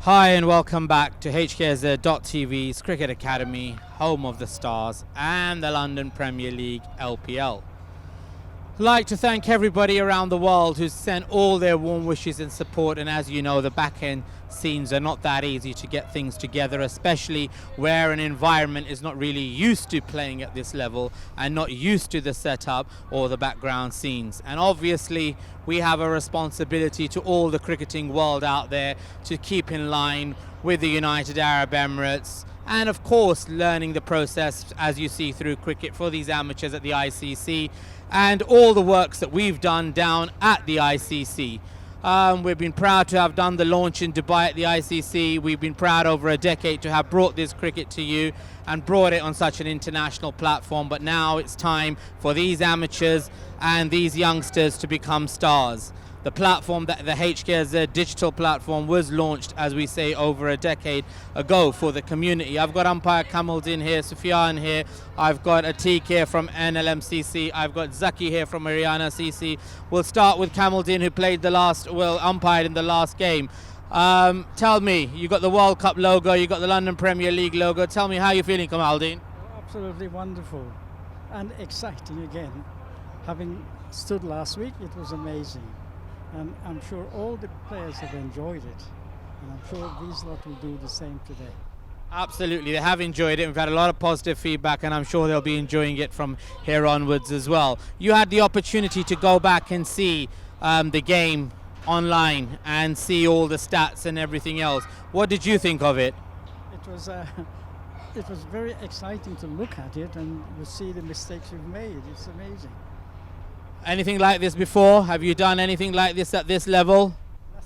Hi and welcome back to HKZ.TV's Cricket Academy, home of the Stars and the London Premier League LPL. I'd like to thank everybody around the world who's sent all their warm wishes and support, and as you know, the back end scenes are not that easy to get things together, especially where an environment is not really used to playing at this level and not used to the setup or the background scenes. And obviously we have a responsibility to all the cricketing world out there to keep in line with the United Arab Emirates, and of course learning the process as you see through cricket for these amateurs at the ICC and all the works that we've done down at the ICC. We've been proud to have done the launch in Dubai at the ICC. We've been proud over a decade to have brought this cricket to you and brought it on such an international platform, but now it's time for these amateurs and these youngsters to become stars. The platform, that the HKZ digital platform, was launched, as we say, over a decade ago for the community. I've got umpire Kamaldin here, Sufyan here, I've got Atiq here from Nlmcc, I've got Zaki here from Aryana CC. We'll start with Kamaldin, who played umpired in the last game. Tell me, you got the World Cup logo, you got the London Premier League logo. Tell me how you're feeling, Kamaldin. Absolutely wonderful and exciting again. Having stood last week, it was amazing. And I'm sure all the players have enjoyed it. And I'm sure these lot will do the same today. Absolutely, they have enjoyed it. We've had a lot of positive feedback, and I'm sure they'll be enjoying it from here onwards as well. You had the opportunity to go back and see the game online and see all the stats and everything else. What did you think of it? It was very exciting to look at it and you see the mistakes we've made. It's amazing. Anything like this before? Have you done anything like this at this level?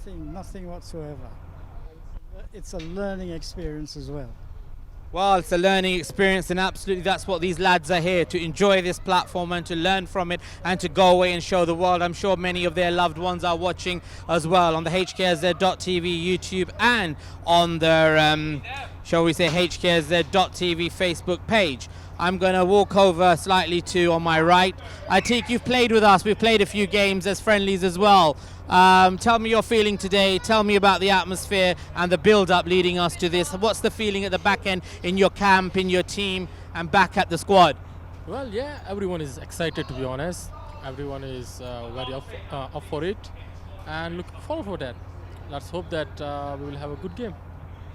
Nothing whatsoever. It's a learning experience as well. Well, it's a learning experience, and absolutely that's what these lads are here, to enjoy this platform and to learn from it and to go away and show the world. I'm sure many of their loved ones are watching as well on the HKZ.TV YouTube and on their, shall we say, HKZ.TV Facebook page. I'm going to walk over slightly to on my right. Atiq, you've played with us. We've played a few games as friendlies as well. Tell me your feeling today. Tell me about the atmosphere and the build-up leading us to this. What's the feeling at the back end in your camp, in your team, and back at the squad? Well, yeah, everyone is excited, to be honest. Everyone is very up for it and looking forward for that. Let's hope that we will have a good game.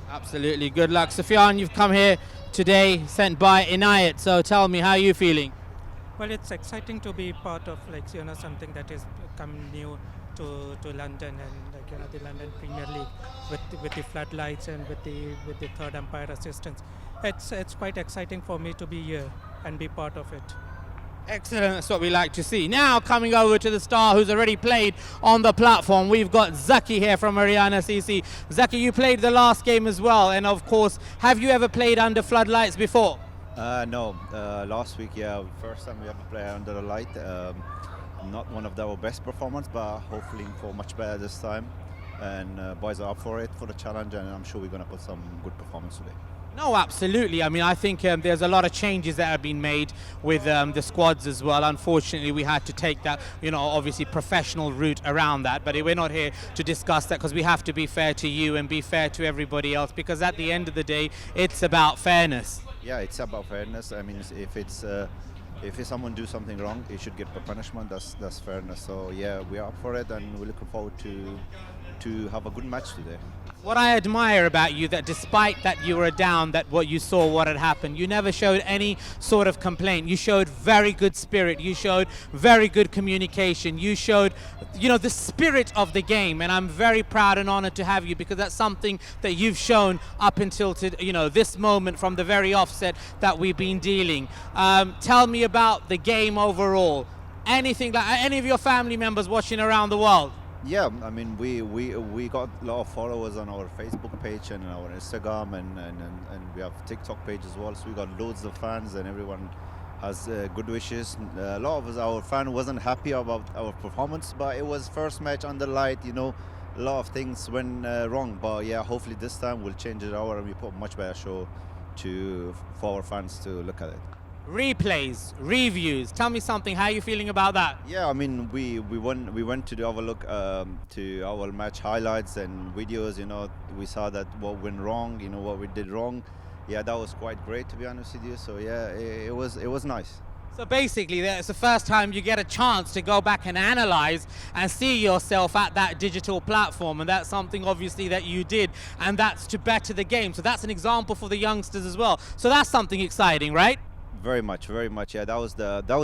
Absolutely. Good luck. Sufyan, you've come here today sent by Inayat, so tell me, how are you feeling? Well, it's exciting to be part of something that is come new to London, and the London Premier League with the floodlights and with the third umpire assistance. It's quite exciting for me to be here and be part of it. Excellent, that's what we like to see. Now coming over to the star who's already played on the platform, we've got Zaki here from Aryana CC. Zaki, you played the last game as well, and of course, have you ever played under floodlights before? No, last week, yeah, first time we ever played under the light. Not one of our best performance, but hopefully for much better this time. And boys are up for it, for the challenge, and I'm sure we're going to put some good performance today. No, absolutely. I mean, I think there's a lot of changes that have been made with the squads as well. Unfortunately, we had to take that, obviously professional route around that. But we're not here to discuss that, because we have to be fair to you and be fair to everybody else, because at the end of the day, it's about fairness. Yeah, it's about fairness. I mean, if someone do something wrong, he should get a punishment. That's fairness. So yeah, we are up for it, and we're looking forward to have a good match today. What I admire about you, that despite that you were down, that what you saw, what had happened, you never showed any sort of complaint. You showed very good spirit. You showed very good communication. You showed, the spirit of the game. And I'm very proud and honored to have you, because that's something that you've shown up until this moment, from the very offset that we've been dealing. Tell me about the game overall. Anything like any of your family members watching around the world? Yeah, I mean, we got a lot of followers on our Facebook page and our Instagram, and we have TikTok page as well. So we got loads of fans, and everyone has good wishes. A lot of our fan wasn't happy about our performance, but it was first match under light. A lot of things went wrong. But yeah, hopefully this time we'll change it over and we put a much better show for our fans to look at it. Replays, reviews. Tell me something. How are you feeling about that? Yeah, I mean, we went to have a look to our match highlights and videos. You know, we saw that what went wrong. You know, what we did wrong. Yeah, that was quite great, to be honest with you. So yeah, it was nice. So basically, it's the first time you get a chance to go back and analyze and see yourself at that digital platform, and that's something obviously that you did, and that's to better the game. So that's an example for the youngsters as well. So that's something exciting, right? Very much. Yeah, that was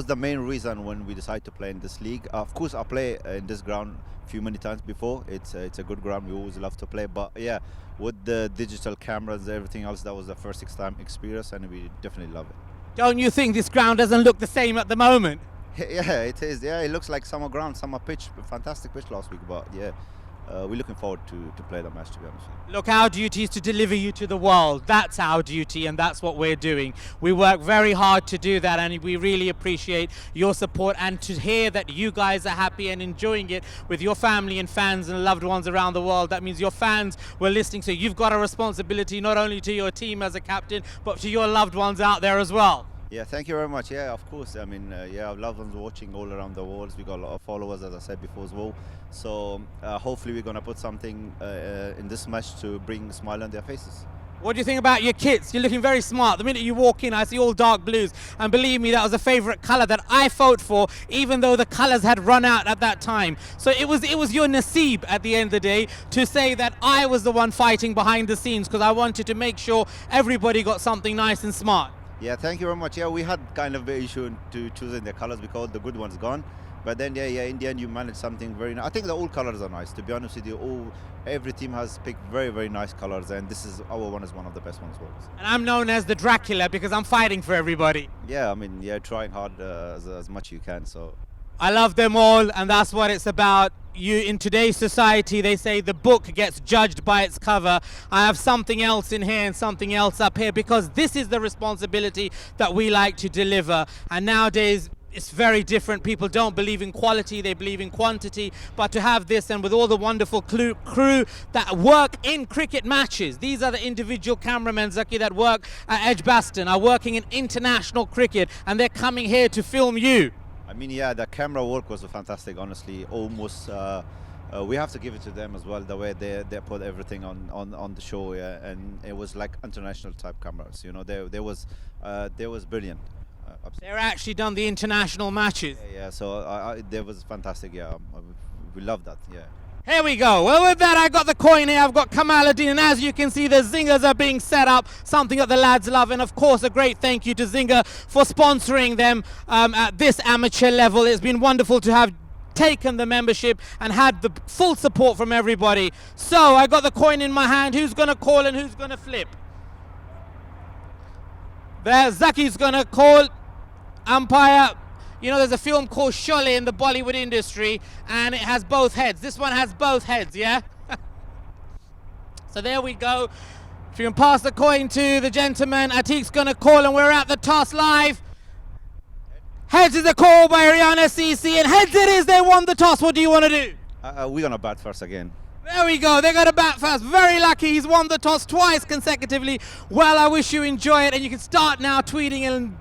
the main reason when we decided to play in this league. Of course, I play in this ground many times before. It's a good ground. We always love to play. But yeah, with the digital cameras and everything else, that was the first time experience, and we definitely love it. Don't you think this ground doesn't look the same at the moment? Yeah, it is. Yeah, it looks like summer ground, summer pitch. Fantastic pitch last week. But yeah, we're looking forward to play the match, to be honest. Look, our duty is to deliver you to the world. That's our duty, and that's what we're doing. We work very hard to do that, and we really appreciate your support, and to hear that you guys are happy and enjoying it with your family and fans and loved ones around the world. That means your fans were listening, so you've got a responsibility not only to your team as a captain, but to your loved ones out there as well. Yeah, thank you very much. Yeah, of course. I mean, yeah, our loved ones watching all around the world. We got a lot of followers, as I said before as well. So hopefully we're going to put something in this match to bring a smile on their faces. What do you think about your kits? You're looking very smart. The minute you walk in, I see all dark blues. And believe me, that was a favorite color that I fought for, even though the colors had run out at that time. So it was your nasib at the end of the day to say that I was the one fighting behind the scenes, because I wanted to make sure everybody got something nice and smart. Yeah, thank you very much. Yeah, we had kind of the issue to choosing the colors because the good one's gone. But then, yeah, in the end, you managed something very nice. I think all colors are nice, to be honest with you. Every team has picked very, very nice colors, and our one is one of the best ones. And I'm known as the Dracula because I'm fighting for everybody. Yeah, I mean, yeah, trying hard as much you can. So I love them all, and that's what it's about. In today's society, they say the book gets judged by its cover. I have something else in here and something else up here, because this is the responsibility that we like to deliver. And nowadays, it's very different. People don't believe in quality, they believe in quantity. But to have this, and with all the wonderful crew that work in cricket matches, these are the individual cameramen, Zaki, that work at Edgbaston, are working in international cricket, and they're coming here to film you. I mean, yeah, the camera work was fantastic, honestly. Almost, we have to give it to them as well, the way they put everything on the show, yeah. And it was like international type cameras, you know. They was brilliant. They're actually done the international matches. Yeah, so they was fantastic, yeah. We love that, yeah. Here we go. Well, with that, I got the coin here. I've got Kamaluddin, and as you can see, the zingers are being set up, something that the lads love. And of course, a great thank you to Zinger for sponsoring them at this amateur level. It's been wonderful to have taken the membership and had the full support from everybody. So I got the coin in my hand. Who's going to call and who's going to flip? There, Zaki's going to call. Umpire. You know, there's a film called Sholay in the Bollywood industry, and it has both heads. This one has both heads, yeah? So there we go. If you can pass the coin to the gentleman, Atiq's going to call, and we're at the toss live. Heads is a call by Nlmcc, and heads it is. They won the toss. What do you want to do? We're going to bat first again. There we go. They're going to bat first. Very lucky. He's won the toss twice consecutively. Well, I wish you enjoy it, and you can start now tweeting and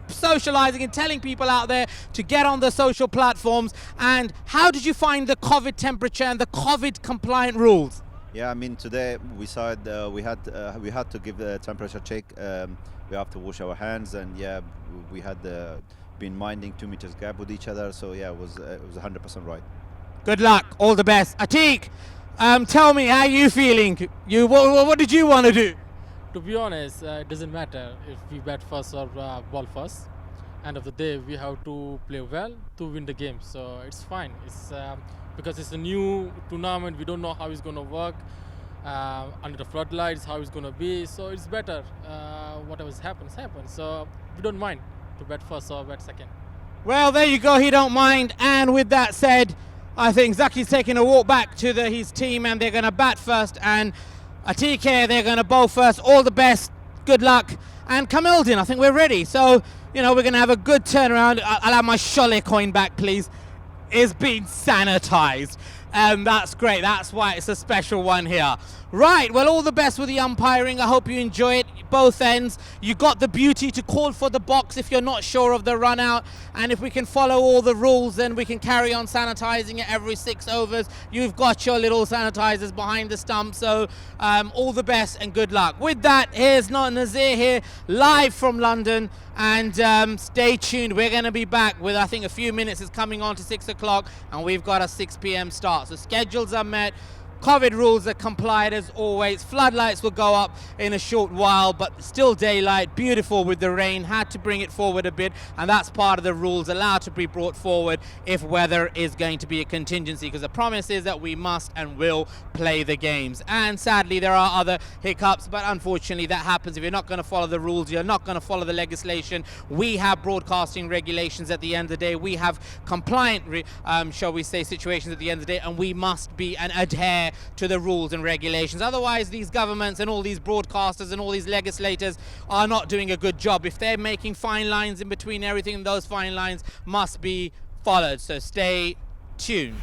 socializing and telling people out there to get on the social platforms. And how did you find the COVID temperature and the COVID compliant rules? Yeah, I mean, today we saw it, we had to give the temperature check. We have to wash our hands, and yeah, we had been minding 2 meters gap with each other. So yeah, it was 100% right. Good luck, all the best. Atiq, tell me how you feeling. What did you want to do? To be honest, it doesn't matter if we bat first or ball first. End of the day, we have to play well to win the game. So it's fine. It's because it's a new tournament. We don't know how it's going to work under the floodlights, how it's going to be. So it's better. Whatever happens. So we don't mind to bat first or bat second. Well, there you go. He don't mind. And with that said, I think Zaki's taking a walk back to his team, and they're going to bat first. And Atiq here, they're going to bowl first. All the best. Good luck. And Kamaluddin, I think we're ready. So, you know, we're going to have a good turnaround. I'll have my Sholay coin back, please. It's been sanitized. And that's great. That's why it's a special one here. Right. Well, all the best with the umpiring. I hope you enjoy it. both ends. You got the beauty to call for the box if you're not sure of the run out, and if we can follow all the rules, then we can carry on sanitizing it every 6 overs. You've got your little sanitizers behind the stump, so all the best and good luck. With that, here's Nazir here live from London, and stay tuned. We're going to be back with, I think, a few minutes. It's coming on to 6 o'clock, and we've got a 6 p.m. start, so schedules are met. COVID rules are complied as always. Floodlights will go up in a short while, but still daylight. Beautiful with the rain. Had to bring it forward a bit, and that's part of the rules, allowed to be brought forward if weather is going to be a contingency, because the promise is that we must and will play the games. And sadly, there are other hiccups, but unfortunately that happens. If you're not going to follow the rules, you're not going to follow the legislation. We have broadcasting regulations at the end of the day. We have compliant, shall we say, situations at the end of the day, and we must be and adhere to the rules and regulations. Otherwise, these governments and all these broadcasters and all these legislators are not doing a good job. If they're making fine lines in between everything, those fine lines must be followed. So stay tuned.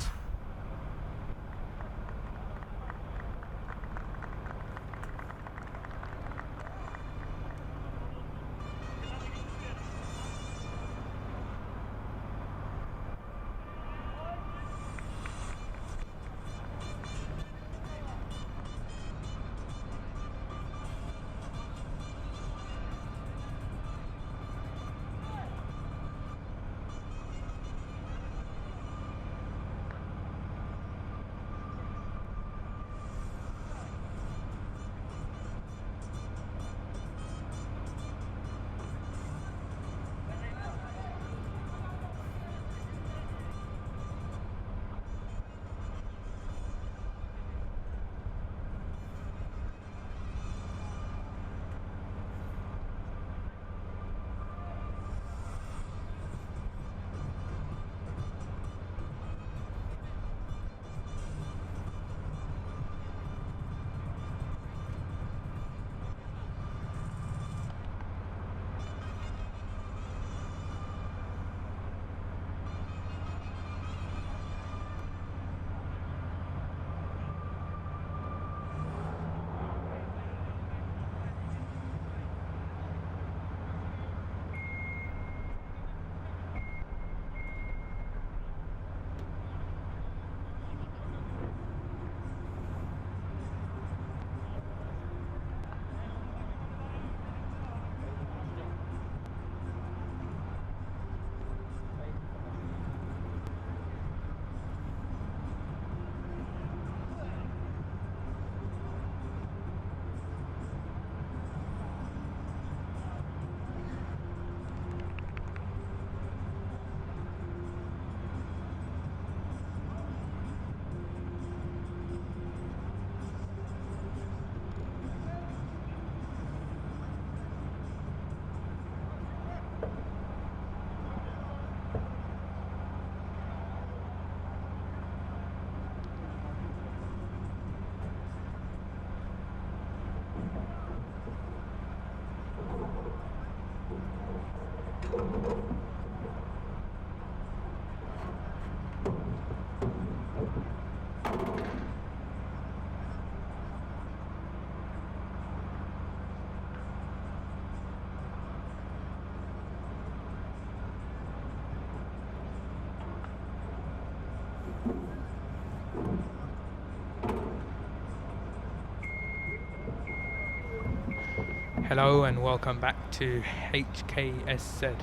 Hello and welcome back to HKSZ.TV's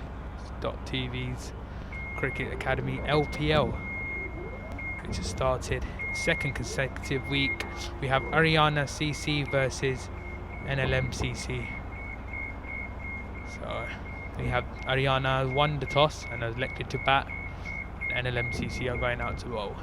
Cricket Academy LPL, which has started second consecutive week. We have Aryana CC versus Nlmcc. So we have Aryana won the toss and has elected to bat, and Nlmcc are going out to bowl.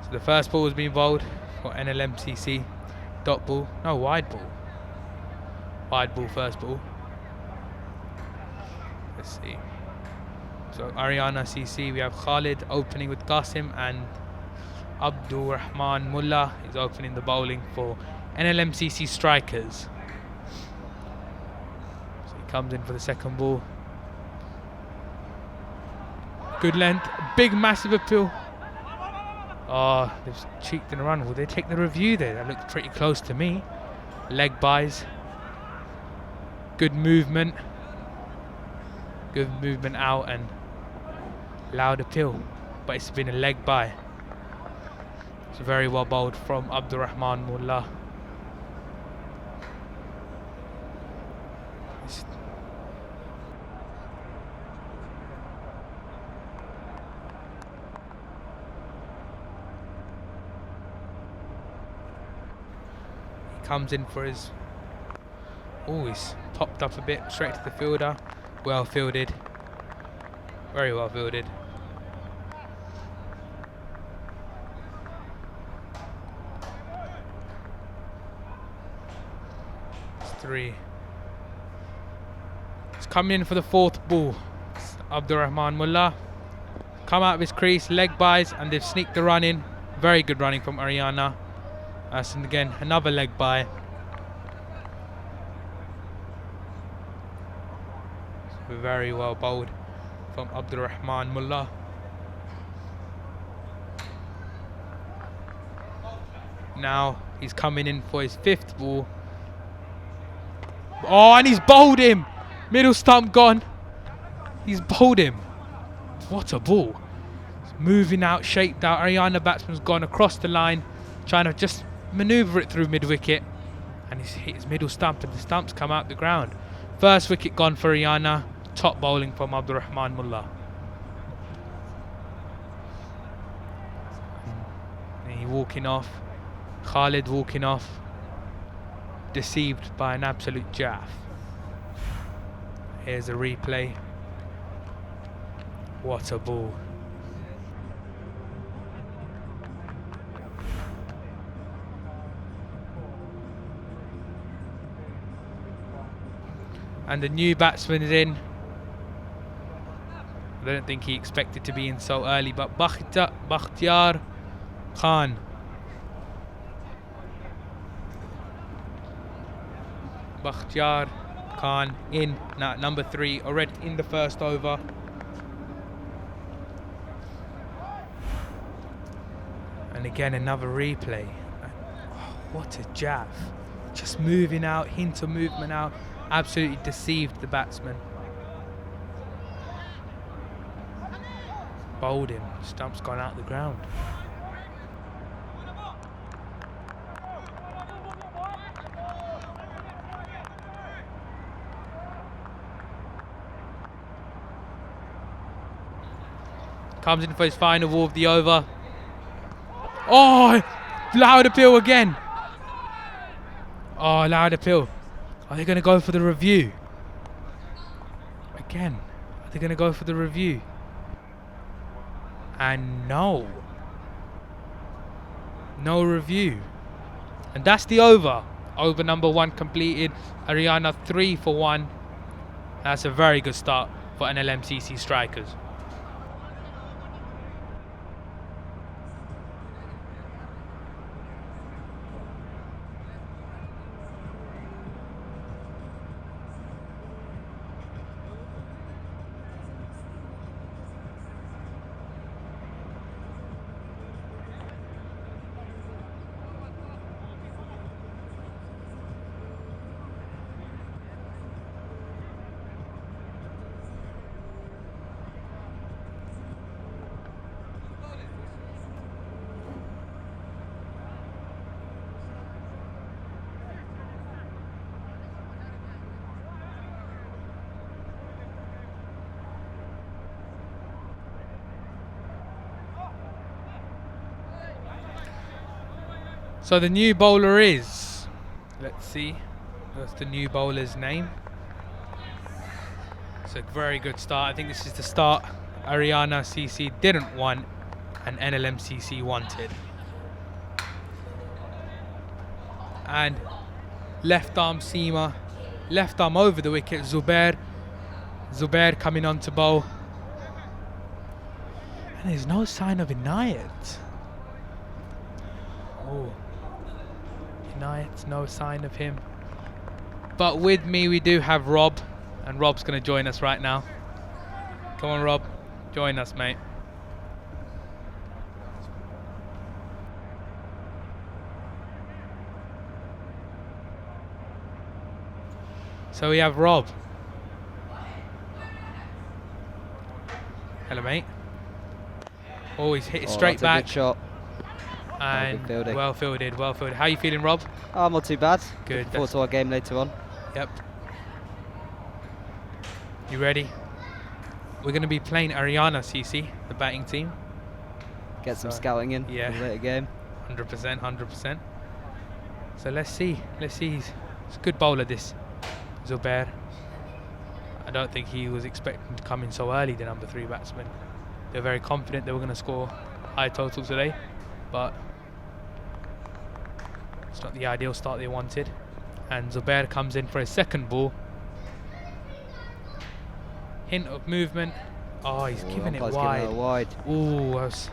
So the first ball has been bowled for NLMCC. Dot ball. No, wide ball. Wide ball, first ball. Let's see. So Aryana CC, we have Khalid opening with Qasim, and Abdul Rahman Mullah is opening the bowling for NLMCC Strikers. So he comes in for the second ball. Good length, big massive appeal. Oh, they've cheeked in a run. Will they take the review there? That looked pretty close to me. Leg buys. Good movement. Good movement out and loud appeal. But it's been a leg buy. It's very well bowled from Abdurrahman Mullah. Comes in for his. Oh, he's popped up a bit straight to the fielder. Well fielded. Very well fielded. It's 3. He's coming in for the fourth ball. It's Abdurrahman Mullah. Come out of his crease, leg buys, and they've sneaked the run in. Very good running from Aryana. And again, another leg by. Very well bowled from Abdurrahman Mullah. Now he's coming in for his fifth ball. Oh, and he's bowled him. Middle stump gone. He's bowled him. What a ball. It's moving out, shaped out. Aryana batsman's gone across the line, trying to just manoeuvre it through mid-wicket, and he's hit his middle stump, and the stump's come out the ground. First wicket gone for Aryana. Top bowling from Abdurrahman Mullah. And he walking off. Khalid walking off. Deceived by an absolute jaff. Here's a replay. What a ball. And the new batsman is in. I don't think he expected to be in so early, but Bakhtiar Khan. Bakhtiar Khan in now, number 3, already in the first over. And again, another replay. Oh, what a jaff. Just moving out, hint of movement out. Absolutely deceived the batsman. Bowled him. Stump's gone out the ground. Comes in for his final ball of the over. Oh, loud appeal again. Oh, loud appeal. Are they going to go for the review? Again, are they going to go for the review? And no. No review. And that's the over. Over number 1 completed. Aryana 3 for 1. That's a very good start for NLMCC Strikers. So the new bowler is, let's see, what's the new bowler's name? It's a very good start. I think this is the start Aryana CC didn't want and NLMCC wanted. and left arm seamer, left arm over the wicket. Zubair coming on to bowl. And there's no sign of Inayat. Oh, Inayat, no sign of him. But with me we do have Rob, and Rob's going to join us right now. Come on, Rob, join us, mate. So we have Rob. Hello, mate. Oh, he's hit it straight that's back. A good shot. And fielding. well fielded. How you feeling, Rob? Oh, not too bad. Good. Looking forward to our game later on. Yep. You ready? We're going to be playing Aryana CC, the batting team. Get some scouting in yeah. for the later game. 100%, 100%. So let's see. He's a good bowler, this Zubair. I don't think he was expecting to come in so early, the number 3 batsman. They're very confident they were going to score high total today, but it's not the ideal start they wanted. And Zubair comes in for his second ball. Hint of movement. Oh, he's giving it wide. Ooh, that was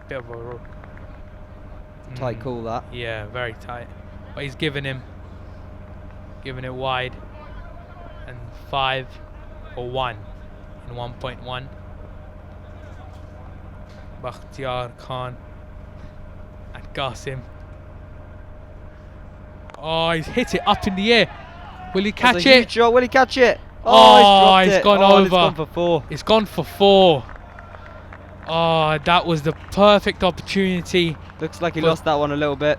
a bit of a tight call, that. Yeah, very tight. But he's giving it wide. And 5 or 1 in 1.1. Bakhtiar Khan and Qasim. Oh, he's hit it up in the air. Will he catch it? Shot. Will he catch it? Oh, he's gone over. It's gone for 4. It's gone for 4. Oh, that was the perfect opportunity. Looks like he lost that one a little bit.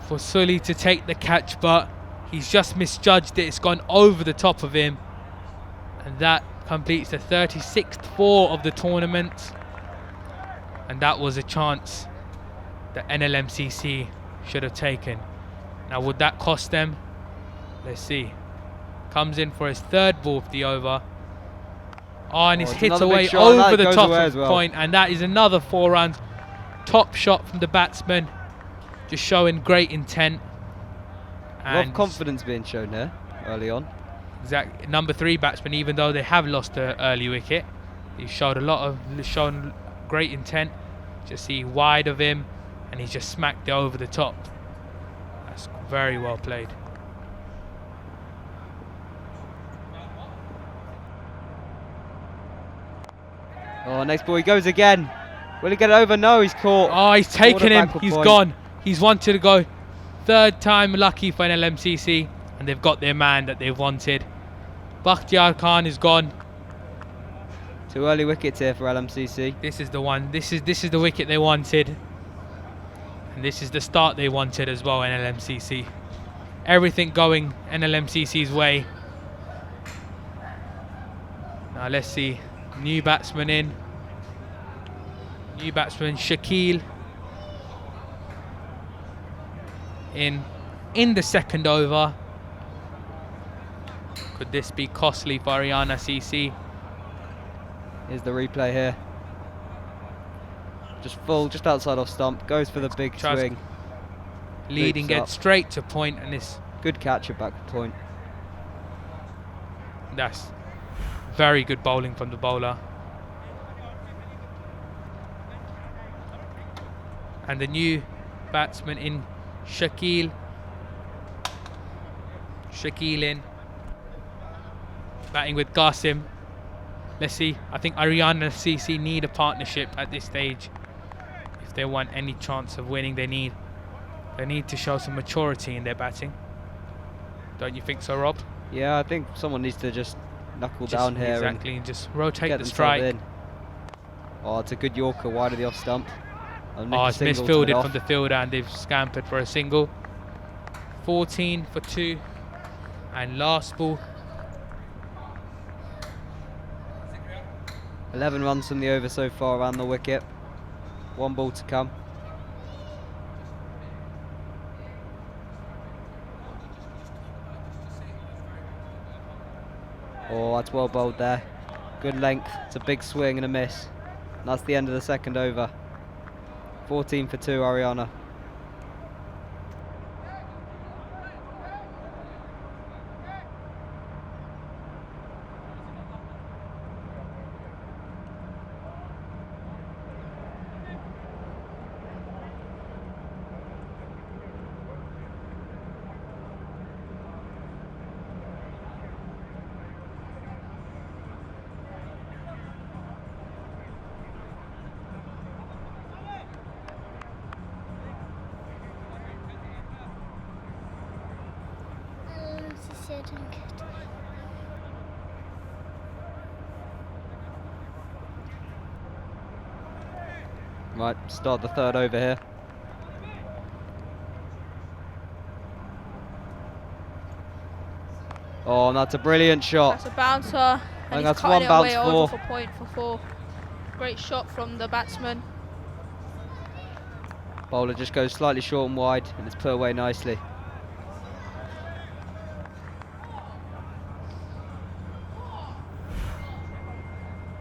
For Sully to take the catch, but he's just misjudged it. It's gone over the top of him. And that completes the 36th 4 of the tournament. And that was a chance that Nlmcc should have taken. Now, would that cost them? Let's see. Comes in for his 3rd ball of the over. Oh, and he's hit away over the top of the point. And that is another 4 runs. Top shot from the batsman. Just showing great intent. A lot of confidence being shown here early on. Exactly. Number 3 batsman, even though they have lost the early wicket, he's shown great intent. Just see wide of him, and he's just smacked it over the top. That's very well played. Oh, next ball he goes again. Will he get it over? No, he's caught. Oh, he's taken him. He's gone. He's wanted to go. 3rd time lucky for Nlmcc, and they've got their man that they've wanted. Bakhtiar Khan is gone. 2 early wickets here for LMCC. This is the one. This is the wicket they wanted, and this is the start they wanted as well. Nlmcc, everything going Nlmcc's way. Now let's see. New batsman in. New batsman Shakil in the 2nd over. Could this be costly for Aryana CC? Here's the replay here. Just outside off stump. Goes for the big swing. Leading, gets straight to point, and this good catch at back point. That's very good bowling from the bowler. And the new batsman in Shakil. Shakil in. Batting with Qasim. Let's see. I think Aryana CC need a partnership at this stage. If they want any chance of winning, they need to show some maturity in their batting. Don't you think so, Rob? Yeah, I think someone needs to just knuckle down here. Exactly, and just rotate the strike. In. Oh, it's a good Yorker wide of the off stump. Oh, it's misfielded from the fielder, and they've scampered for a single. 14 for 2. And last ball. 11 runs from the over so far around the wicket. 1 ball to come. Oh, that's well bowled there. Good length. It's a big swing and a miss. And that's the end of the 2nd over. 14 for 2, Aryana. Right, start the third over here. Oh, and that's a brilliant shot. That's a bouncer. And he's that's cutting one it bounce away over for for point for 4. Great shot from the batsman. Bowler just goes slightly short and wide, and it's put away nicely.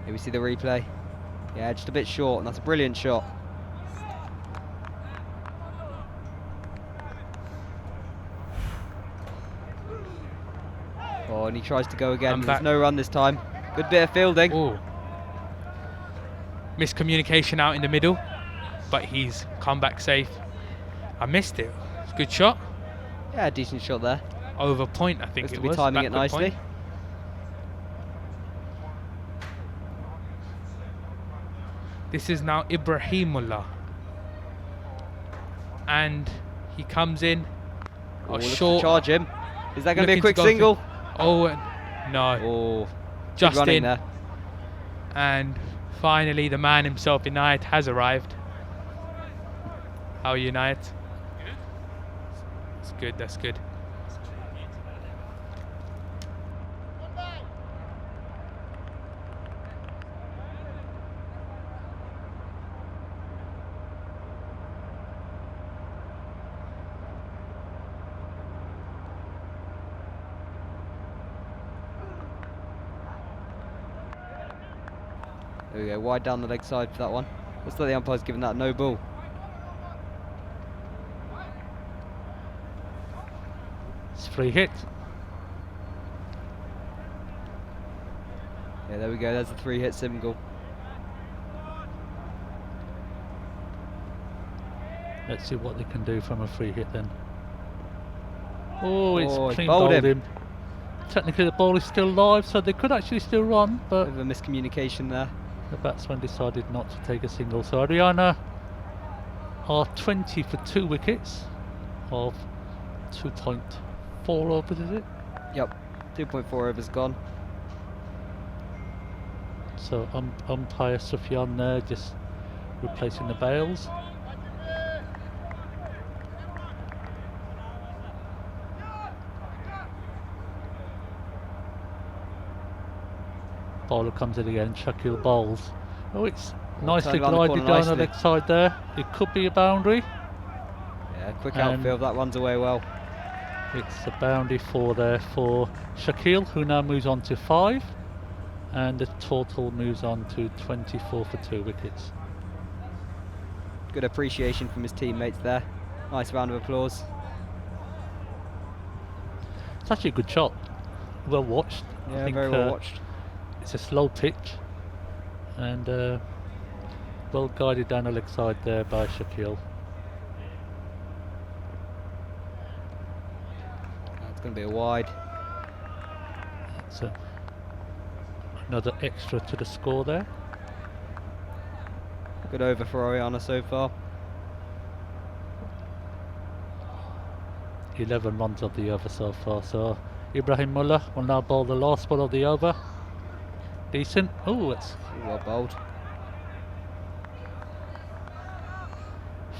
Here we see the replay. Yeah, just a bit short, and that's a brilliant shot. Oh, and he tries to go again. There's no run this time. Good bit of fielding. Ooh. Miscommunication out in the middle, but he's come back safe. I missed it. It's a good shot. Yeah, decent shot there. Over point, I think Looks it to be was. timing it Backward nicely. point. This is now Ibrahimullah. And he comes in. Oh, A looks to short. charge him. Is that going to be a looking quick to go single? Oh, no. Oh, Just good running in. there. And finally, the man himself, Inayat, has arrived. How are you, Inayat? Good. That's good, that's good. There we go, wide down the leg side for that one. Looks like the umpire's given that no ball. It's free hit. Yeah, there we go, there's the 3-hit single. Let's see what they can do from a free hit then. Oh, it's Oh, clean bowled bowled him. him. Technically the ball is still live, so they could actually still run, but Bit of a miscommunication there. the batsman decided not to take a single. So Aryana are 20 for 2 wickets of 2.4 overs, is it? Yep, 2.4 overs gone. So umpire Sufyan there just replacing the bails. Bowler comes in again, Shakil bowls. Oh, it's nicely turned around the glided corner down nicely. the leg side there. It could be a boundary. Yeah, quick Um, outfield, that runs away well. It's a boundary for Shakil, who now moves on to 5, and the total moves on to 24 for 2 wickets. Good appreciation from his teammates there. Nice round of applause. It's actually a good shot. Well watched. I Yeah, think, very well watched. It's a slow pitch, and well guided down the leg side there by Shakil. It's going to be a wide. So another extra to the score there. Good over for Aryana so far. 11 runs of the over so far. So Ibrahim Mullah will now bowl the last ball of the over. Decent. Oh, it's Well bowled.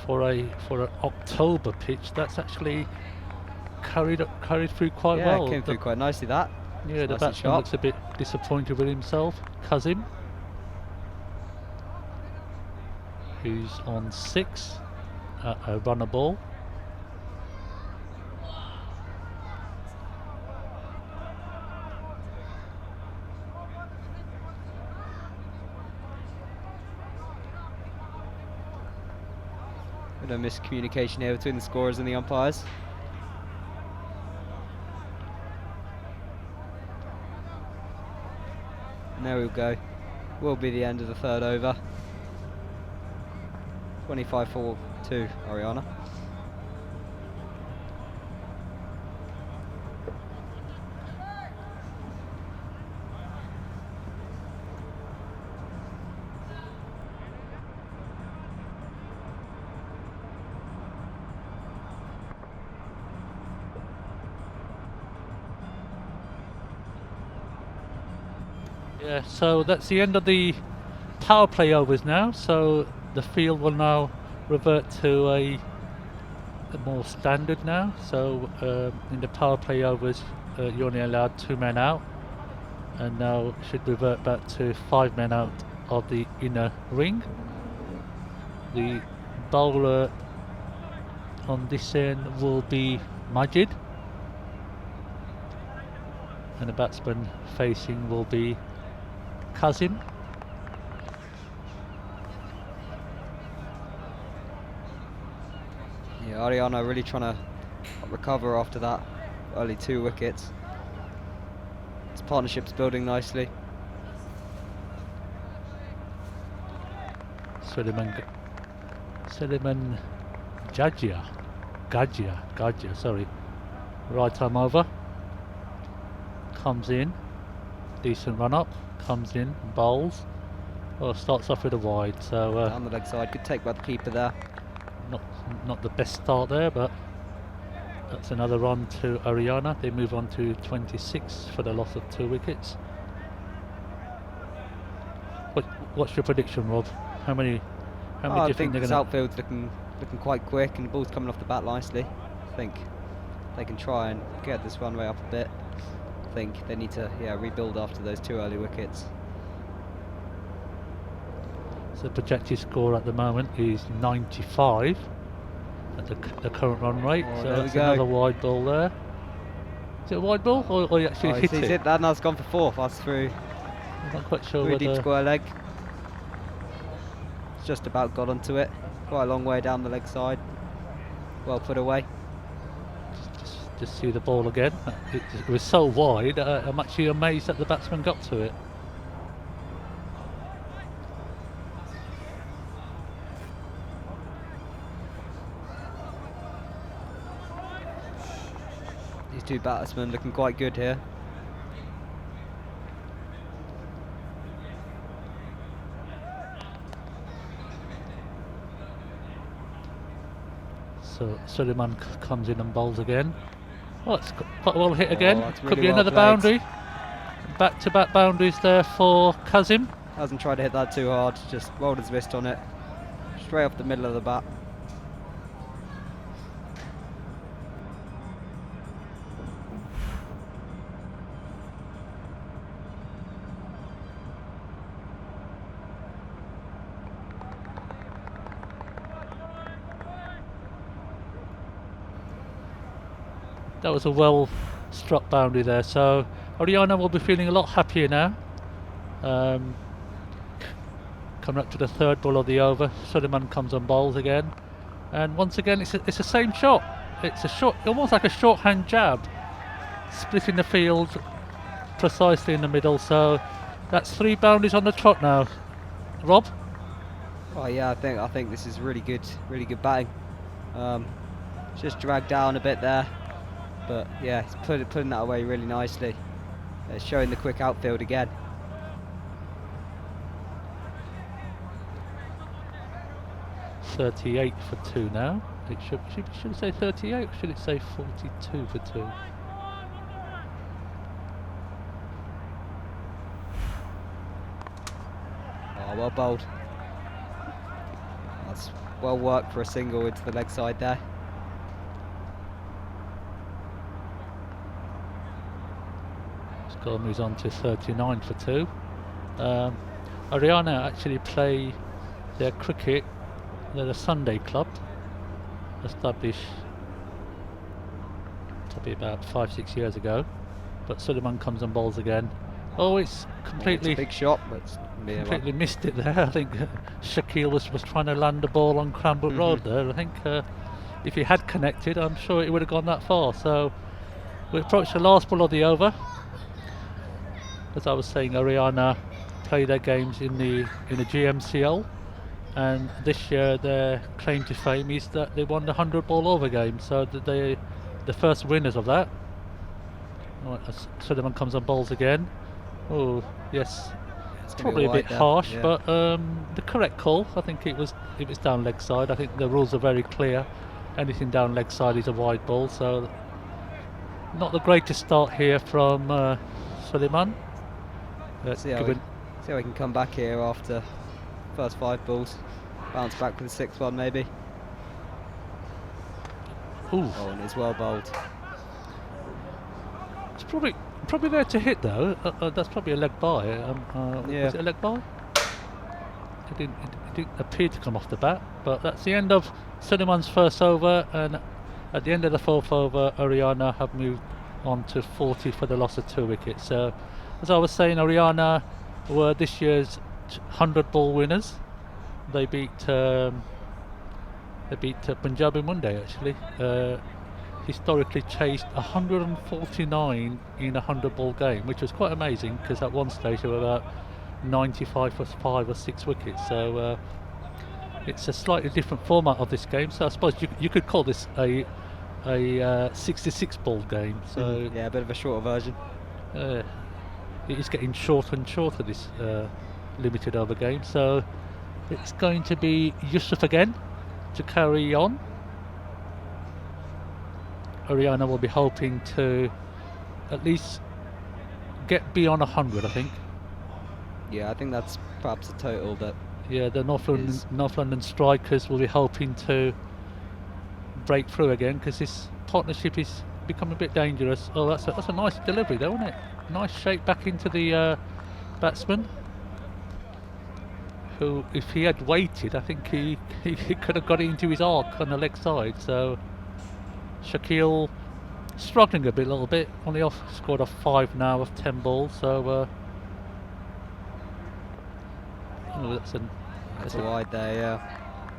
for an October pitch. That's actually carried through quite Yeah, well. it came through quite nicely that. Yeah, the Nice and batsman sharp. looks a bit disappointed with himself. Kazim, who's on 6 at a runner ball. Bit of miscommunication here between the scorers and the umpires. And there we go. Will be the end of the third over. 25 for 2, Aryana. Yeah, so that's the end of the power play overs now. So the field will now revert to a more standard now. So in the power play overs, you're only allowed 2 men out, and now it should revert back to 5 men out of the inner ring. The bowler on this end will be Majid, and the batsman facing will be Kazim. Yeah, Aryana really trying to recover after that early 2 wickets. This partnership's building nicely. Suleiman Gajia, sorry. Right arm over. Comes in. Decent run up. Comes in. Bowls. Well, starts off with a wide. So Down the leg side. Good take by the keeper there. not the best start there, but that's another run to Aryana. They move on to 26 for the loss of 2 wickets. What's your prediction, Rob? How many do I you think they're this going outfield's looking quite quick, and the ball's coming off the bat nicely. I think they can try and get this runway up a bit. I think they need to rebuild after those 2 early wickets. So the projected score at the moment is 95 at the current run rate. Oh, So there we that's go. another wide ball there. Is it a wide ball or you actually hit He's it? hit that, now it's gone for 4. That's through I'm not quite sure deep whether. square leg. It's just about got onto it. Quite a long way down the leg side. Well put away. Just see the ball again. It was so wide. I'm actually amazed that the batsman got to it. These 2 batsmen looking quite good here. So Suleiman comes in and bowls again. Oh, it's quite well hit again. that's Could really be well another played. boundary. Back-to-back boundaries there for Kazim. Hasn't tried to hit that too hard, just rolled his wrist on it. Straight off the middle of the bat. That was a well struck boundary there. So Aryana will be feeling a lot happier now. Coming up to the 3rd ball of the over, Suleiman comes on bowls again, and once again it's the same shot. It's a short, almost like a shorthand jab, splitting the field precisely in the middle. So that's 3 boundaries on the trot now. Rob? Oh yeah, I think this is really good batting. Just dragged down a bit there, but yeah, it's putting that away really nicely. It's showing the quick outfield again. .38 for 2 now. It should it say 38 or should it say 42 for 2? Oh, well bowled. That's well worked for a single into the leg side there. Score moves on to 39 for 2. Aryana actually play their cricket. They're a Sunday club, established probably about 5-6 years ago. But Suleiman comes and bowls again. Oh, it's completely It's a big shot, but it's completely missed it there. I think Shakil was trying to land the ball on Cranbrook Road there. I think if he had connected, I'm sure it would have gone that far. So we approach the last ball of the over. As I was saying, Aryana play their games in the GMCL. And this year their claim to fame is that they won the 100 ball over game, so that they the first winners of that. Suleiman comes on bowls again. Oh yes, It's gonna probably be a bit wide there, harsh, yeah. but the correct call. I think it was down leg side. I think the rules are very clear. Anything down leg side is a wide ball, so not the greatest start here from Suleiman. See how we can come back here after first 5 balls. Bounce back with the 6th one maybe. Ooh. Oh, and it's well bowled. It's probably there to hit though. That's probably a leg by. Yeah. Was it a leg by? It didn't appear to come off the bat, but that's the end of Sullivan's first over, and at the end of the 4th over, Aryana have moved on to 40 for the loss of 2 wickets. So, as I was saying, Aryana were this year's 100-ball winners. They beat Punjabi Monday actually. Historically chased 149 in a 100-ball game, which was quite amazing because at one stage they were about 95 for 5 or 6 wickets. So it's a slightly different format of this game. So I suppose you could call this a 66-ball game. So yeah, a bit of a shorter version. It is getting shorter and shorter, this limited over game. So it's going to be Yusuf again to carry on. Aryana will be hoping to at least get beyond 100, I think. Yeah, I think that's perhaps a total that. Yeah, the North London strikers will be hoping to break through again, because this partnership is becoming a bit dangerous. Oh, that's a nice delivery though, isn't it? Nice shape back into the batsman, who, if he had waited, I think he could have got it into his arc on the leg side. So Shakil struggling a little bit, only scored off 5 now of 10 balls. So that's a wide there, yeah.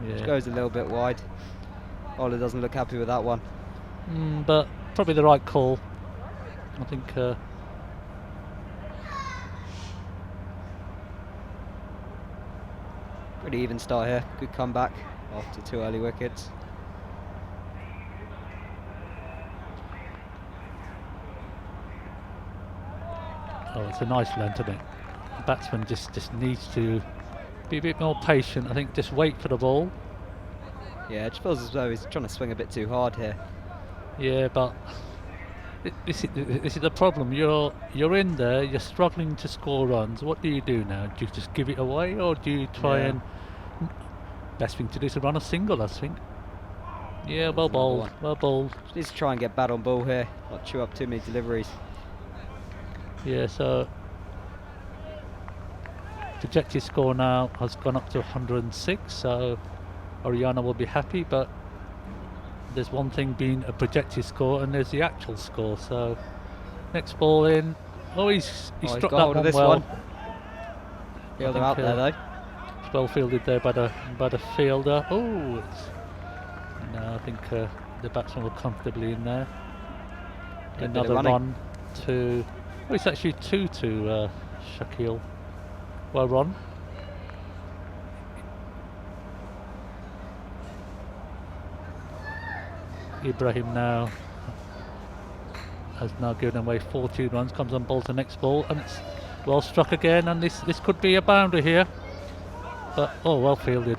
Which goes a little bit wide. Ola doesn't look happy with that one. But probably the right call, I think. Pretty even start here. Good comeback after 2 early wickets. Oh, it's a nice length, isn't it? The batsman just needs to be a bit more patient. I think just wait for the ball. Yeah, it just feels as though he's trying to swing a bit too hard here. Yeah, but this is the problem. You're in there. You're struggling to score runs. What do you do now? Do you just give it away, or do you try and? Best thing to do is to run a single, I think. Yeah, well bowled. Well bowled. Just needs to try and get bat on ball here, not chew up too many deliveries. Yeah, so projected score now has gone up to 106, so Aryana will be happy, but there's one thing being a projected score and there's the actual score. So next ball in. Oh, he struck that one well. Fielder out there though. It's well fielded there by the fielder. Oh, no, I think the batsman was comfortably in there. Another run to. Oh, it's actually 2 to Shakil. Well run. Ibrahim now has now given away 14 runs, comes on ball to next ball, and it's well struck again, and this could be a boundary here. But oh, well fielded.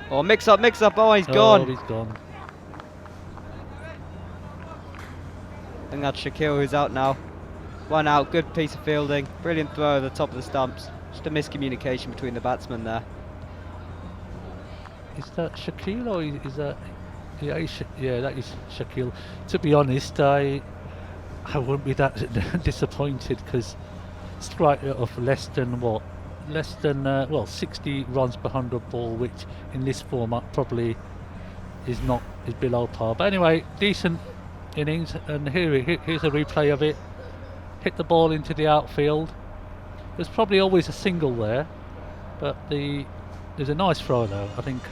Oh, mix up, oh, he's gone. Oh, he's gone. I think that's Shakil who's out now. 1 out, good piece of fielding, brilliant throw over the top of the stumps. Just a miscommunication between the batsmen there. Is that Shakil or is that? Yeah, that is Shakil. To be honest, I wouldn't be that disappointed, because strike rate of less than 60 runs per 100 ball, which in this format probably is below par. But anyway, decent innings, and here's a replay of it. Hit the ball into the outfield. There's probably always a single there, but there's a nice throw though. I think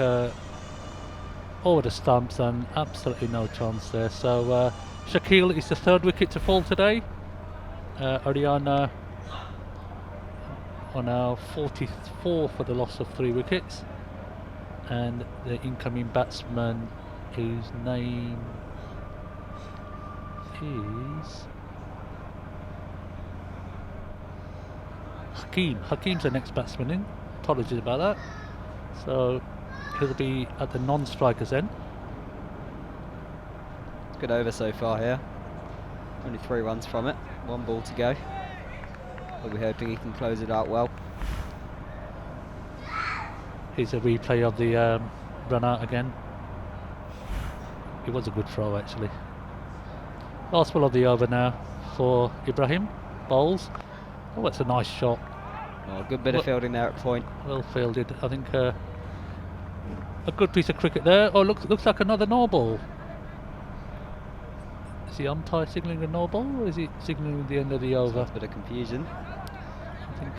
over the stumps, and absolutely no chance there. So Shakil is the 3rd wicket to fall today. Aryana are now 44 for the loss of 3 wickets, and the incoming batsman, whose name is Hakim's the next batsman in. Apologies about that. So he'll be at the non-strikers end. Good over so far here. Only 3 runs from it. 1 ball to go. but we're hoping he can close it out well. Here's a replay of the run out again. It was a good throw actually. Last ball of the over now for Ibrahim. Bowls. Oh, that's a nice shot. Oh, a good bit of fielding there at point. Well fielded. I think a good piece of cricket there. Oh, looks like another no ball. Is the umpire signalling a no ball, or is he signalling the end of the over? A bit of confusion. I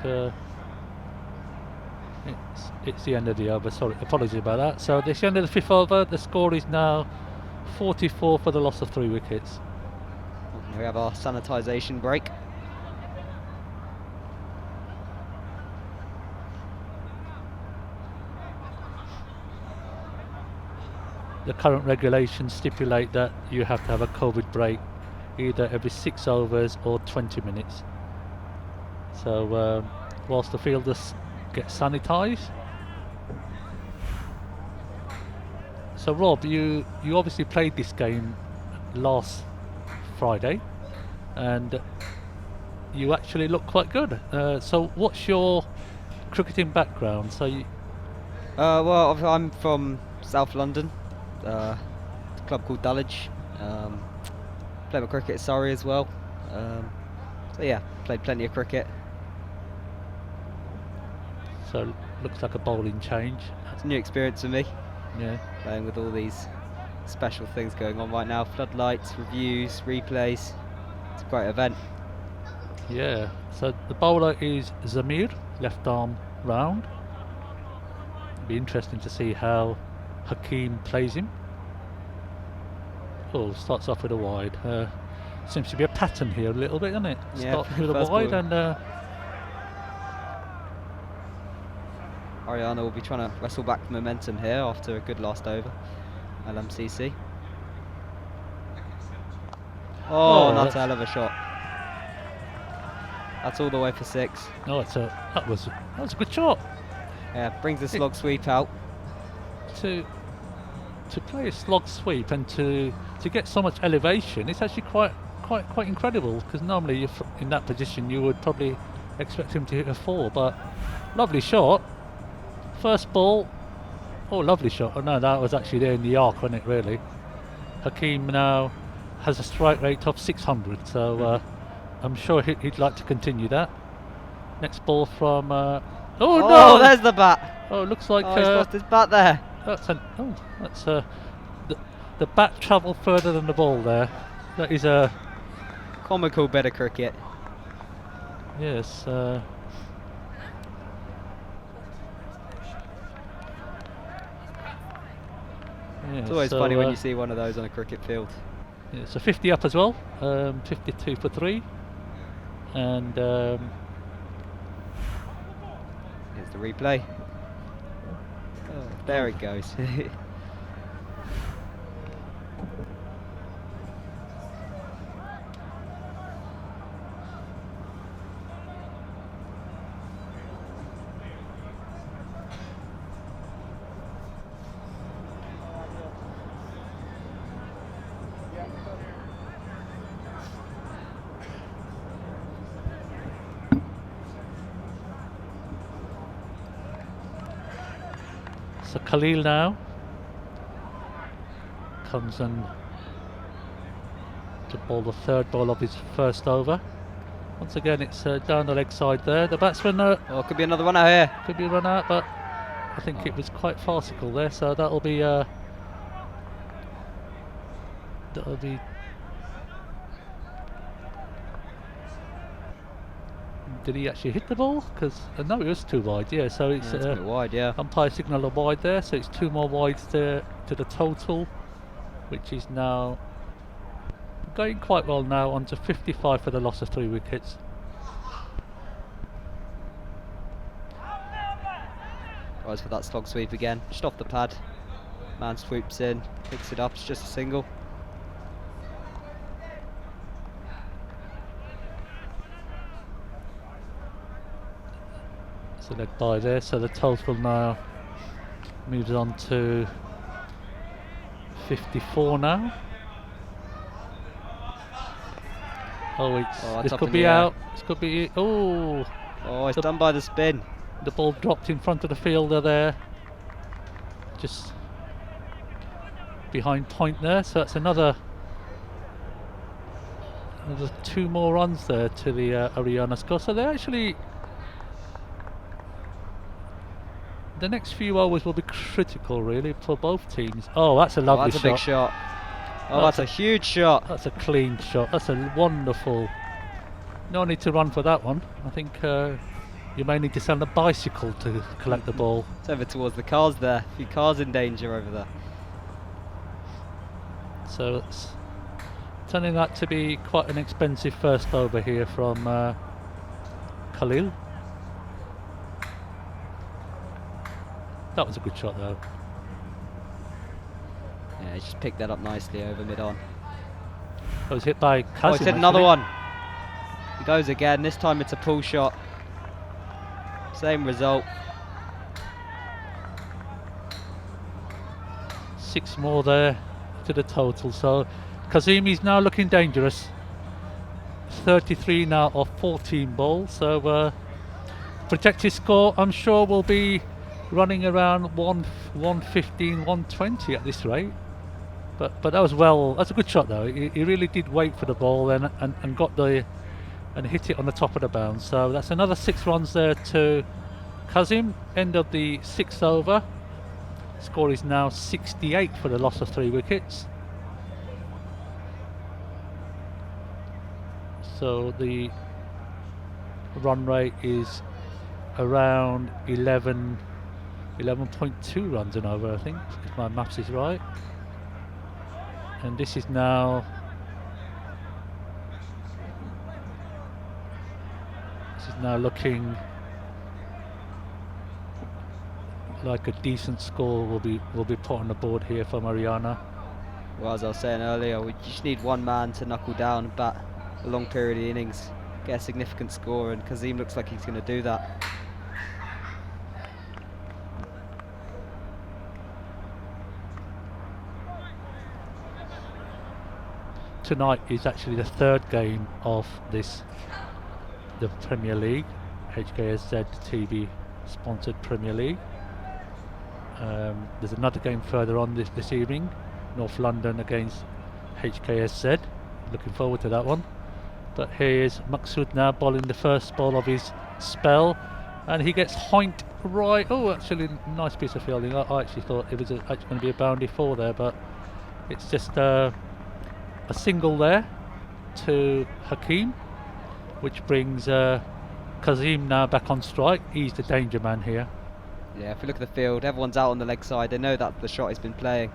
think it's the end of the over. Sorry, apologies about that. So this is the end of the 5th over. The score is now 44 for the loss of 3 wickets. We have our sanitisation break. The current regulations stipulate that you have to have a COVID break either every 6 overs or 20 minutes. So whilst the fielders get sanitised. So Rob, you obviously played this game last Friday and you actually look quite good. So what's your cricketing background? So you Well, I'm from South London, a club called Dulwich. Played my cricket at Surrey as well. So yeah, played plenty of cricket. So looks like a bowling change. It's a new experience for me. Yeah. Playing with all these special things going on right now. Floodlights, reviews, replays. It's a great event. Yeah. So the bowler is Zamir, left arm round. It'll be interesting to see how Hakeem plays him. Oh, starts off with a wide. Seems to be a pattern here a little bit, doesn't it? Yeah, Starts with a first wide ball. and Aryana will be trying to wrestle back momentum here after a good last over. Nlmcc. Oh, that's a hell of a shot. That's all the way for 6. no, that was a good shot. Yeah, brings the slog sweep out. To play a slog sweep and to get so much elevation, it's actually quite incredible, because normally in that position you would probably expect him to hit a 4, but lovely shot. First ball. Oh, lovely shot. Oh no, that was actually there in the arc, wasn't it, really? Hakeem now has a strike rate of 600, so I'm sure he'd like to continue that. Next ball from oh no, there's the bat. oh, looks like He's lost his bat there. that's the bat travelled further than the ball there. That is a Comical bit of cricket. yes. It's always funny when you see one of those on a cricket field. Yeah, so 50 up as well, 52 for 3, and Here's the replay. Oh, there it goes. so Khalil now comes and to bowl the 3rd ball of his first over. Once again, it's down the leg side there. The batsman Oh, could be another one out here. could be run out, but I think it was quite farcical there. So that'll be Did he actually hit the ball? Because no, it was too wide. Yeah, so it's It's a bit wide, yeah. umpire signal a wide there, so it's 2 more wides there to the total, which is now going quite well now, on to 55 for the loss of 3 wickets. Tries for that slog sweep again, just off the pad. Man swoops in, picks it up, it's just a single. So leg by there, so the total now moves on to 54 now. Oh, that's this up could in be the air. out. This could be. Oh, Oh, it's done by the spin. the ball dropped in front of the fielder there. Just behind point there. So that's another 2 more runs there to the Aryana score. So they're actually. The next few overs will be critical, really, for both teams. Oh, that's a lovely That's a big shot. Oh, that's a huge shot. That's a clean shot. That's a wonderful. No need to run for that one. I think you may need to send a bicycle to collect the ball. It's over towards the cars there. A few cars in danger over there. So it's turning out to be quite an expensive first over here from Khalil. That was a good shot though. Yeah, he just picked that up nicely over mid-on. That was hit by Kazim. Oh, he's hit another actually. one. He goes again. This time it's a pull shot. Same result. 6 more there to the total. So Kazimi's now looking dangerous. 33 now off 14 balls. So projected score, I'm sure, will be running around 115, 120 at this rate. But that was that's a good shot though. He really did wait for the ball and got and hit it on the top of the bounce. So that's another 6 runs there to Kazim. End of the 6th over. Score is now 68 for the loss of 3 wickets. So the run rate is around 11.2 runs an over, I think, if my maths is right. And this is now looking like a decent score will be put on the board here from Aryana. Well, as I was saying earlier, we just need one man to knuckle down and bat a long period of innings, get a significant score, and Kazim looks like he's going to do that. Tonight is actually the 3rd game of the Premier League, HKSZ TV sponsored Premier League. There's another game further on this evening, North London against HKSZ. Looking forward to that one. But here's Maqsood now bowling the first ball of his spell, and he gets hoinked right. Oh, actually, nice piece of fielding. I actually thought it was actually going to be a boundary 4 there, but it's just a single there to Hakeem, which brings Kazim now back on strike. He's the danger man here. Yeah, if you look at the field, everyone's out on the leg side. They know that the shot has been playing.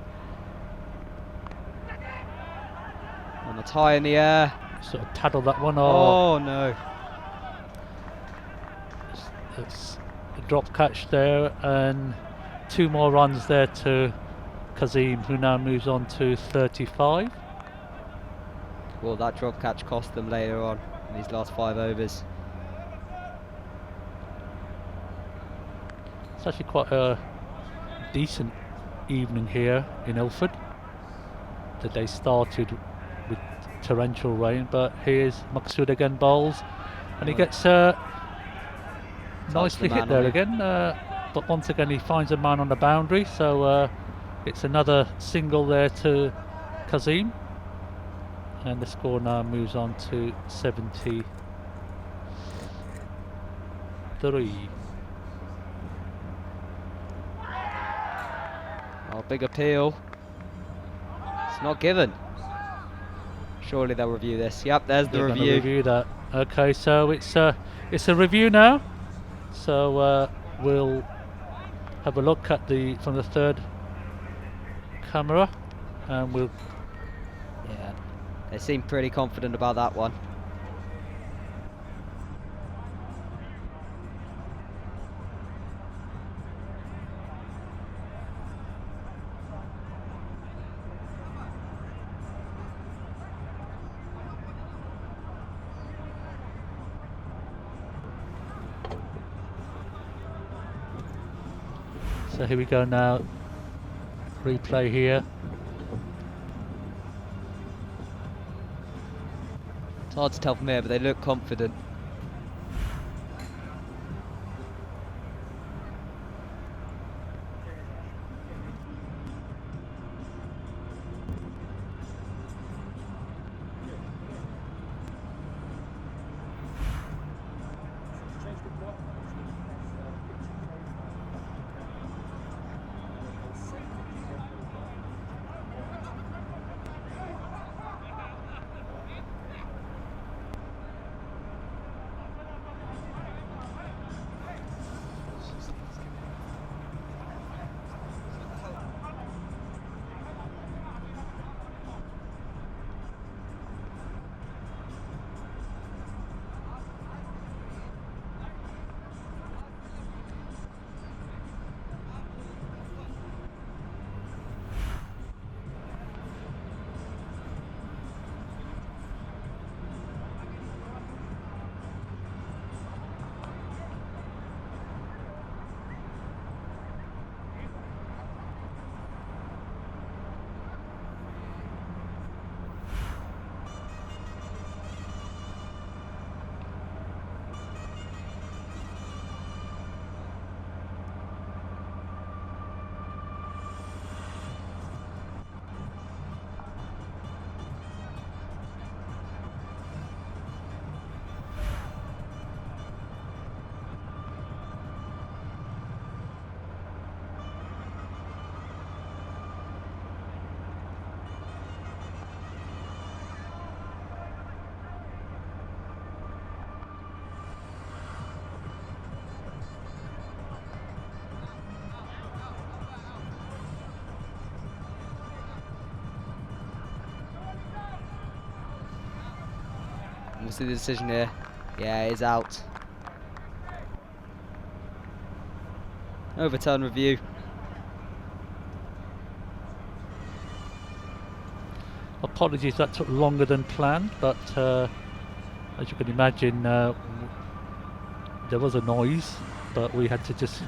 And it's high in the air. Sort of paddle that one. Oh no. It's a drop catch there, and 2 more runs there to Kazim, who now moves on to 35. Well, that drop catch cost them later on in these last 5 overs. It's actually quite a decent evening here in Ilford. The day started with torrential rain, but here's Maqsood again bowls, and he gets nicely hit there again, but once again he finds a man on the boundary, so it's another single there to Kazim, and the score now moves on to 73. Oh, big appeal. It's not given. Surely they'll review this. Yep, there's the They're gonna review. review that. Okay, so it's a review now. So we'll have a look at from the 3rd camera, and we'll. Yeah, they seem pretty confident about that one. So here we go now. Replay here. hard to tell from here, but they look confident. We'll see the decision here. Yeah, it is out. Overturn review. Apologies, that took longer than planned, but as you can imagine, there was a noise, but we had to just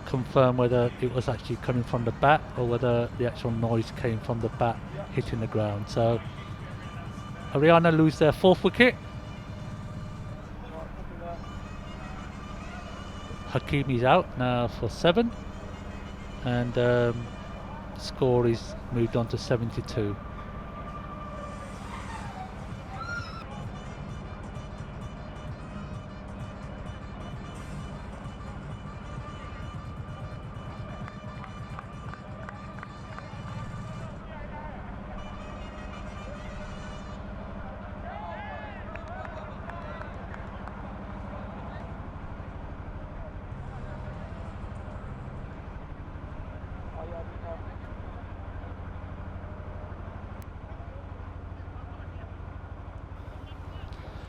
confirm whether it was actually coming from the bat or whether the actual noise came from the bat hitting the ground. So Aryana lose their 4th wicket. Hakimi's out now for 7, and score is moved on to 72.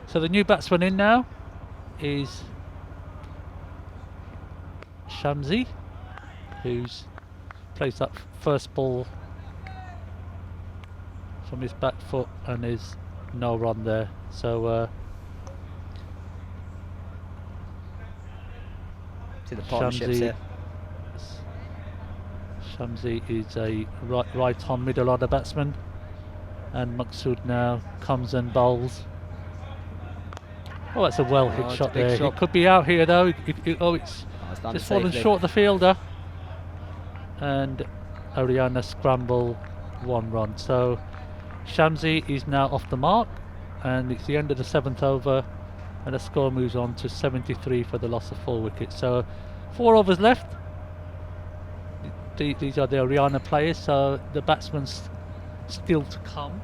So the new batsman in now is Shamsi, who's plays that first ball from his back foot and is no run there. So See the partnerships here. Shamsi is a right on middle order batsman, and Maqsood now comes and bowls. Oh, that's a well hit shot there. Shot. He could be out here though. It's just fallen short of the fielder. And Aryana scramble 1 run. So Shamsi is now off the mark, and it's the end of the 7th over, and the score moves on to 73 for the loss of 4 wickets. So 4 overs left. These are the Aryana players, so the batsman's still to come.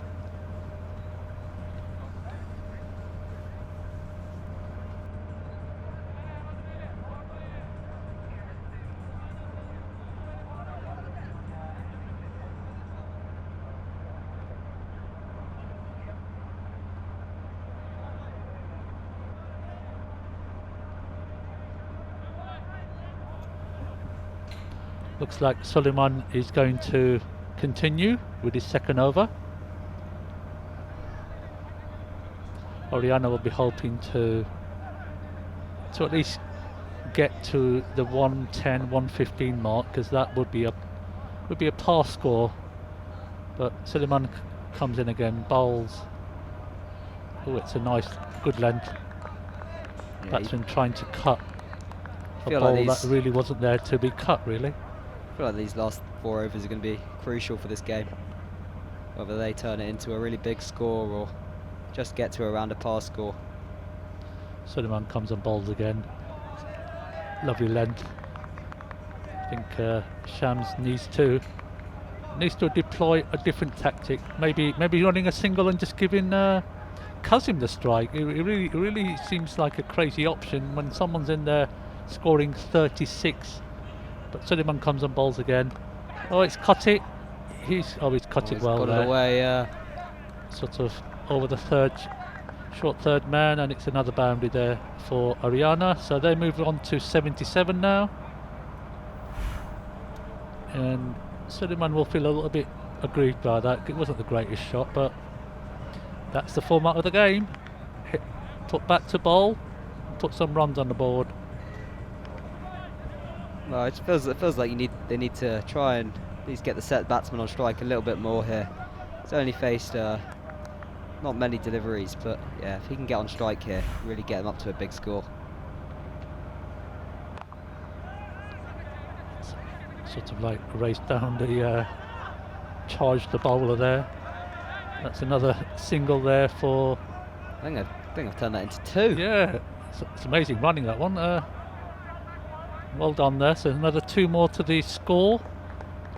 Looks like Suleiman is going to continue with his 2nd over. Aryana will be hoping to at least get to the 110, 115 mark, because that would be a par score. But Suleiman comes in again, bowls Oh, it's a nice, good length. Yeah, Batsman trying to cut a feel ball like that these- really wasn't there to be cut, really. I feel like these last 4 overs are going to be crucial for this game. Whether they turn it into a really big score or just get to around a par score. Suleiman comes and bowls again. Lovely length. I think Shams needs to deploy a different tactic. Maybe running a single and just giving Kazim the strike. It really seems like a crazy option when someone's in there scoring 36. But Suleiman comes and bowls again. Oh, it's cut it. He's cut it well got there. it away, yeah. Sort of over the short third man, and it's another boundary there for Aryana. So they move on to 77 now. And Suleiman will feel a little bit aggrieved by that. It wasn't the greatest shot, but that's the format of the game. Put back to bowl, put some runs on the board. Well, it feels like they need to try and at least get the set batsman on strike a little bit more here. He's only faced not many deliveries, but yeah, if he can get on strike here, really get him up to a big score. Sort of like race down the charge the bowler there. That's another single there for. I think I've turned that into 2. Yeah, it's amazing running that one. Well done there. So another 2 more to the score.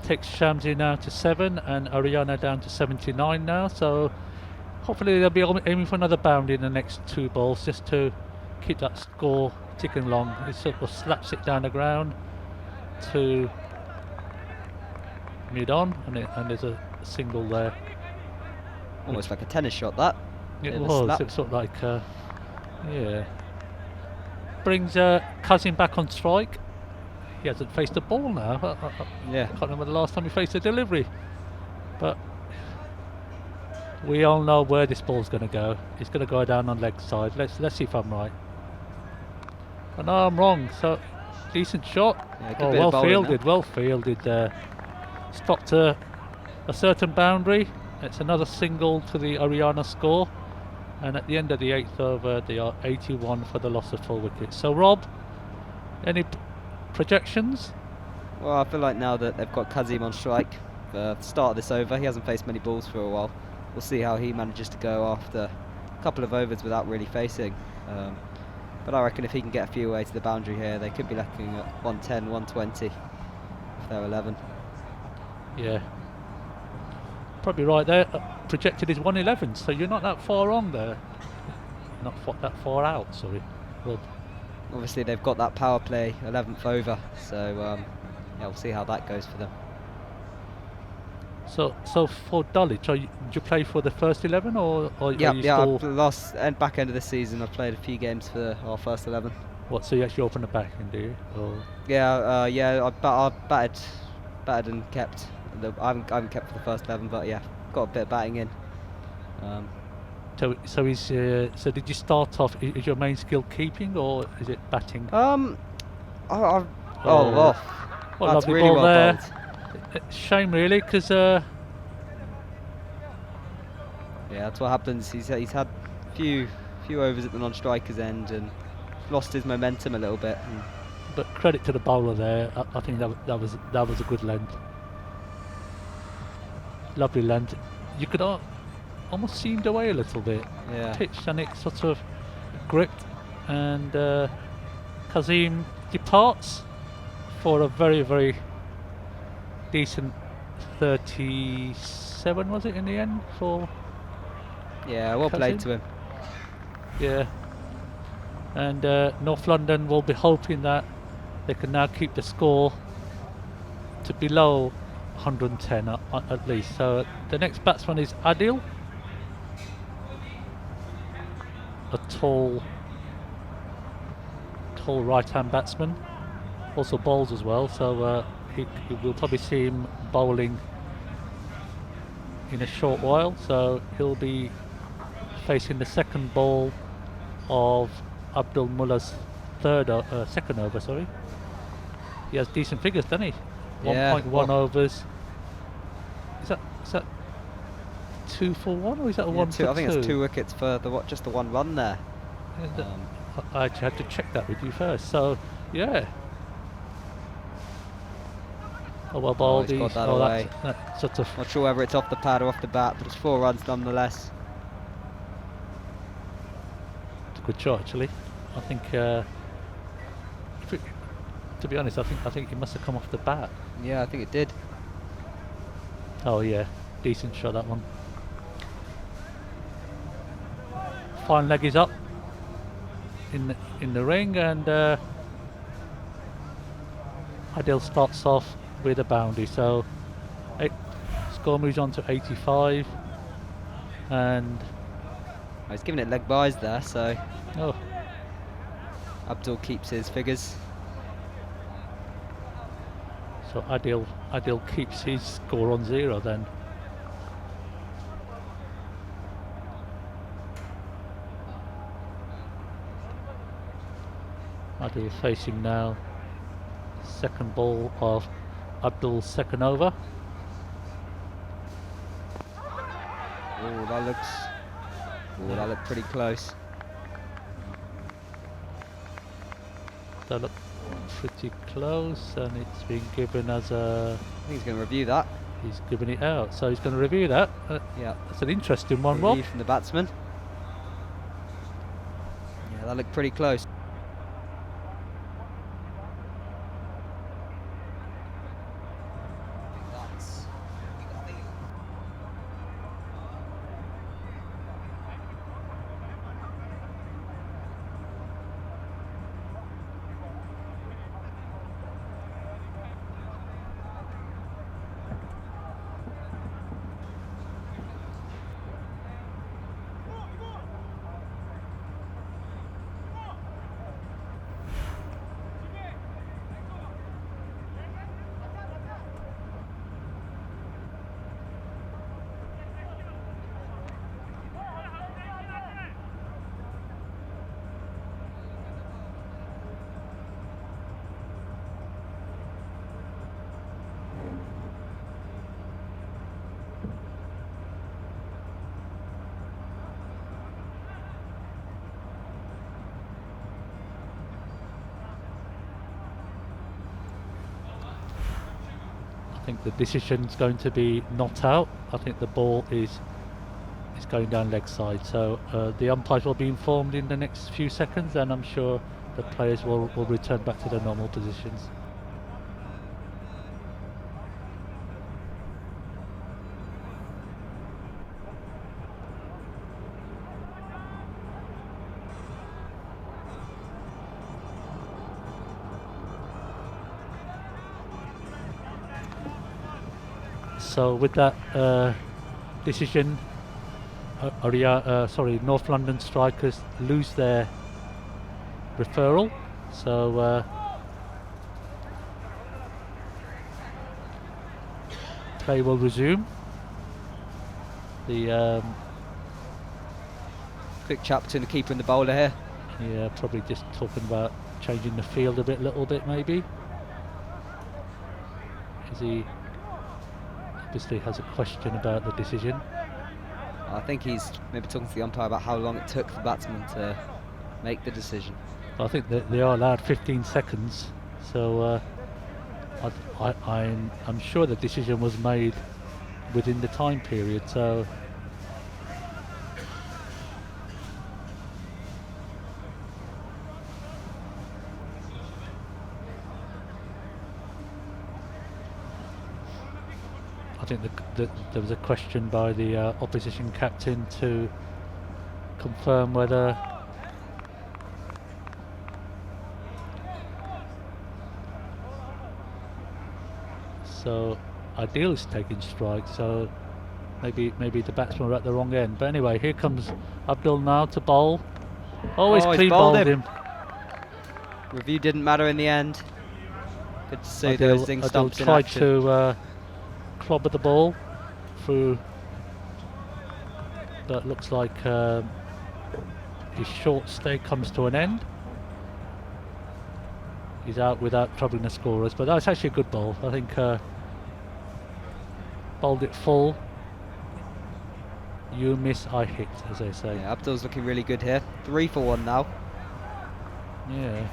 Takes Shamsi now to 7 and Aryana down to 79 now. So hopefully they'll be aiming for another boundary in the next 2 balls just to keep that score ticking along. He sort of slaps it down the ground to mid on, and there's a single there. Almost like a tennis shot, that. It Bit of a was. slap. It was sort of like, yeah. Brings Kazim back on strike. He hasn't faced a ball now. Yeah. I can't remember the last time he faced a delivery. But we all know where this ball's going to go. It's going to go down on leg side. Let's see if I'm right. Oh, no, I'm wrong. So decent shot. Yeah, good bit of bowling there. Well fielded there. Stopped a certain boundary. It's another single to the Aryana score. And at the end of the 8th over, they are 81 for the loss of 4 wickets. So Rob, any projections? Well, I feel like now that they've got Kazim on strike, the start of this over, he hasn't faced many balls for a while. We'll see how he manages to go after a couple of overs without really facing. But I reckon if he can get a few away to the boundary here, they could be looking at 110, 120 if they're 11. Yeah. Probably right there. Projected is 111, so you're not that far on there. Not that far out, sorry. Rob. Obviously they've got that power play 11th over, so yeah, we'll see how that goes for them. So for Dulwich, do you play for the first 11 or Yeah, are you yeah. still Back end of this season, I've played a few games for our first 11. what? So you actually open the back end, do you? Or Yeah, I batted and kept. I haven't kept for the first 11, but yeah, got a bit of batting in. so did you start off? Is your main skill keeping or is it batting? Well, Well, that's lovely really ball well there. bowled. Shame really, because Yeah, that's what happens. He's had a few overs at the non-striker's end and lost his momentum a little bit. but credit to the bowler there. I think that was a good length. Lovely length. You could almost seamed away a little bit. Yeah. Pitched and it sort of gripped, and Kazim departs for a very, very decent 37, was it in the end for? Yeah, well played Kazim? to him. Yeah. And North London will be hoping that they can now keep the score to below 110 at least. So the next batsman is Adil, a tall right-hand batsman, also bowls as well. So we'll probably see him bowling in a short while. So he'll be facing the second ball of Abdul Mullah's second over. Sorry, he has decent figures, doesn't he? Yeah, 1.1 overs. Is that 2 for 1 or is that a Yeah, 1 two, for I think 2? it's 2 wickets for just the one run there. Yeah, Um, I actually had to check that with you first. So, yeah. Oh well, Oh, he's Baldy. got that Oh, away. that's sort of. Not sure whether it's off the pad or off the bat, but it's 4 runs nonetheless. It's a good shot actually. I think. To be honest, I think it must have come off the bat. Yeah, I think it did. Oh yeah, decent shot that one. Fine leg is up in the ring, and Adil starts off with a boundary. So score moves on to 85, and He's giving it leg byes there, so oh, Abdul keeps his figures. so Adil keeps his score on 0 then. Adil facing now second ball of Abdul's second over. Oh, that looked pretty close. That looked pretty close, and it's been given as a. I think he's going to review that. He's given it out, so he's going to review that. Yeah, That's an interesting one, Rob. review from the batsman. Yeah, that looked pretty close. I think the decision's going to be not out. I think the ball is going down leg side. So the umpires will be informed in the next few seconds, and I'm sure the players will return back to their normal positions. So with that decision, North London strikers lose their referral. So play will resume. The Quick chat between the keeper and the bowler here. yeah, probably just talking about changing the field a little bit maybe. As he obviously has a question about the decision. I think he's maybe talking to the umpire about how long it took the batsman to make the decision. I think that they are allowed 15 seconds, so I'm sure the decision was made within the time period. So I think there was a question by the opposition captain to confirm whether so Adil is taking strike, so maybe the batsmen were at the wrong end. But anyway, here comes Abdul now to bowl. He's he's clean bowled bowled him. him. Review didn't matter in the end. Good to see those zing Adil stumps in tried action. to clobber the ball through, but looks like his short stay comes to an end. He's out without troubling the scorers, but that's actually a good ball. I think bowled it full You miss, I hit, as they say. Yeah, Abdul's looking really good here. 3 for 1 now. Yeah.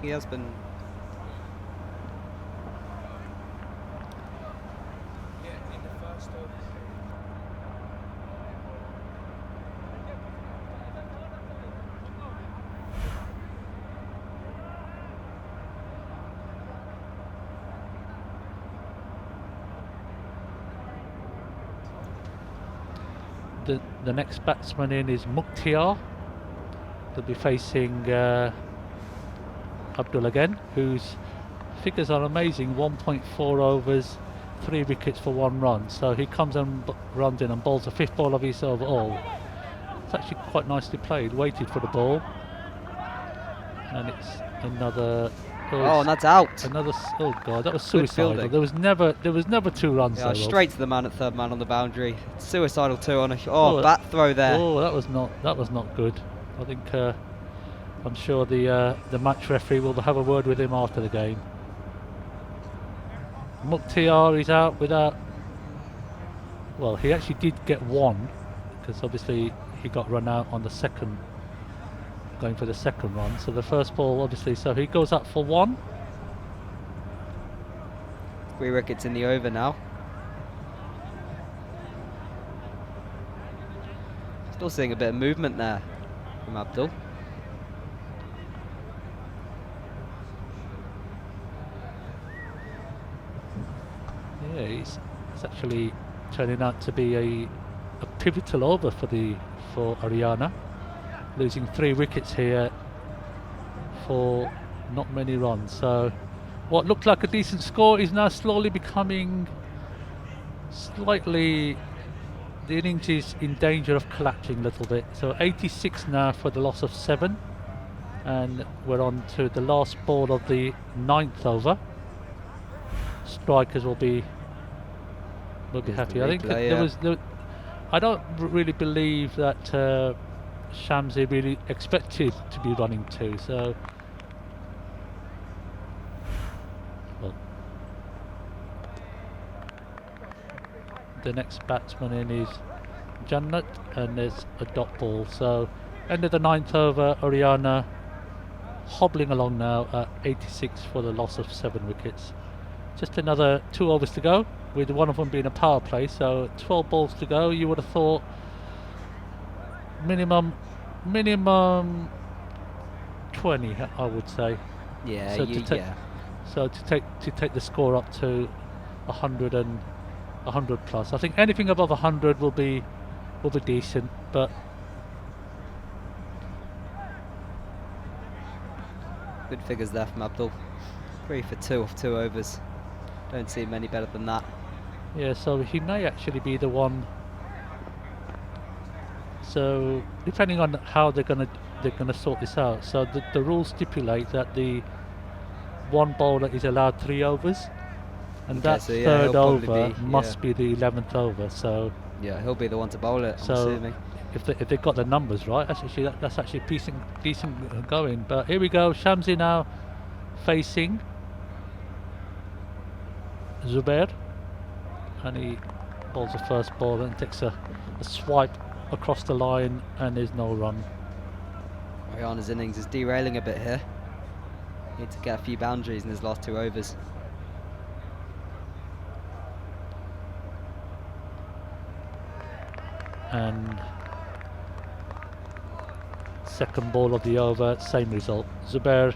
He has been. The next batsman in is Mukhtiar. They'll be facing Abdul again, whose figures are amazing. 1.4 overs, 3 wickets for 1 run. So he comes and runs in and bowls the 5th ball of his overall. It's actually quite nicely played. Waited for the ball, and it's another. Oh, and that's out. Another. Oh God, that was Good suicidal. fielding. There was never 2 runs. Yeah, there, straight to the man at third man on the boundary. Suicidal 2 on a Oh, bat throw there. Oh, that was not good. I think I'm sure the match referee will have a word with him after the game. Mukhtiar is out without. Well, he actually did get 1 because obviously he got run out on the second, going for the second run. So the first ball, obviously, so he goes up for 1. 3 wickets in the over now. Still seeing a bit of movement there from Abdul. Yeah, it's actually turning out to be a pivotal over for Aryana, losing 3 wickets here for not many runs. So what looked like a decent score is now slowly becoming slightly. The innings is in danger of collapsing a little bit. So 86 now for the loss of 7, and we're on to the last ball of the 9th over. Strikers will be happy. I think I don't really believe that Shamsi really expected to be running 2. So, well, the next batsman in is Jannat, and there's a dot ball. So, end of the 9th over, Aryana hobbling along now at 86 for the loss of 7 wickets. Just another 2 overs to go, with one of them being a power play, so 12 balls to go. You would have thought minimum 20, I would say. Yeah, So to take the score up to 100 and 100 plus. I think anything above 100 will be decent, but good figures there from Abdul. 3 for 2 off 2 overs. Don't see many better than that. yeah, so he may actually be the one. So depending on how they're gonna sort this out. So the rules stipulate that the one bowler is allowed 3 overs, and Okay, that so yeah, third he'll probably over must be the 11th over. So Yeah, he'll be the one to bowl it, I'm So- assuming. if they got the numbers right, that's actually decent going. But here we go, Shamsi now facing Zubair, and he bowls the first ball and takes a swipe across the line, and there's no run. Aryana's innings is derailing a bit here. Need to get a few boundaries in his last 2 overs. And second ball of the over, same result. Zubair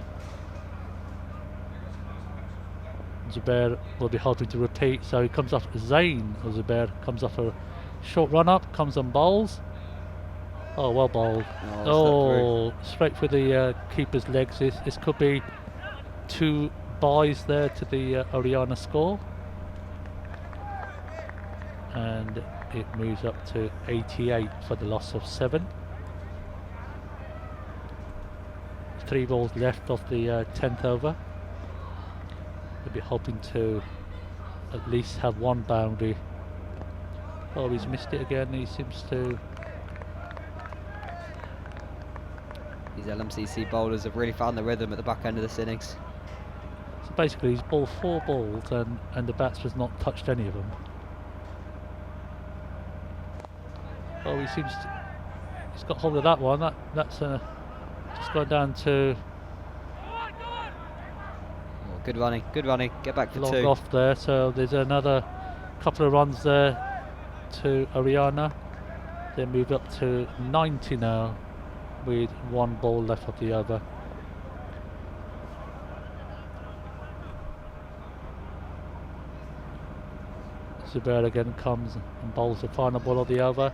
will be hoping to repeat, so he comes off. Zain or Zubair comes off a short run up, comes on bowls. Oh, well bowled. Oh, Straight for the keeper's legs. This could be 2 buys there to the Aryana score, and it moves up to 88 for the loss of 7. 3 balls left of the 10th over. They'll be hoping to at least have 1 boundary Oh, he's missed it again. He seems to. These LMCC bowlers have really found the rhythm at the back end of this innings. So basically, he's bowled 4 balls and the batsman's not touched any of them. Oh, he seems to. He's got hold of that one. That's just gone down to. Oh, good running, good running. Get back for Long 2. off there, so there's another couple of runs there to Aryana. They move up to 90 now with 1 ball left of the over. Zubair again comes and bowls the final ball of the over.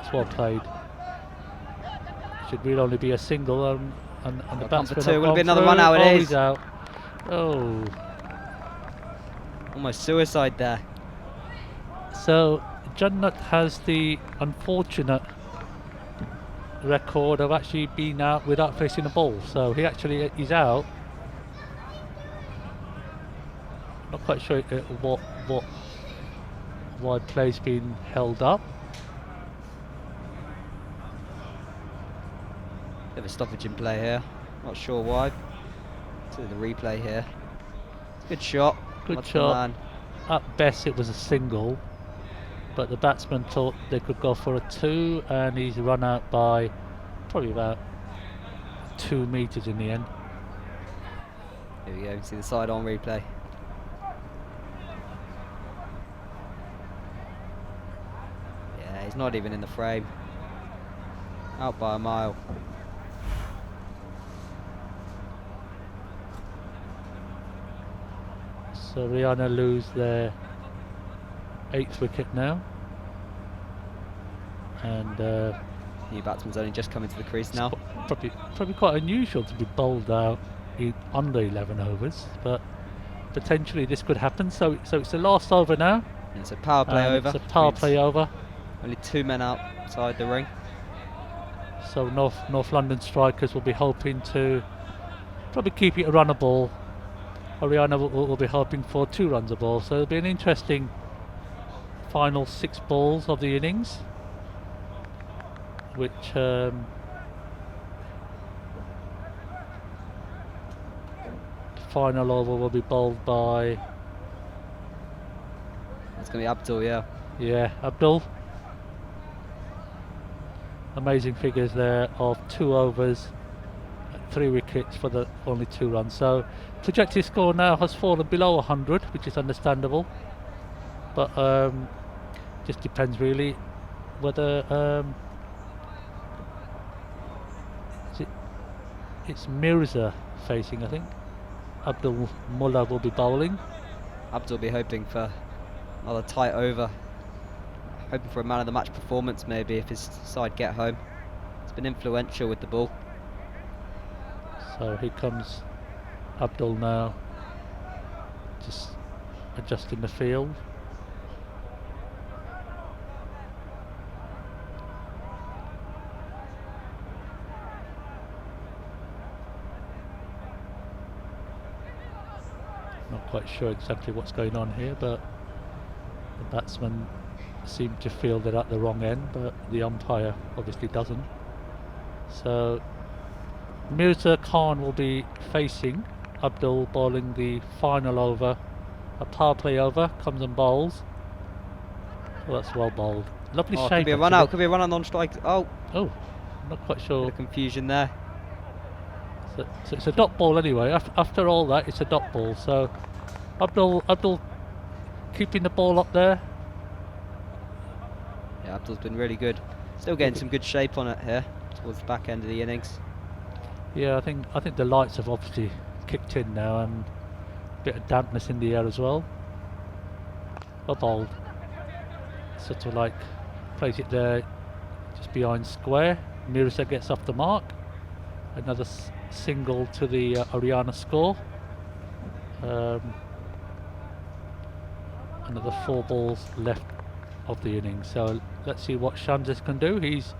It's well played. Should really only be a single and the Come for batsman 2. have Will gone be another through. run out. Oh, It he's is. out. Oh. Almost suicide there. So Jannat has the unfortunate record of actually being out without facing the ball. So he's out. Not quite sure why play's been held up. Bit of a stoppage in play here. Not sure why. To the replay here. Good shot. Good Much shot. man. At best it was a single, but the batsman thought they could go for a 2 and he's run out by probably about 2 metres in the end. Here we go. You can see the side on replay. Yeah, he's not even in the frame. Out by a mile. So Aryana lose their 8th wicket now, and New batsman's only just come into the crease now. probably quite unusual to be bowled out in under 11 overs, but potentially this could happen. So it's the last over now. And it's a power play and over. It's a power Means play over. Only 2 men outside the ring. So North London strikers will be hoping to probably keep it a run a ball. Aryana will be hoping for 2 runs a ball. So it'll be an interesting final 6 balls of the innings, which the final over will be bowled by It's going to be Abdul, yeah. Abdul. Amazing figures there of 2 overs, 3 wickets for the only 2 runs. So projected score now has fallen below 100, which is understandable, but just depends really whether it's Mirza facing, I think. Abdul Mullah will be bowling. Abdul will be hoping for another tight over. Hoping for a man of the match performance maybe if his side get home. It's been influential with the ball. So here comes Abdul now, just adjusting the field. Not quite sure exactly what's going on here, but the batsmen seem to feel they're at the wrong end, but the umpire obviously doesn't. So Mirza Khan will be facing Abdul, bowling the final over. A power play over, comes and bowls. Well, that's well bowled. Lovely shape. Could be a run out, could be a run out non-strike. Oh, not quite sure. bit of confusion there. So it's a dot ball anyway. After all that, it's a dot ball. So Abdul keeping the ball up there. Yeah, Abdul's been really good. Still getting some good shape on it here towards the back end of the innings. Yeah, I think the lights have obviously kicked in now, and a bit of dampness in the air as well. Well bowled. Sort of like plays it there, just behind square. Mirza gets off the mark. Another single to the Aryana score. Another 4 balls left of the innings. So let's see what Shamses can do. He's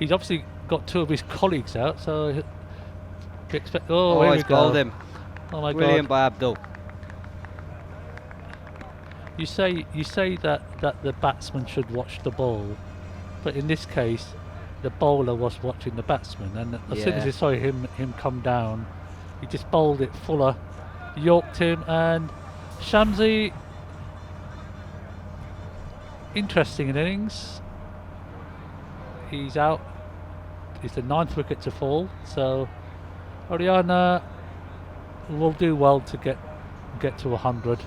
obviously got 2 of his colleagues out, so we expect. Oh, here he's we go. bowled him. Oh my Brilliant God! by Abdul. You say that the batsman should watch the ball, but in this case, the bowler was watching the batsman, and as soon as Yeah. he saw him come down, he just bowled it fuller, yorked him, and Shamsi. Interesting innings. He's out. It's the 9th wicket to fall, so Aryana will do well to get to 100.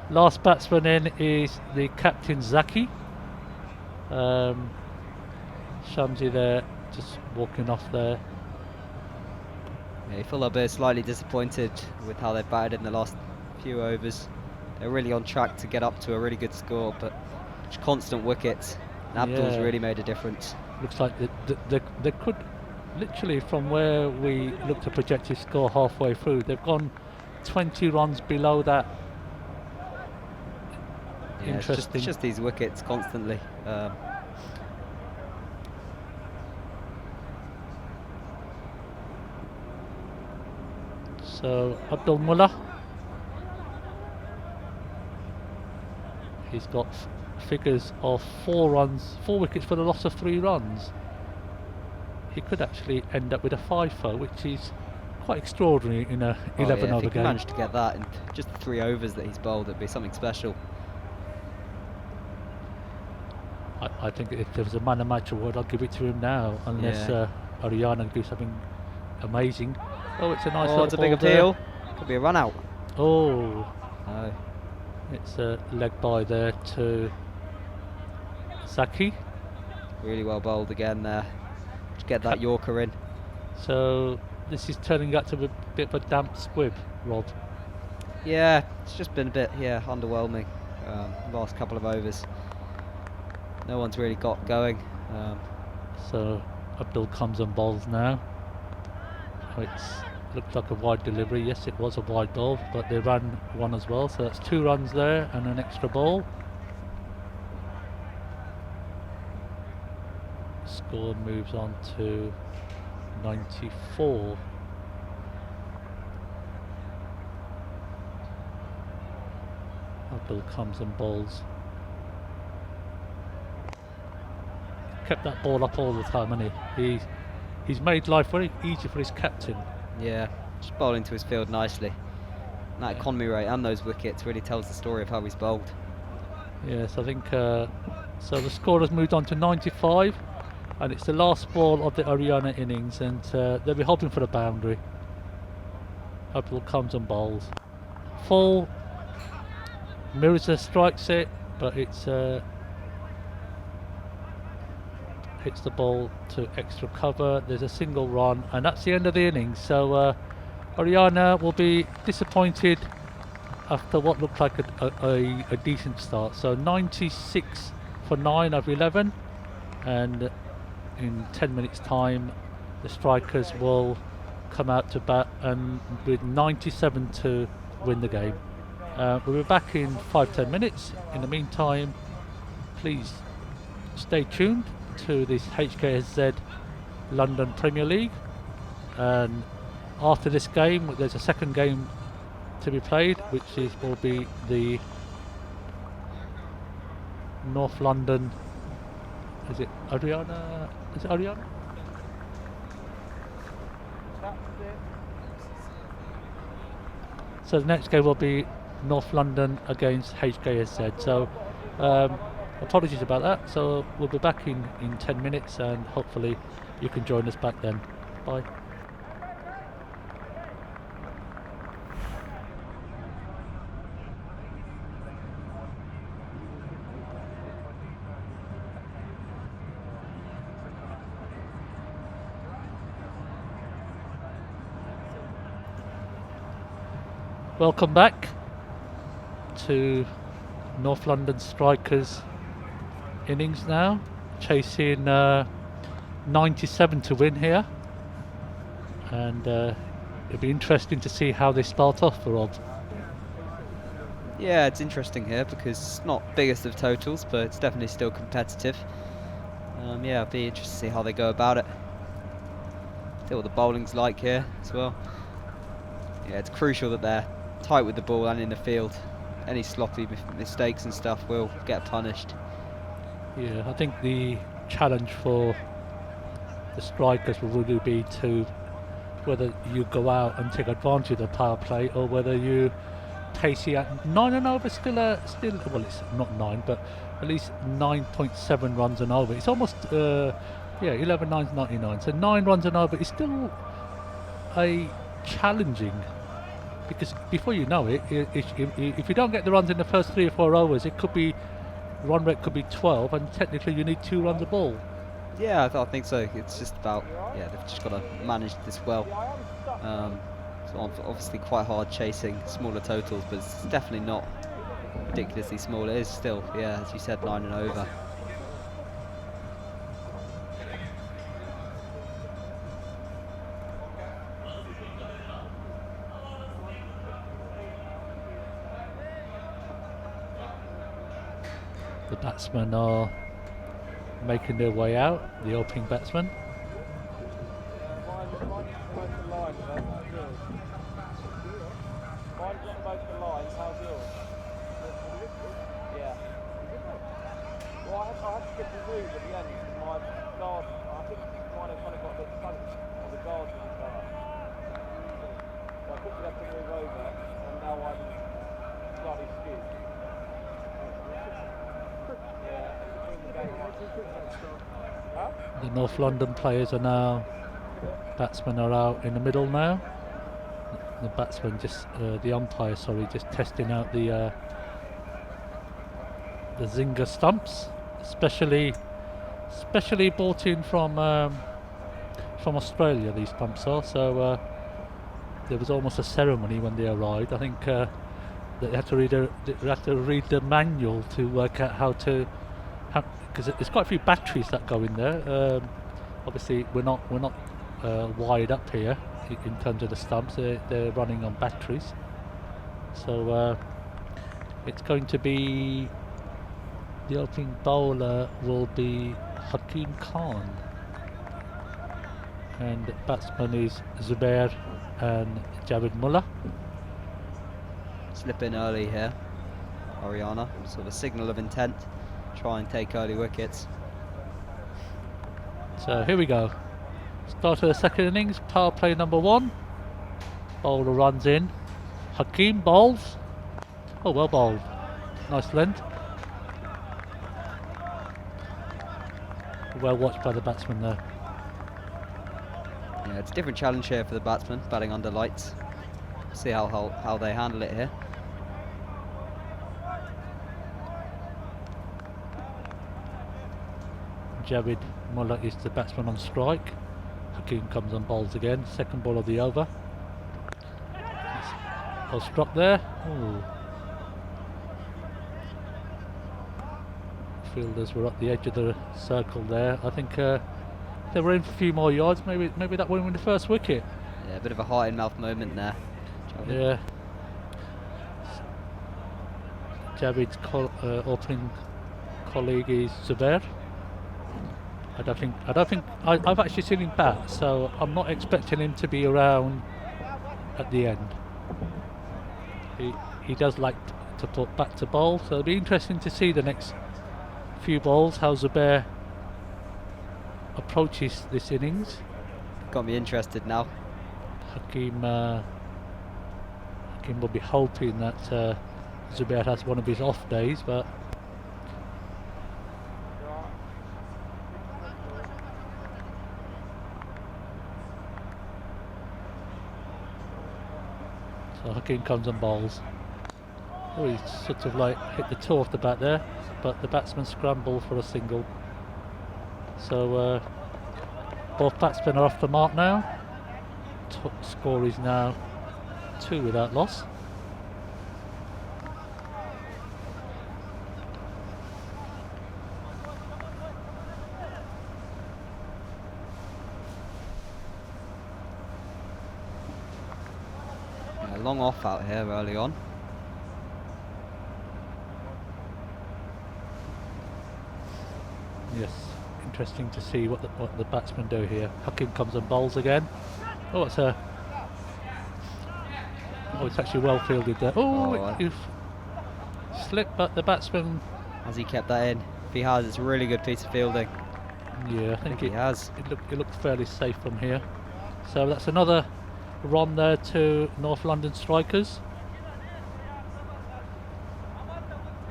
Last batsman in is the captain Zaki. Shamsi there, just walking off there. Yeah, Fulham are slightly disappointed with how they've batted in the last few overs. They're really on track to get up to a really good score, but just constant wickets. And Abdul's Yeah. really made a difference. Looks like they could, literally from where we looked at projected score halfway through, they've gone 20 runs below that. Yeah, Interesting. it's just these wickets constantly. So Abdul Mullah, he's got figures of 4 wickets for the loss of 3 runs. He could actually end up with a 5-0, which is quite extraordinary in a 11 If over he can game. manage to get that in just the 3 overs that he's bowled, it'd be something special. I think if there was a man of match award, I'd give it to him now, unless Yeah. Aryana do something amazing. Oh, it's a nice Oh, it's a little big ball there. appeal. Could be a run out. Oh, No. it's a leg by there to Zaki. Really well bowled again there. Just get that Yorker in. So this is turning out to be a bit of a damp squib, Rob. Yeah, it's just been a bit, underwhelming. Last couple of overs. No one's really got going. So Abdul comes and bowls now. It looked like a wide delivery. Yes, it was a wide ball, but they ran one as well. So that's 2 runs there and an extra ball. Score moves on to 94. Abdul comes and bowls. Kept that ball up all the time, hasn't he? He's made life very easy for his captain. Yeah, just bowling to his field nicely. And that economy rate and those wickets really tells the story of how he's bowled. Yes, I think so. The score has moved on to 95, and it's the last ball of the Aryana innings, and they'll be hoping for a boundary. Abdul comes and bowls. Full. Mirza strikes it, but it's hits the ball to extra cover. There's a single run, and that's the end of the innings. So Aryana will be disappointed after what looked like a decent start. So 96 for 9 of 11, and in 10 minutes time the strikers will come out to bat and with 97 to win the game. We'll be back in 5-10 minutes. In the meantime, please stay tuned to this HKSZ London Premier League, and after this game there's a second game to be played, which will be the North London. Is it Aryana? Is it Aryana? So the next game will be North London against HKSZ. So apologies about that. So we'll be back in 10 minutes, and hopefully you can join us back then. Bye. Welcome back to North London Strikers innings now, chasing 97 to win here, and it'll be interesting to see how they start off for Rob. Yeah, it's interesting here because it's not biggest of totals, but it's definitely still competitive. Yeah, it'll be interesting to see how they go about it. See what the bowling's like here as well. Yeah, it's crucial that they're tight with the ball and in the field. any sloppy mistakes and stuff will get punished. Yeah, I think the challenge for the strikers will really be to whether you go out and take advantage of the power play or whether you pace it at 9 and over. Still, well, it's not 9, but at least 9.7 runs and over. It's almost, 11 9's 99. So 9 runs and over is still a challenging, because before you know it, if you don't get the runs in the first 3 or 4 overs, it could be run rate could be 12, and technically you need 2 runs a ball. Yeah, I think so. It's just about, they've just got to manage this well. So obviously quite hard chasing smaller totals, but it's definitely not ridiculously small. It is still, as you said, 9 and over. The batsmen are making their way out, the opening batsman. The North London players are now, batsmen are out in the middle now. The batsman the umpire, just testing out the Zinger stumps, specially brought in from Australia. These stumps are, so there was almost a ceremony when they arrived. I think they had to read the manual to work out how to. Because there's quite a few batteries that go in there. Obviously, we're not wired up here in terms of the stumps. They're running on batteries. So it's going to be, the opening bowler will be Hakim Khan, and the batsman is Zubair and Javed Mullah. Slip in early here, Aryana, sort of a signal of intent. Try and take early wickets. So here we go. Start of the second innings, power play number 1. Bowler runs in. Hakim bowls. Oh, well bowled. Nice length. Well watched by the batsman there. Yeah, it's a different challenge here for the batsman, batting under lights. See how they handle it here. Javed Mullah is the batsman on strike. Hakim comes on bowls again. Second ball of the over. Ball struck there. Ooh. Fielders were at the edge of the circle there. I think they were in for a few more yards. Maybe that went with the first wicket. Yeah, a bit of a heart in mouth moment there. Javed. Yeah. Javed's opening colleague is Zubair. I've actually seen him bat, so I'm not expecting him to be around at the end. He does like to put back to bowl, so it'll be interesting to see the next few balls how Zubair approaches this innings. Got me interested now. Hakim will be hoping that Zubair has one of his off days, but so Hakim comes and bowls. Oh, he's sort of like hit the toe off the bat there, but the batsman scrambled for a single. So both batsmen are off the mark now. Score is now 2 without loss. Yeah, long off out here early on. Yes, interesting to see what the batsmen do here. Hakim comes and bowls again. Oh, it's actually well fielded there. Oh, slip, but the batsman. Has he kept that in? If he has, it's a really good piece of fielding. Yeah, I I think think he has. it looked fairly safe from here. So that's another run there to North London strikers.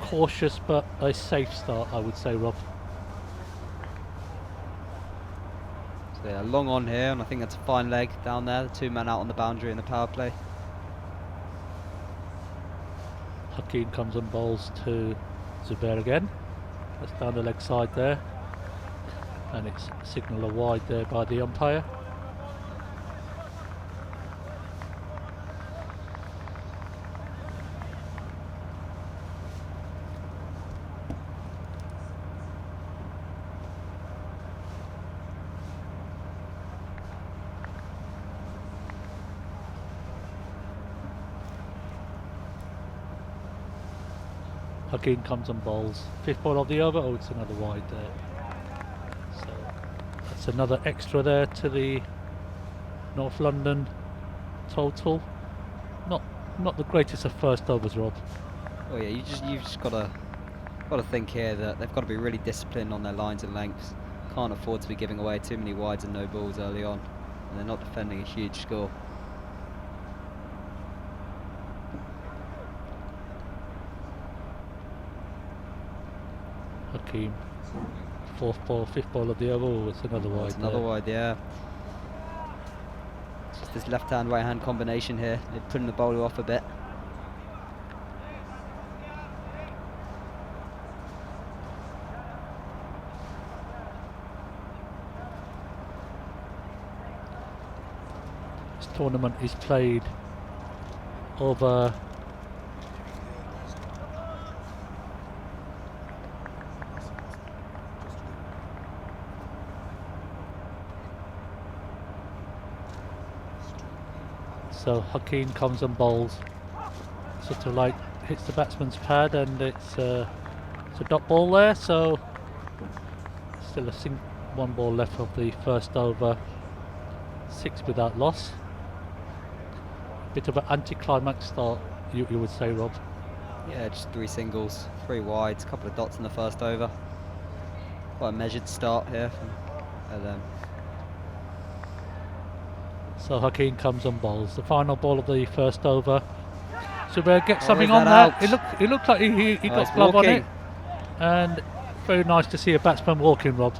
Cautious but a safe start, I would say, Rob. So yeah, long on here, and I think that's a fine leg down there. The 2 men out on the boundary in the power play. Hakeem comes and bowls to Zubair again. That's down the leg side there. And it's signalled a wide there by the umpire. Hakeem comes and bowls. 5th ball of the over. Oh, it's another wide there. So that's another extra there to the North London total. Not the greatest of first overs, Rob. Oh yeah, you've just got to think here that they've got to be really disciplined on their lines and lengths. Can't afford to be giving away too many wides and no balls early on, and they're not defending a huge score. Hakeem. 4th ball, 5th ball of the over. Oh, it's another wide. It's another there. wide, yeah. Just this left-hand, right-hand combination here. They're putting the bowler off a bit. This tournament is played over so Hakeem comes and bowls, sort of like hits the batsman's pad, and it's a dot ball there. So still one ball left of the first over, 6 without loss. Bit of an anticlimax start, you would say, Rob. Yeah, just 3 singles, 3 wides, a couple of dots in the first over. Quite a measured start here from LM. So Hakeem comes and bowls. The final ball of the first over. Zubair gets something is on that that. out? It looked like he Oh, got he's glove on walking. it. And very nice to see a batsman walking, Rob.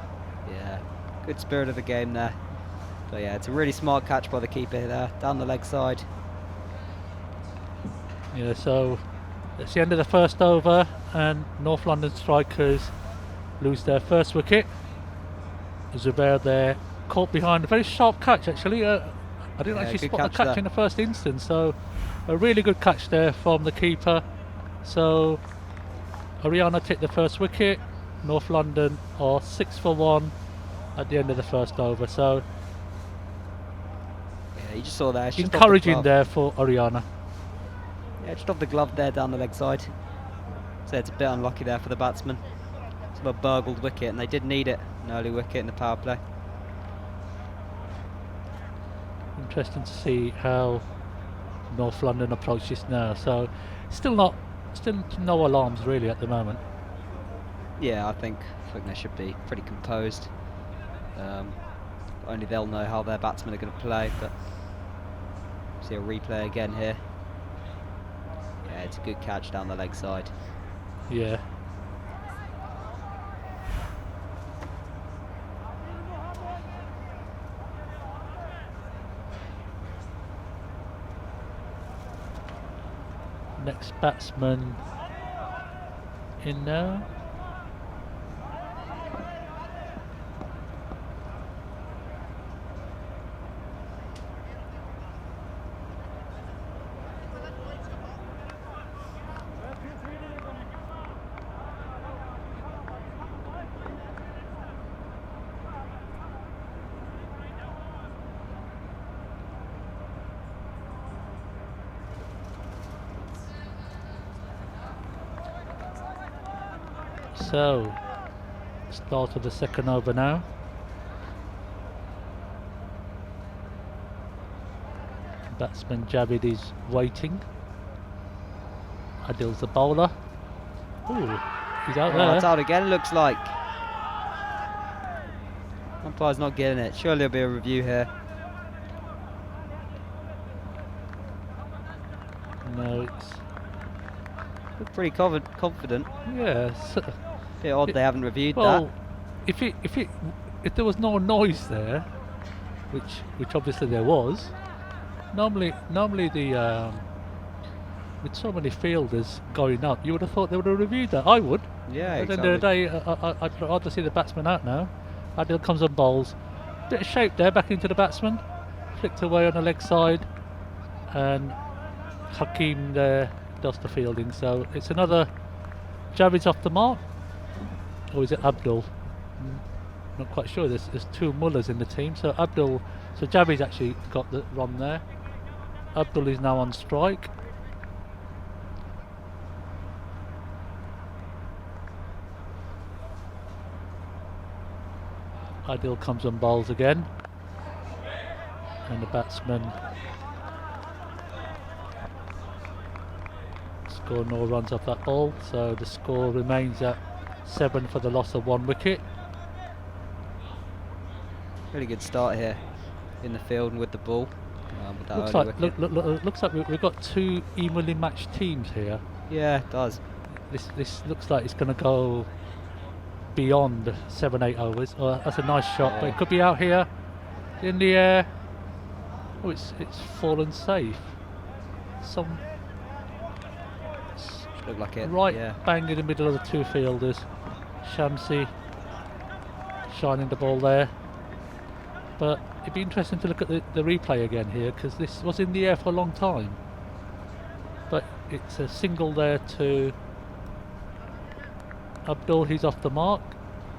Yeah, good spirit of the game there. But yeah, it's a really smart catch by the keeper there, down the leg side. Yeah, so it's the end of the first over, and North London strikers lose their first wicket. Zubair there, caught behind a very sharp catch actually. I didn't Yeah, actually good spot the catch catch there. in the first instance, so a really good catch there from the keeper. So Aryana take the first wicket. North London are 6 for 1 at the end of the first over. So Yeah, you just saw there. it's just off the encouraging glove. there for Aryana. Yeah, just off the glove there down the leg side. So it's a bit unlucky there for the batsman. It's a burgled wicket, and they did need it. An early wicket in the power play. Interesting to see how North London approach this now. So still no alarms really at the moment. Yeah, I think they should be pretty composed. Only they'll know how their batsmen are going to play. But see a replay again here. Yeah, it's a good catch down the leg side. Yeah. Next batsman in now. So, start of the second over now. Batsman Javid is waiting. Adil's the bowler. Ooh, he's out Oh, there. it's out again, looks like. Umpire's not getting it. Surely there'll be a review here. No, it's Look pretty confident. yes. Bit odd they haven't reviewed Well, if there was no noise there, which obviously there was, normally the with so many fielders going up, you would have thought they would have reviewed that. I would. that. Yeah, At the exactly. end of the day, I'd rather see the batsman out now. Adil comes and bowls. Bit of shape there, back into the batsman. Flicked away on the leg side, and Hakim there does the fielding. So it's another Javid's off the mark, or is it Abdul? Not quite sure. There's two mullahs in the team. So Javid's actually got the run there. Abdul is now on strike. Adil comes and bowls again, and the batsman scored no runs off that ball, so the score remains at 7 for the loss of 1 wicket. Really good start here in the field and with the ball. With that Looks early like wicket. looks like we've got two evenly matched teams here. Yeah, it does. This looks like it's going to go beyond 7-8 overs. Oh, that's a nice shot, but it could be out here in the air. Oh, it's fallen safe. Look like it. Right Yeah. bang in the middle of the two fielders. Shamsi shining the ball there. But it'd be interesting to look at the replay again here, because this was in the air for a long time. But it's a single there to Abdul, he's off the mark,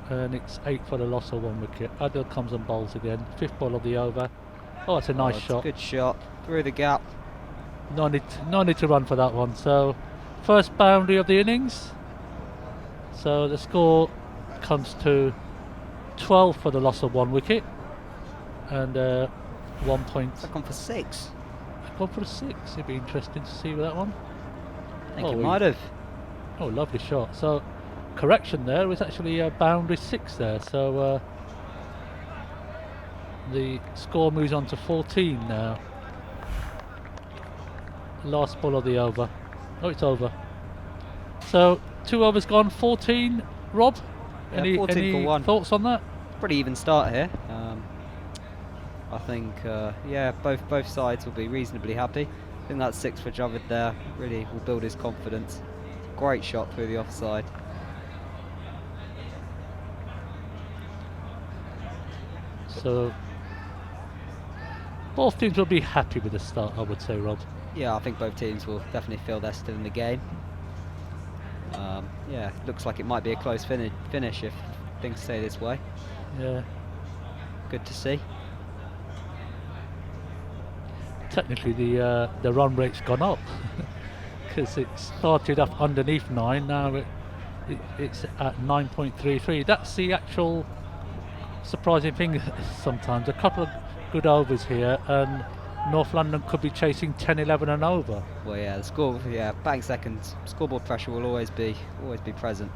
and it's 8 for the loss of 1 wicket. Adil comes and bowls again, 5th ball of the over. Oh, that's a nice it's shot. a good shot through the gap. No need to run for that one. So first boundary of the innings. So the score comes to 12 for the loss of 1 wicket, and 1 point. It's gone for 6. Gone for a 6. It'd be interesting to see with that one. I think it we- might have. Oh, lovely shot. So correction there, it was actually a boundary 6 there. So the score moves on to 14 now. Last ball of the over. Oh, it's over. So 2 overs gone, 14. Rob, Yeah, any 14 for 1. thoughts on that? Pretty even start here. I think, yeah, both sides will be reasonably happy. I think that's 6 for Javid there. Really will build his confidence. Great shot through the offside. So both teams will be happy with the start, I would say, Rob. Yeah, I think both teams will definitely feel they're still in the game. Yeah, looks like it might be a close finish if things stay this way. Yeah. Good to see. Technically, the run rate's gone up because it started up underneath 9. Now it's at 9.33. That's the actual surprising thing. Sometimes a couple of good overs here, and North London could be chasing 10, 11 and over. Well, yeah, the score, yeah, batting seconds, scoreboard pressure will always be present.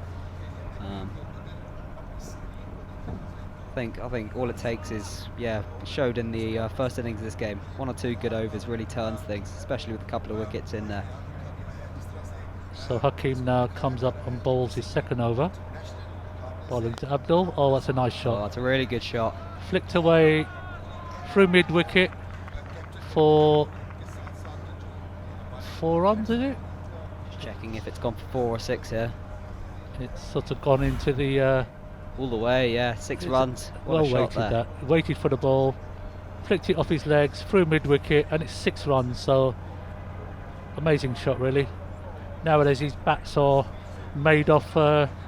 I think all it takes is, yeah, showed in the first innings of this game. 1 or 2 good overs really turns things, especially with a couple of wickets in there. So Hakim now comes up and bowls his second over. Bowling to Abdul. Oh, that's a nice Oh, shot. that's a really good shot. Flicked away through mid wicket for 4 runs, is it? Just checking if it's gone for 4 or 6 here. It's sort of gone into the All the way, yeah, 6 runs. What well a shot weighted there. that. Waited for the ball, flicked it off his legs through mid wicket, and it's 6 runs. So amazing shot, really. Nowadays these bats are made of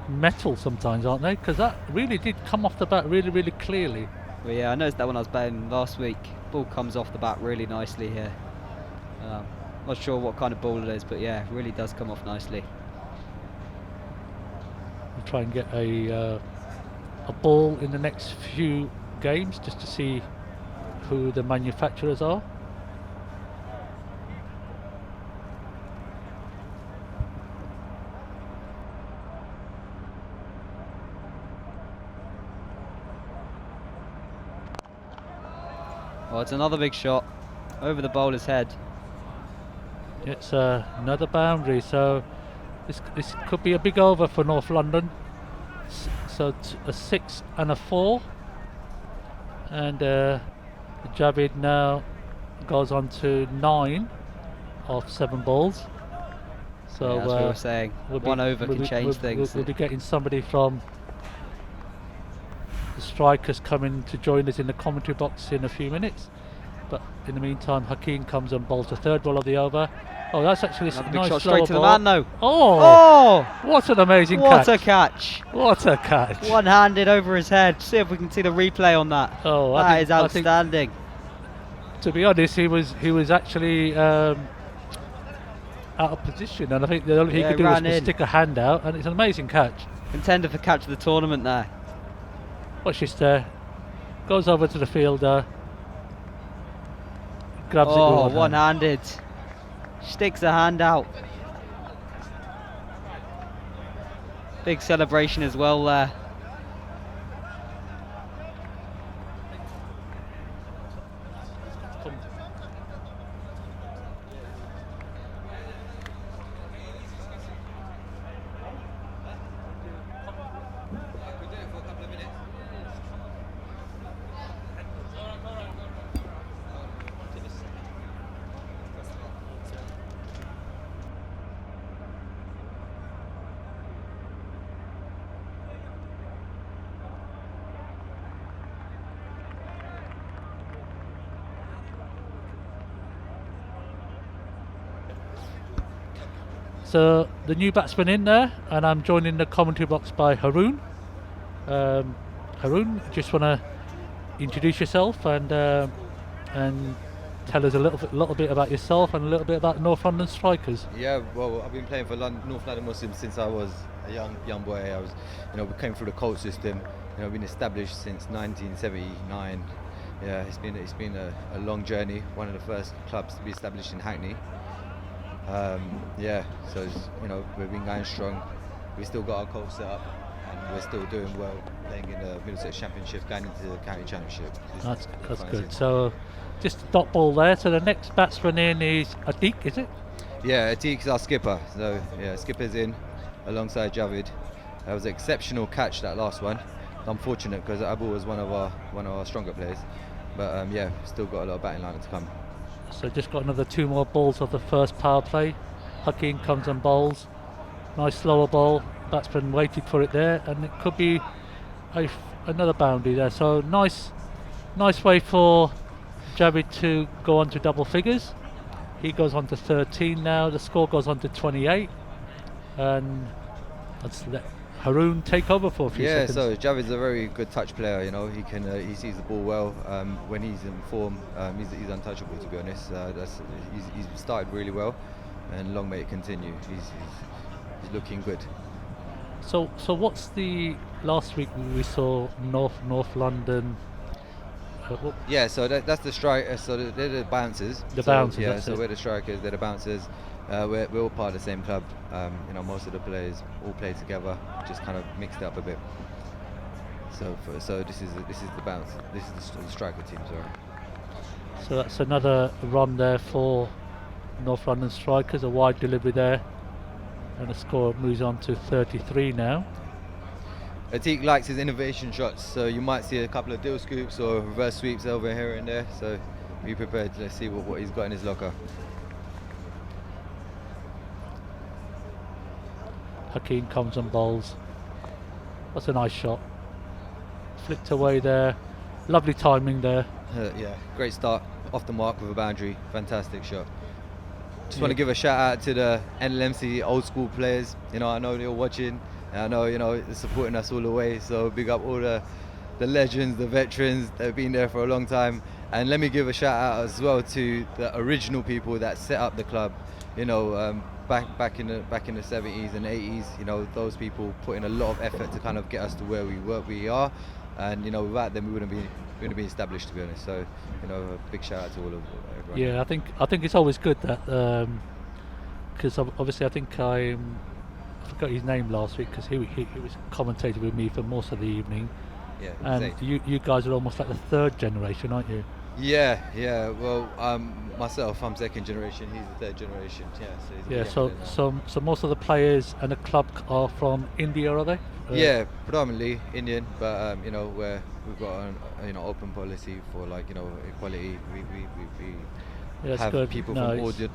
metal sometimes, aren't they? Because that really did come off the bat really, really clearly. Well, yeah, I noticed that when I was batting last week. Ball comes off the bat really nicely here. Not sure what kind of ball it is, but yeah, it really does come off nicely. We'll try and get a ball in the next few games just to see who the manufacturers are. Oh, it's another big shot over the bowler's head. It's another boundary, so this could be a big over for North London. So a 6 and a 4, and Javid now goes on to 9 of 7 balls. So as we were saying, one over can change things. We'll be getting somebody from the strikers coming to join us in the commentary box in a few minutes. But in the meantime, Hakeem comes and bowls the 3rd ball of the over. Oh, that's actually a Big nice shot slower straight to the ball. man though. Oh, what an amazing catch. What a catch. What a catch. One-handed over his head. See if we can see the replay on that. Oh, that is outstanding. To be honest, he was actually out of position, and I think all he could do was stick a hand out, and it's an amazing catch. Contender for catch of the tournament there. Watch this there. Goes over to the fielder. Grabs it with one hand. One-handed. Sticks a hand out. Big celebration as well there. So the new batsman in there, and I'm joined in the commentary box by Haroon. Haroon, just want to introduce yourself and tell us a little bit about yourself and a little bit about North London Strikers. Yeah, well, I've been playing for North London Muslims since I was a young boy. We came through the coach system. Been established since 1979. Yeah, it's been a long journey. One of the first clubs to be established in Hackney. So we've been going strong. We still got our coach set up, and we're still doing well, playing in the Middlesex Championship, going into the county championship. That's good. So just a dot ball there. So the next batsman in is Atiq, is it? Yeah, Atiq is our skipper. So yeah, skipper's in alongside Javid. That was an exceptional catch, that last one. Unfortunate because Abu was one of our stronger players, but still got a lot of batting line to come. So just got another 2 more balls of the first power play. Hakeem comes and bowls. Nice slower ball. Batsman waited for it there, and it could be another boundary there. So nice way for Javid to go on to double figures. He goes on to 13 now. The score goes on to 28, and let's let Haroon take over for a few seconds. So Javid's a very good touch player. He sees the ball well. When he's in form, he's untouchable, to be honest. He's started really well, and long may it continue. He's looking good. So what's the last week we saw North London? So that's the strike. So they're the bouncers. Bouncers. Yeah. So we're the strikers. They're the bouncers. We're all part of the same club. Most of the players all play together, just kind of mixed it up a bit. So this is the bounce. This is the striker team. Sorry. So that's another run there for North London Strikers. A wide delivery there, and the score moves on to 33 now. Atiq likes his innovation shots, so you might see a couple of deal scoops or reverse sweeps over here and there. So be prepared. Let's see what he's got in his locker. Hakeem comes and bowls. That's a nice shot. Flicked away there. Lovely timing there. Great start off the mark with a boundary. Fantastic shot. Just want to give a shout out to the Nlmcc old school players. I know they're watching. I know they're supporting us all the way. So big up all the legends, the veterans that have been there for a long time. And let me give a shout out as well to the original people that set up the club. Back in the 70s and 80s, those people put in a lot of effort to kind of get us to where we are, and without them we wouldn't be established, to be honest. So a big shout out to all of everyone. Yeah, I think it's always good that because obviously I think I forgot his name last week because he was commentating with me for most of the evening. Yeah. And you guys are almost like the 3rd generation, aren't you? Yeah, yeah. Well, myself, I'm second generation. He's the third generation. Yeah. So he's a bit Yeah. younger than So most of the players and the club are from India, are they? Yeah, predominantly Indian, but we've got an open policy for equality. We Yeah, that's have good. people No, from all it's-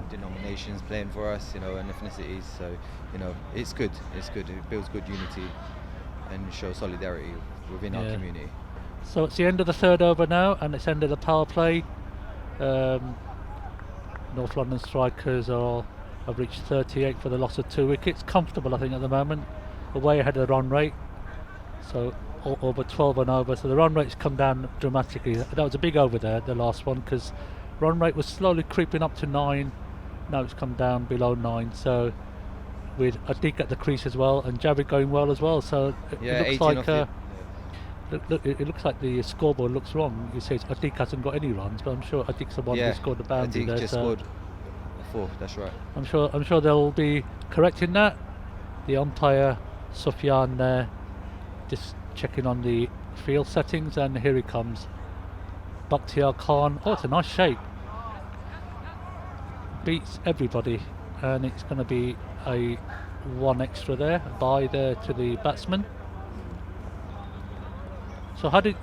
denominations playing for us, and ethnicities. So it's good. It's good. It builds good unity and shows solidarity within our Yeah. community. So it's the end of the third over now, and it's end of the power play. North London strikers have reached 38 for the loss of 2 wickets. Comfortable, I think, at the moment. Way ahead of the run rate. So over 12 and over. So the run rate's come down dramatically. That was a big over there, the last one, because run rate was slowly creeping up to 9. Now it's come down below 9. So with Adik at the crease as well, and Javid going well as well. So Yeah, it 18 looks off like. the- Look, it looks like the scoreboard looks wrong. It says Adik hasn't got any runs, but I'm sure Adik's the one who scored the boundary Atik there. just so scored 4. That's right. I'm sure they'll be correcting that. The umpire Sufyan there, just checking on the field settings, and here he comes. Bakhtiar Khan. Oh, it's a nice shape. Beats everybody, and it's going to be a 1 extra there, a bye there to the batsman. So how did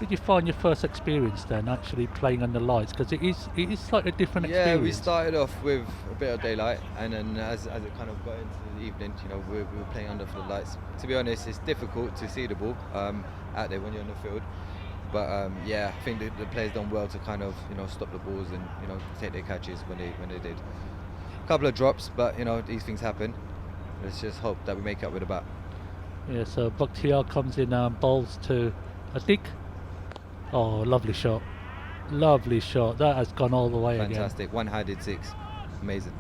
you find your first experience then, actually playing under lights? Because it is slightly different Yeah, experience. we started off with a bit of daylight, and then as it kind of got into the evening, we were playing under floodlights. To be honest, it's difficult to see the ball out there when you're on the field. But I think the players done well to kind of stop the balls and take their catches when they did. A couple of drops, but these things happen. Let's just hope that we make up with the bat. Yeah, so Bakhtiar comes in and bowls to Atik. Oh, lovely shot. Lovely shot. That has gone all the way Fantastic. One-handed 6. Amazing.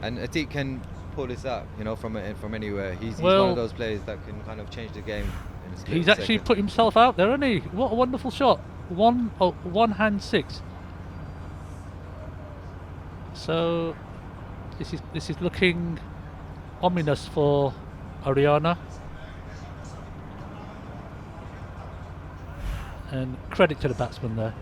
And Atik can pull this out, from anywhere. He's one Well- of those players that can kind of change the game in a split again. He's actually second. put himself out there, hasn't he? What a wonderful shot. One hand 6. So this is looking ominous for Aryana. And credit to the batsman there.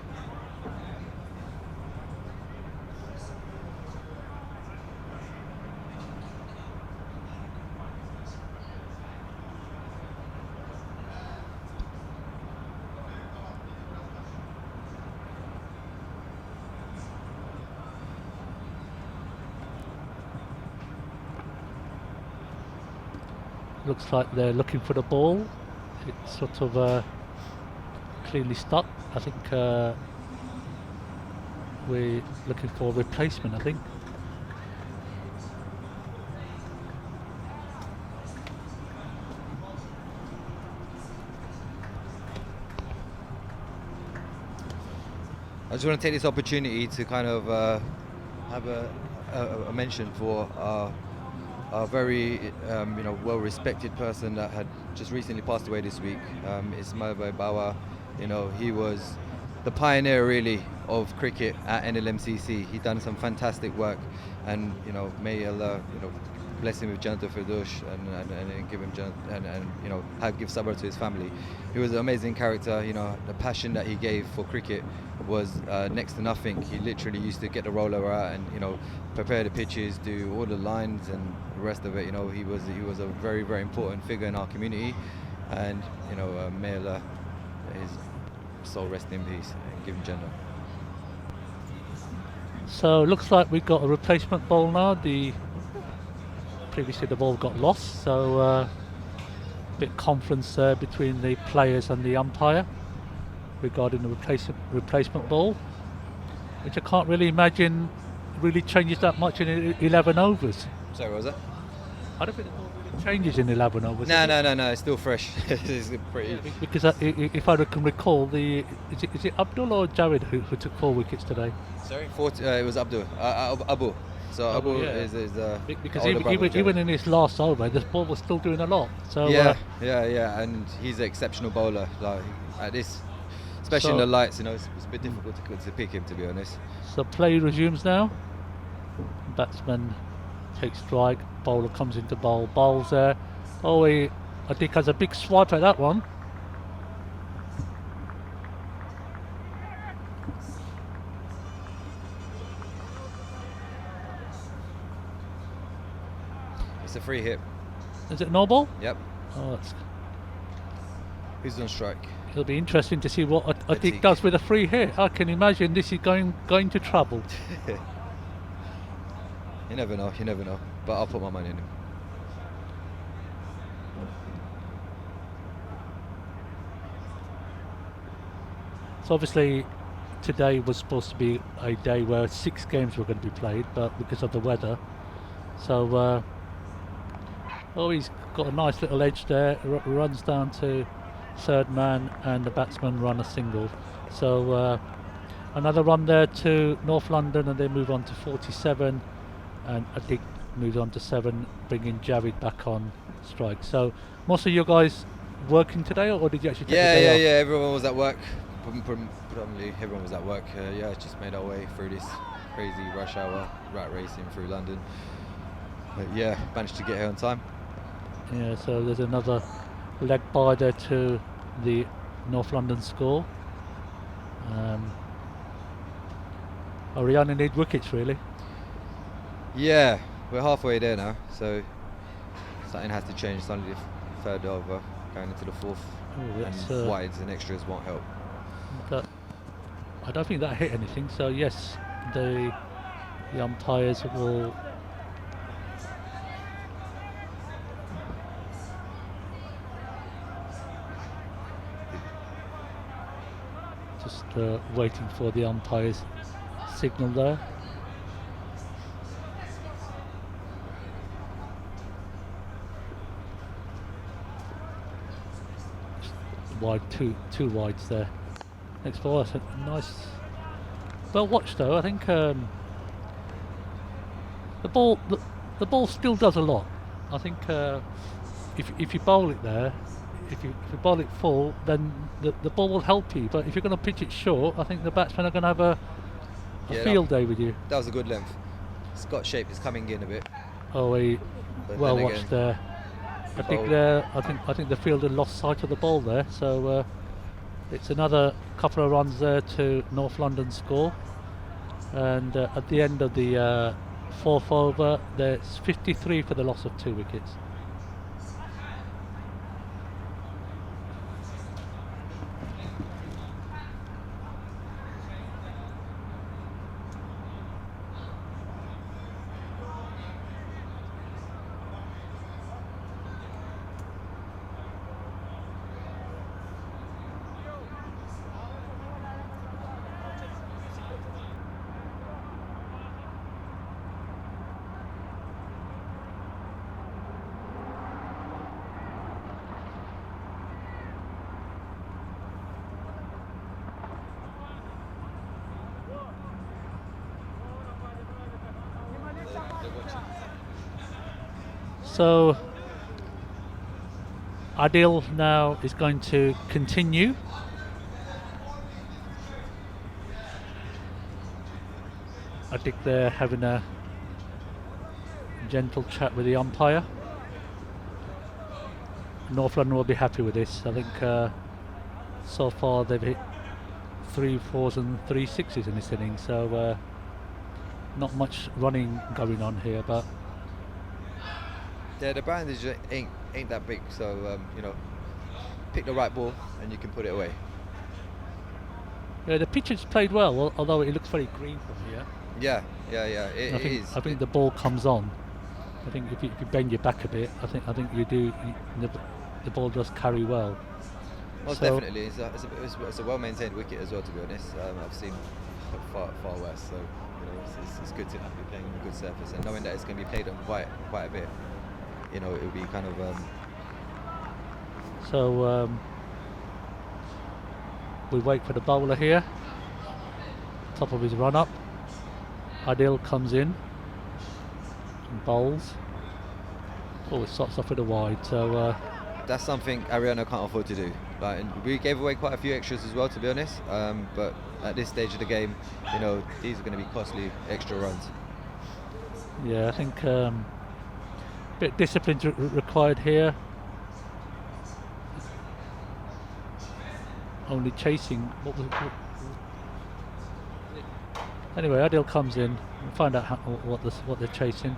Looks like they're looking for the ball. It's sort of cleanly stuck. I think we're looking for a replacement, I think. I just want to take this opportunity to kind of have a mention for a very well-respected person that had just recently passed away this week. Ismail Bawa. He was the pioneer really of cricket at Nlmcc. He done some fantastic work, and may Allah bless him with Jannat al-Firdaus and give him give sabr to his family. He was an amazing character. The passion that he gave for cricket was next to nothing. He literally used to get the roller out and prepare the pitches, do all the lines and the rest of it. He was a very, very important figure in our community, and may Allah his soul rest in peace and give him Jannah. So looks like we've got a replacement ball now. Previously the ball got lost, so a bit conference there between the players and the umpire regarding the replacement ball, which I can't really imagine really changes that much in 11 overs. Sorry, what was that? I don't think the ball really changes in 11 overs. No, it's still fresh. It's pretty. Because if I can recall, is it Abdul or Javid who took 4 wickets today? Sorry, it was Abdul. Abu. So Abu yeah. is Because older brother of even Javid. in his last over, this ball was still doing a lot. So yeah, and he's an exceptional bowler. Like at this, especially in So- the lights, it's a bit difficult to pick him, to be honest. So play resumes now. Batsman takes strike. Bowler comes into bowl. Bowls there. Oh, I think has a big swipe at that one. free hit. Is it no ball? Yep. Oh, it's, Who's on strike? it'll be interesting to see what Atik Atik. does with a free hit. I can imagine this is going to trouble. You never know. You never know. But I'll put my money in him. So obviously today was supposed to be a day where 6 games were going to be played, but because of the weather. So, oh, he's got a nice little edge there, runs down to third man, and the batsman run a single. So another run there to North London, and they move on to 47, and I think moves on to 7, bringing Javid back on strike. So most of you guys working today, or did you actually take the day off? Yeah. Everyone was at work. Predominantly, everyone was at work. Just made our way through this crazy rush hour rat racing through London. But yeah, managed to get here on time. Yeah, so there's another leg by there to the North London score. Aryana need wickets really. Yeah, we're halfway there now, so something has to change. It's only the third over, going into the fourth, Oh, that's, and wides and extras won't help. That, I don't think that hit anything. So yes, the umpires will just waiting for the umpires' signal there. Wide, two wides there. Next ball, I think nice. Well watched though. I think the ball still does a lot. I think if you bowl it there, if you bowl it full, then the ball will help you. But if you're going to pitch it short, I think the batsmen are going to have a field day with you. That was a good length. It's got shape. It's coming in a bit. Oh, But well then watched again, there. I think the fielder lost sight of the ball there. So it's another couple of runs there to North London score. And at the end of the fourth over, there's 53 for the loss of 2 wickets. So Adil now is going to continue. I think they're having a gentle chat with the umpire. North London will be happy with this. I think so far they've hit 3 4s and 3 6s in this inning, so not much running going on here, but yeah, the bandage ain't that big, so pick the right ball and you can put it away. yeah, the pitch has played well, although it looks very green from here. Yeah, it is. I think the ball comes on. I think if you bend your back a bit, I think you do. The ball does carry well. Most So- definitely, it's a well-maintained wicket as well. To be honest, I've seen far worse. So it's good to be playing on a good surface, and knowing that it's going to be played on quite a bit. It will be kind of. So we wait for the bowler here. Top of his run up. Adil comes in and bowls. Oh, it starts off with a wide. So That's something Aryana can't afford to do. And we gave away quite a few extras as well, to be honest. But at this stage of the game, these are going to be costly extra runs. yeah, I think bit discipline required here. Only chasing. Anyway, Adil comes in. We'll find out what they're chasing.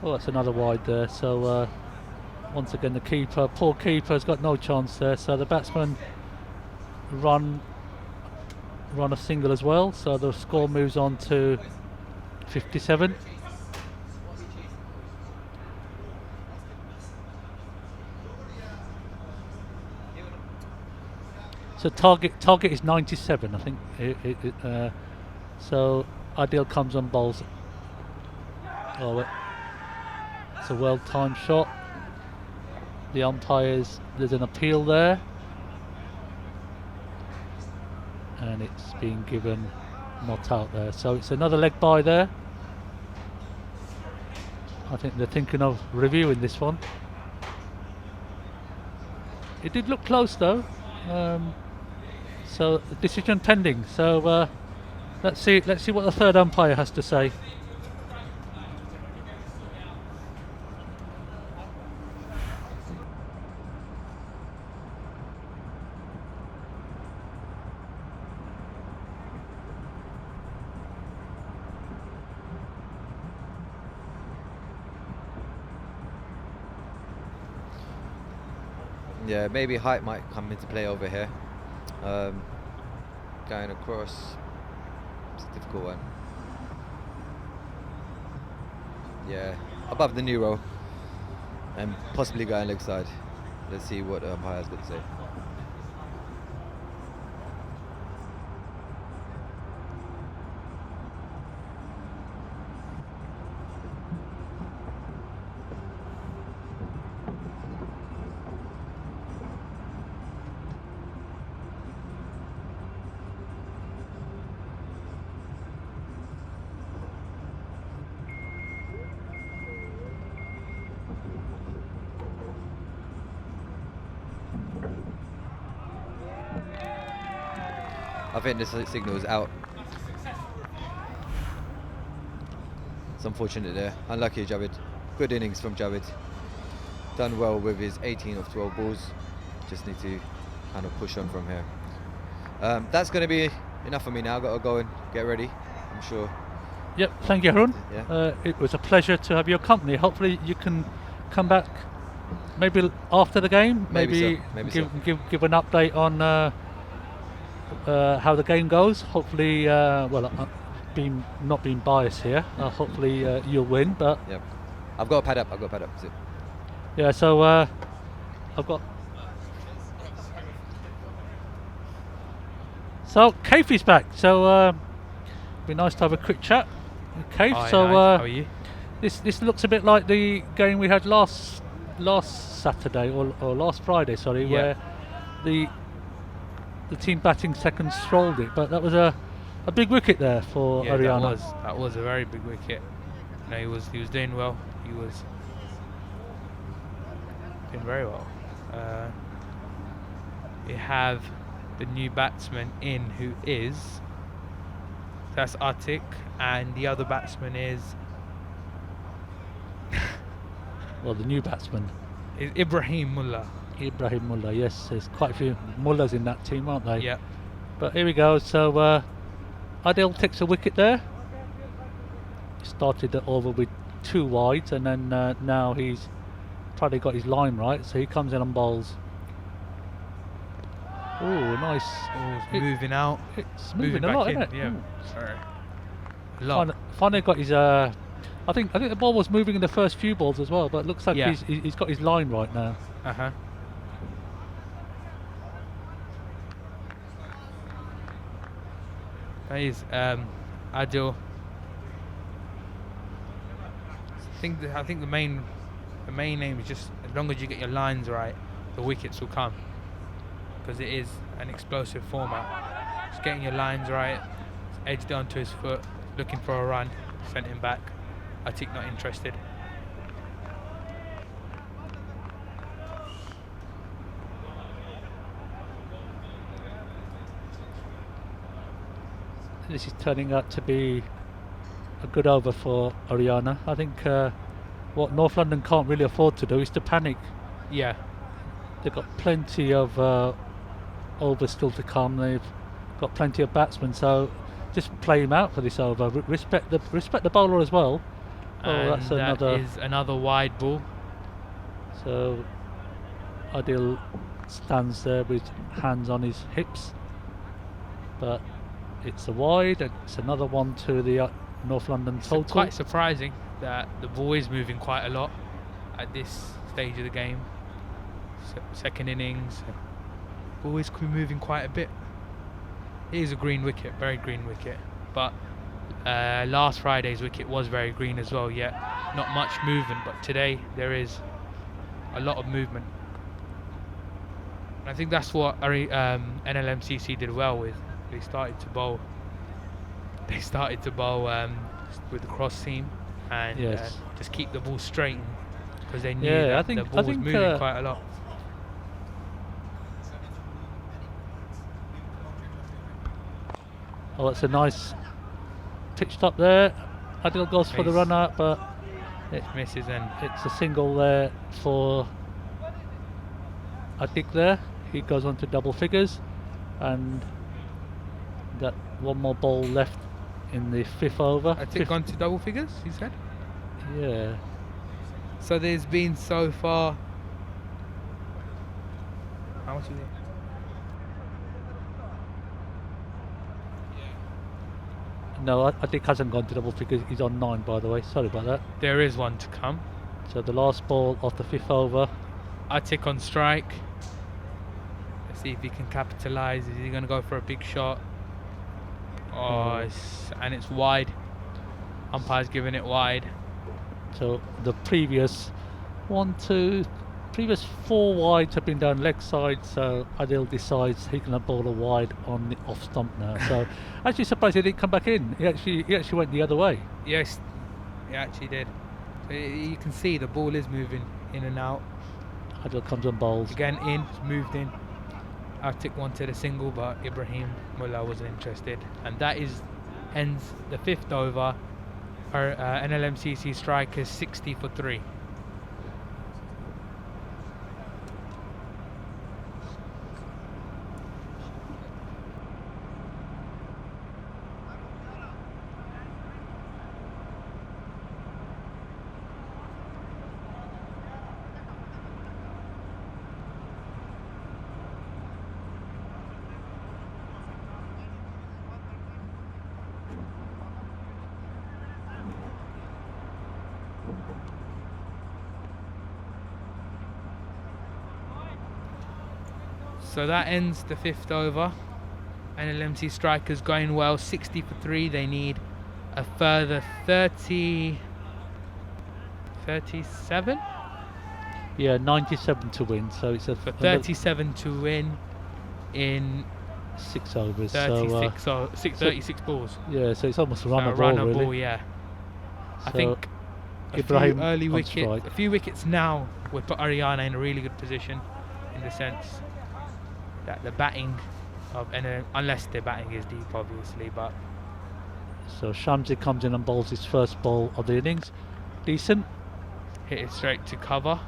Oh, that's another wide there. So once again, the keeper, poor keeper, has got no chance there. So the batsman run a single as well. So the score moves on to 57. So target is 97, I think. So Adil comes on bowls. Oh, it's a well-timed shot. The umpires, there's an appeal there, and it's being given not out there. So it's another leg by there. I think they're thinking of reviewing this one. It did look close though. So decision pending. So let's see what the third umpire has to say. Yeah, maybe height might come into play over here. Going across, it's a difficult one. Yeah, above the new row, and possibly going leg side. Let's see what the umpire's got to say. I think this signal is out. It's unfortunate there. Unlucky, Javid. Good innings from Javid. Done well with his 18 of 12 balls. Just need to kind of push on from here. That's going to be enough for me now. Got to go and get ready, I'm sure. Yep, thank you, Harun. Yeah. It was a pleasure to have your company. Hopefully you can come back maybe after the game. Maybe give an update on how the game goes. Hopefully, not being biased here. Hopefully you'll win. But yeah, I've got to pad up. That's it. Yeah. So I've got. So Katie's back. So it'd be nice to have a quick chat with Kate. So how are you? This looks a bit like the game we had last Saturday or last Friday. Sorry, Yeah. where the team batting second strolled it, but that was a big wicket there for Yeah, Aryana. that was a very big wicket. No, he was doing well. He was doing very well. We have the new batsman in, who is that's Atik, and the other batsman is Well, the new batsman, Ibrahim Mullah. Ibrahim Mullah. Yes, there's quite a few Mullahs in that team, aren't they? Yeah. But here we go. So Adil takes a wicket there. He started the over with 2 wides, and then now he's probably got his line right, so he comes in and bowls. Oh, nice. Moving out. It's moving a back lot, in. isn't it? Yeah. Mm. Sorry. A lot. Finally got his. I think the ball was moving in the first few balls as well, but it looks like Yeah. he's got his line right now. Uh-huh. That is Adil. I think the main aim is just, as long as you get your lines right, the wickets will come, because it is an explosive format. Just getting your lines right, edged onto his foot, looking for a run, sent him back. Atik not interested. This is turning out to be a good over for Aryana. I think what North London can't really afford to do is to panic. Yeah. They've got plenty of overs still to come. They've got plenty of batsmen, so just play him out for this over. Respect the bowler as well, Oh, that's And that another. is another wide ball. So Adil stands there with hands on his hips, but it's a wide, and it's another one to the North London It's total. quite surprising that the ball is moving quite a lot at this stage of the game. Second innings, ball is moving quite a bit. It is a green wicket, very green wicket, but last Friday's wicket was very green as well, yet not much movement, but today there is a lot of movement. I think that's what NLMCC did well with. They started to bowl with the cross seam and Yes. just keep the ball straight, because they knew Yeah, that I think- the ball I was think, moving quite a lot. Oh, it's a nice pitched up there. Adil goes for the Nice. run out, but Misses, and it's a single there for Atik there. He goes on to double figures, and got one more ball left in the 5th over. I think gone to double figures, he said. Yeah. So there's been so far. How much is it? No, Atik hasn't gone to double figures. He's on 9, by the way. Sorry about that. There is one to come. So the last ball of the 5th over. Atik on strike. Let's see if he can capitalise. Is he going to go for a big shot? Oh, and it's wide. Umpire's giving it wide. So the previous previous 4 wides have been down leg side, so Adil decides he's going to bowl a wide on the off stump now. So actually surprised he didn't come back in. He actually went the other way. Yes, he actually did. So you can see the ball is moving in and out. Adil comes and bowls. Again, it's moved in. Atik wanted a single, but Ibrahim Mullah wasn't interested. And that ends the 5th over. Our NLMCC strikers 60 for 3. So that ends the 5th over. NLMC strikers going well, 60 for 3. They need a further 37 Yeah, 97 to win. So it's a for 37 to win in 6 overs. 36 36 balls. Yeah, so it's almost a So run a of run ball, of really. ball, yeah. I So think Ibrahim a few early on wickets, strike. a few wickets now would put Aryana in a really good position, in the sense that the batting of unless their batting is deep, obviously, but So Shamsi comes in and bowls his first ball of the innings. Decent. hit it straight to cover.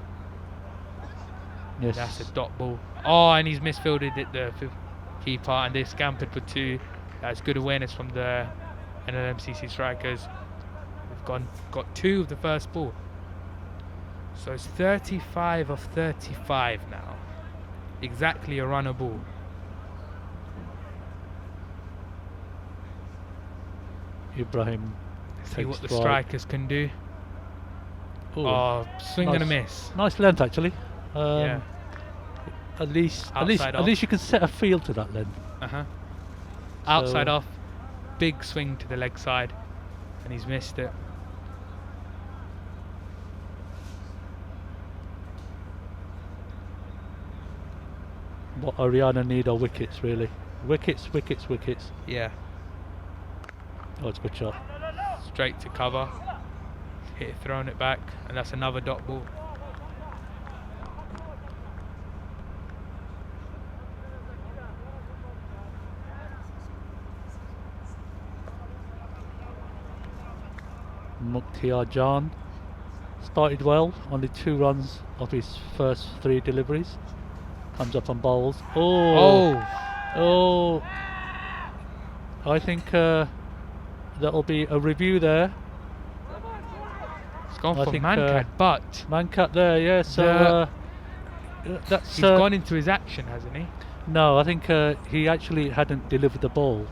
Yes. That's a dot ball. Oh, and he's misfielded it, the keeper, and they scampered for 2. That's good awareness from the NLMCC strikers. We've got 2 of the first ball. So it's 35 of 35 now. Exactly a runner ball. Ibrahim See takes what the strike. strikers can do. Ooh, Oh, swing and a nice. miss. Nice length actually. Yeah. At least Outside at least you can set a field to that then. Outside So- off, big swing to the leg side, and he's missed it. What Aryana need are wickets really. Wickets, wickets, wickets. Yeah, Oh, it's a good shot. straight to cover. Hit it, throwing it back, and that's another dot ball. Mukhtiar Jan started well, only 2 runs of his first 3 deliveries. Comes up and bowls. Oh, I think that'll be a review there. He's gone I for think, man-cat, but Man-cat there, yeah. So that's he's gone into his action, hasn't he? no. I think he actually hadn't delivered the ball.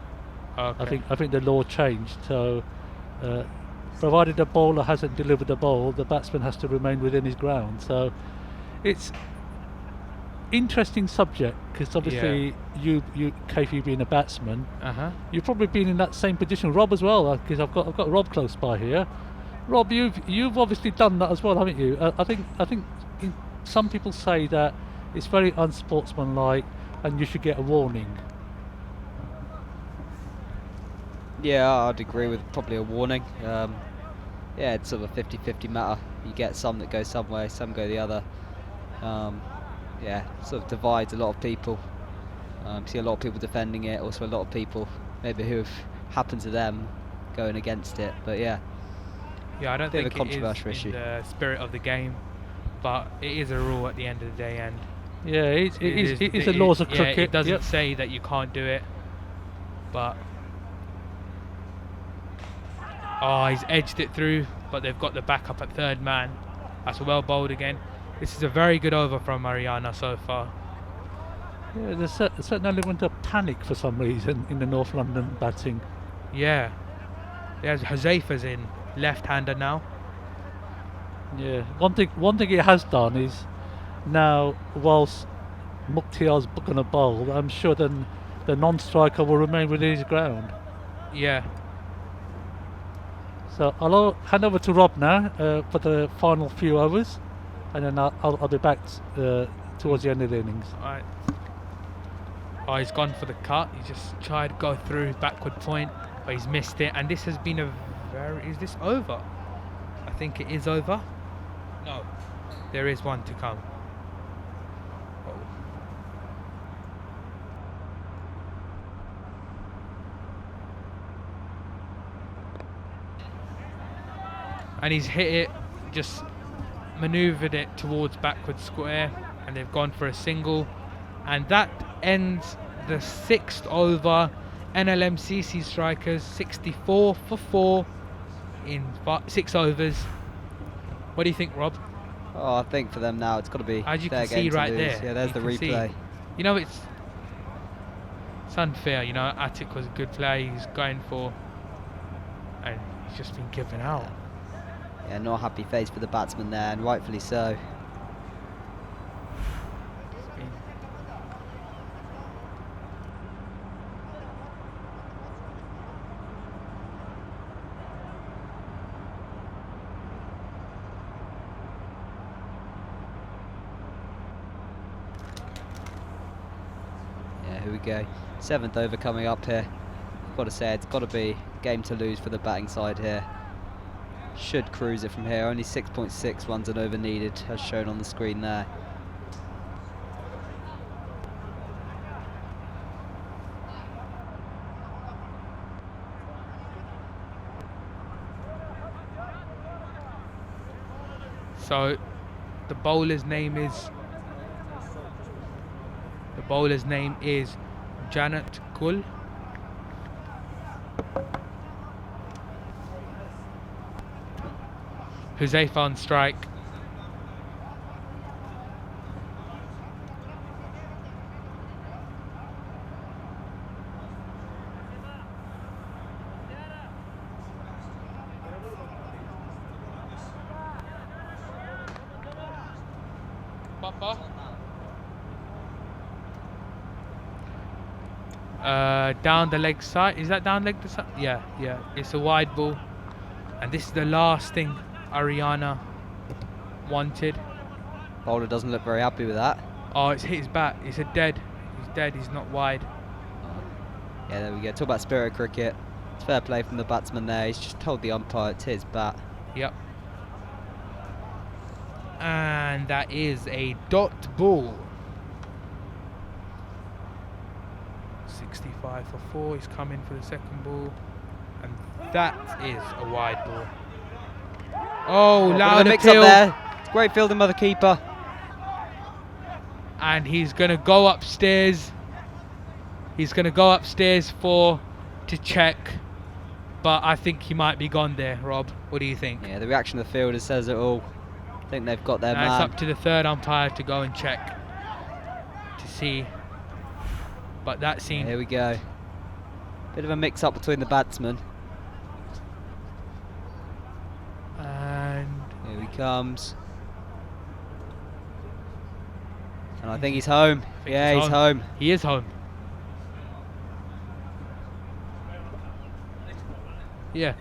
Okay. I think the law changed. So provided the bowler hasn't delivered the ball, the batsman has to remain within his ground. So it's interesting subject because obviously you KF being a batsman, you've probably been in that same position. Rob as well, because I've got Rob close by here. Rob, you've obviously done that as well, haven't you? I think some people say that it's very unsportsmanlike and you should get a warning. Yeah, I'd agree with probably a warning. Yeah, it's sort of a 50-50 matter. You get some that go some way, some go the other. Yeah, sort of divides a lot of people. See a lot of people defending it, also a lot of people maybe who've happened to them going against it. But yeah, I don't bit think of a controversial it is issue. in the spirit of the game, but it is a rule at the end of the day, and Yeah, it is the laws of cricket. It doesn't Yep. say that you can't do it, but he's edged it through, but they've got the backup at third man. That's well bowled again. This is a very good over from Aryana so far. Yeah, there's a certain element of panic for some reason in the North London batting. Yeah, there's Huzaifa's in left-hander now. Yeah, one thing it has done is now, whilst Mukhtiar's going to bowl, I'm sure then the non-striker will remain within his ground. Yeah, So I'll hand over to Rob now for the final few overs, and then I'll be back towards the end of the innings. alright. He's gone for the cut. He just tried to go through backward point, but he's missed it. And this has been is this over? I think it is over. No, there is one to come. And he's hit it, just manoeuvred it towards backward square, and they've gone for a single, and that ends the 6th over. Nlmcc strikers 64 for 4 in 6 overs. What do you think, Rob? Oh, I think for them now it's got to be. As you their can game see to right lose. there, Yeah, there's you the can see. replay. You know, it's unfair. You know, Attic was a good player. He's going for, and he's just been given out. Yeah, not a happy face for the batsman there, and rightfully so. Yeah, here we go. 7th over coming up here. Got to say, it's got to be game to lose for the batting side here. Should cruise it from here. Only 6.6 runs an over needed, as shown on the screen there. So the bowler's name is Janet Kul. Huzaifa on strike. Down the leg side. Is that down leg side? Yeah. It's a wide ball, and this is the last thing Aryana wanted. Bowler doesn't look very happy with that. Oh, it's hit his bat. It's a dead. He's dead. He's not wide. Yeah, there we go. Talk about spirit of cricket. It's fair play from the batsman there. He's just told the umpire it's his bat. Yep. And that is a dot ball. 65 for 4. He's coming for the second ball, and that is a wide ball. Oh, loud mix appeal. up there. It's great fielding by the keeper. And he's going to go upstairs. He's going to go upstairs to check. but I think he might be gone there, Rob. What do you think? Yeah, the reaction of the field says it all. I think they've got their Now it's man. up to the third umpire to go and check to see. But that seemed... Here we go. Bit of a mix-up between the batsmen. And here he comes. And I think he's home. Yeah, he's home. He is home. Yeah.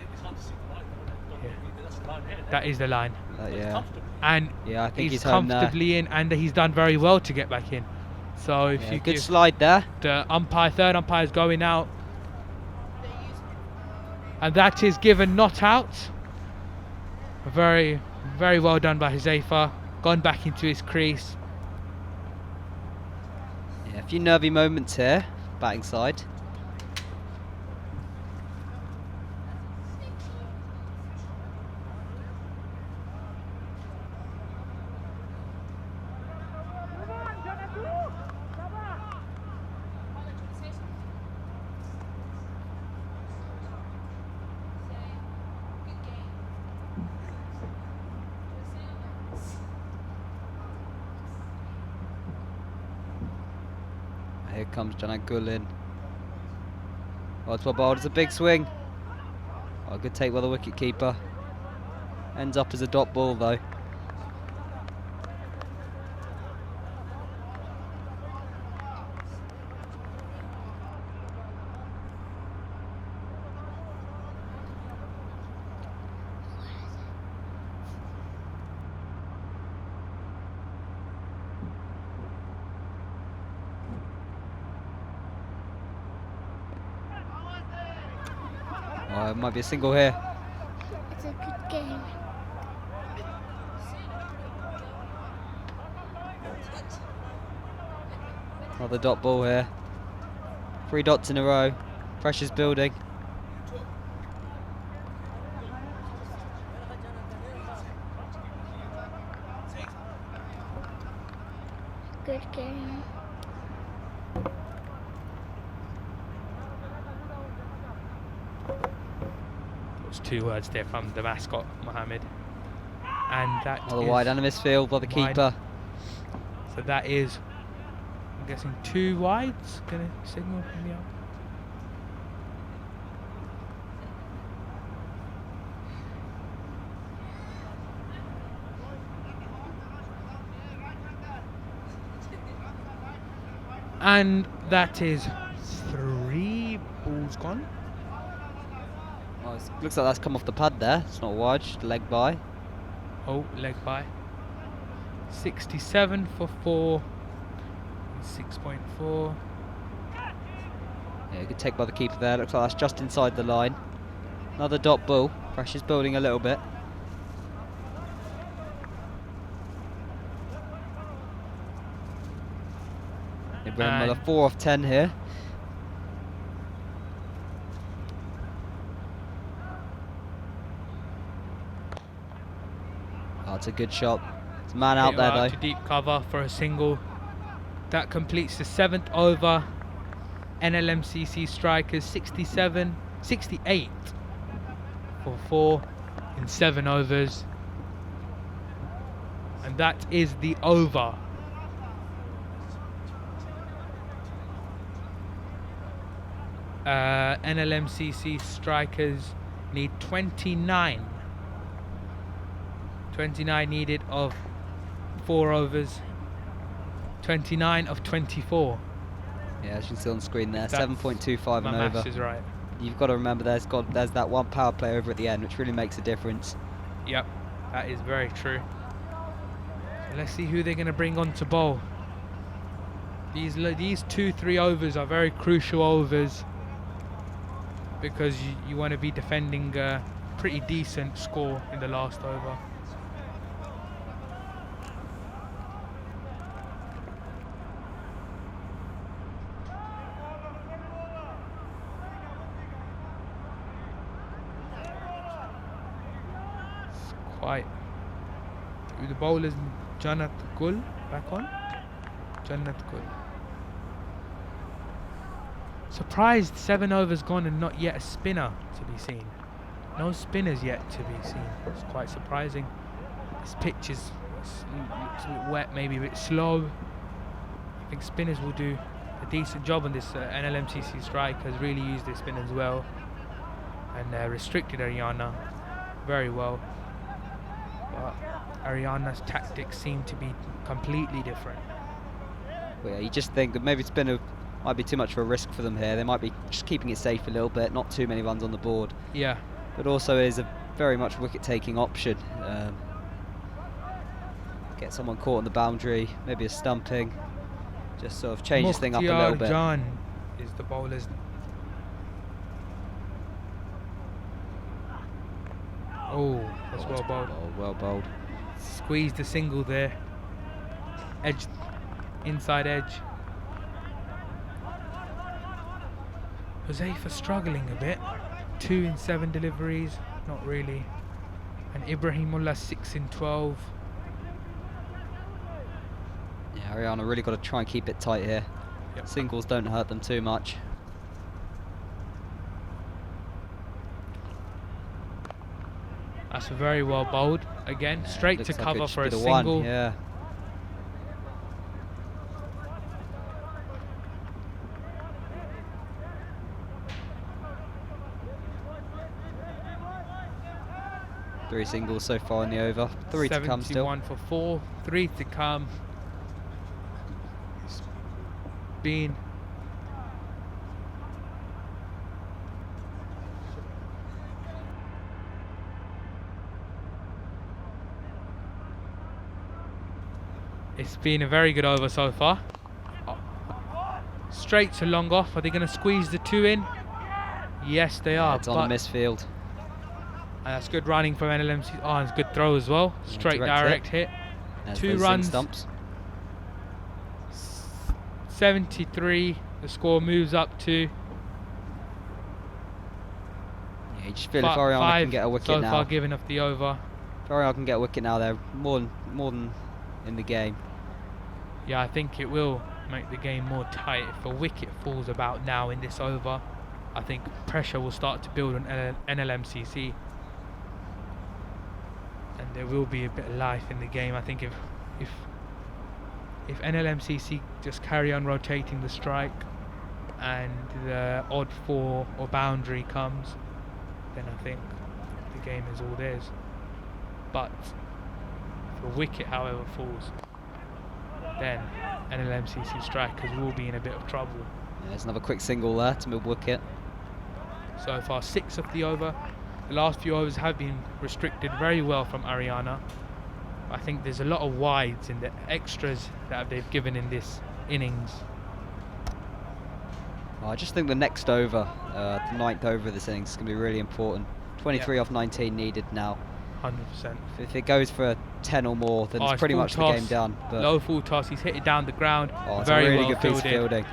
That is the line. Yeah. And yeah, I think he's home there. comfortably in, and he's done very well to get back in. So if Yeah, you good give slide there. the third umpire is going out, and that is given not out. Very, very well done by Huzaifa. Gone back into his crease. Yeah, a few nervy moments here, batting side. Here comes Janak Gul. Oh, it's well bowled. It's a big swing. Oh, good take by the wicket keeper. Ends up as a dot ball though. Oh, it might be a single here. It's a good game. Another dot ball here. 3 dots in a row. Pressure's building. Good game. There's 2 words there from the mascot, Mohammed. And that Another is wide under misfield by the wide. keeper. So that is, I'm guessing, 2 wides. Gonna signal from the up. And that is 3 balls gone. Oh, looks like that's come off the pad there. It's not wide, just a leg by. Oh, leg by. 67 for 4. 6.4. Yeah, good take by the keeper there. Looks like that's just inside the line. Another dot ball. Pressure's building a little bit. Ibrahim Miller, 4 off 10 here. Oh, it's a good shot. It's a man out there though. To deep cover for a single. That completes the 7th over. Nlmcc strikers 68 for 4 in 7 overs. And that is the over. Nlmcc strikers need 29. 29 needed of 4 overs. 29 of 24. Yeah, as you can see on the screen there, That's 7.25 and my over. maths is right. You've got to remember there's that one power play over at the end, which really makes a difference. Yep, that is very true. So let's see who they're going to bring on to bowl. These 2-3 overs are very crucial overs because you want to be defending a pretty decent score in the last over. Quite. The bowlers Janat Gul back on. Jannat Gul. Surprised 7 overs gone and not yet a spinner to be seen. No spinners yet to be seen. It's quite surprising. This pitch looks a bit wet, maybe a bit slow. I think spinners will do a decent job on this. Nlmcc strike has really used their spinners well and restricted Aryana very well. But Aryana's tactics seem to be completely different. Well, yeah, you just think that maybe spinner might be too much of a risk for them here. They might be just keeping it safe a little bit, not too many runs on the board. Yeah. But also is a very much wicket-taking option. Get someone caught on the boundary, maybe a stumping, just sort of change this thing up a little bit. Jan is the bowler's. Oh, that's well bowled. Well bowled. Squeezed the single there. Edge, inside edge. Huzaifa struggling a bit. 2 in 7 deliveries, not really. And Ibrahimullah 6 in 12. Yeah, Aryana really got to try and keep it tight here. Yep. Singles don't hurt them too much. That's very well bowled. Again, straight to Looks like cover it should for be a the single. one, yeah. Three singles so far in the over. 3 to come still. 71 for 4, 3 to come. It's been a very good over so far. Straight to long off. Are they going to squeeze the 2 in? Yes, they are. It's on a misfield. And that's good running from Nlmcc. Oh, and it's a good throw as well. Straight direct hit. There's 2 those runs. stumps. 73. The score moves up to. Yeah, you just feel if Aryana can get a wicket so now. far giving up the over. If Aryana can get a wicket now, they're more than in the game. Yeah, I think it will make the game more tight. If a wicket falls about now in this over, I think pressure will start to build on Nlmcc. And there will be a bit of life in the game. I think if Nlmcc just carry on rotating the strike and the odd 4 or boundary comes, then I think the game is all theirs. But if a wicket, however, falls, then Nlmcc strikers will be in a bit of trouble. Yeah, there's another quick single there to mid wicket. So far 6 of the over. The last few overs have been restricted very well from Aryana. I think there's a lot of wides in the extras that they've given in this innings. I just think the next over, the 9th over of this innings, is going to be really important. 23 off 19 needed now. 100%. If it goes for 10 or more, then it's pretty much the game done. But low full toss, he's hit it down the ground. it's very a really well good piece of fielding.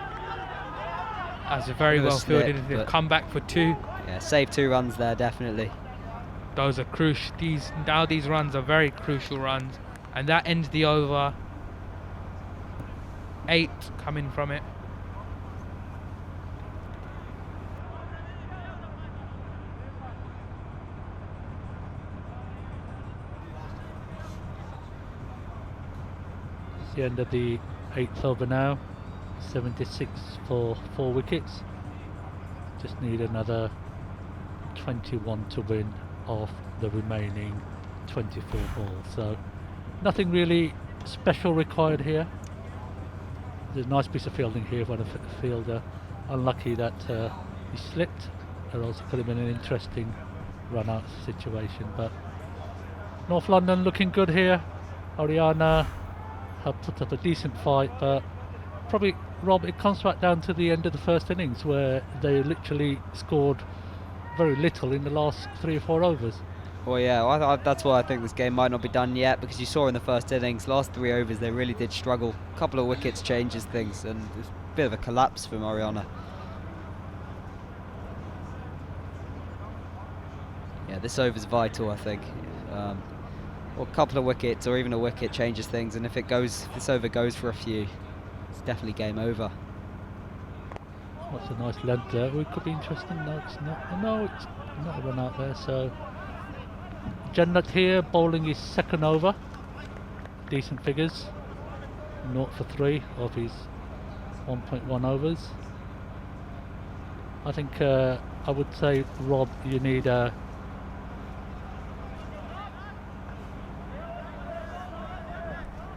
That's a very well slip, fielded. They've come back for 2. Yeah, saved 2 runs there, definitely. Those are crucial. These runs are very crucial runs, and that ends the over. 8 coming from it. It's the end of the 8th over now. 76 for 4 wickets. Just need another 21 to win off the remaining 24 balls. So nothing really special required here. There's a nice piece of fielding here for the fielder. Unlucky that he slipped, or else it could have been an interesting run-out situation. But North London looking good here. Aryana have put up a decent fight, but probably, Rob, it comes back down to the end of the first innings where they literally scored very little in the last 3 or 4 overs. Well, yeah, that's why I think this game might not be done yet, because you saw in the first innings, last 3 overs, they really did struggle. A couple of wickets changes things, and it's a bit of a collapse from Aryana. Yeah, this over's vital, I think. Or a couple of wickets, or even a wicket changes things, and if this over goes for a few, it's definitely game over. That's a nice length there. It could be interesting. No, it's not. No, it's not a run out there. So Jannat here bowling his second over. Decent figures. 0 for 3 of his 1.1 overs. I think I would say, Rob, you need a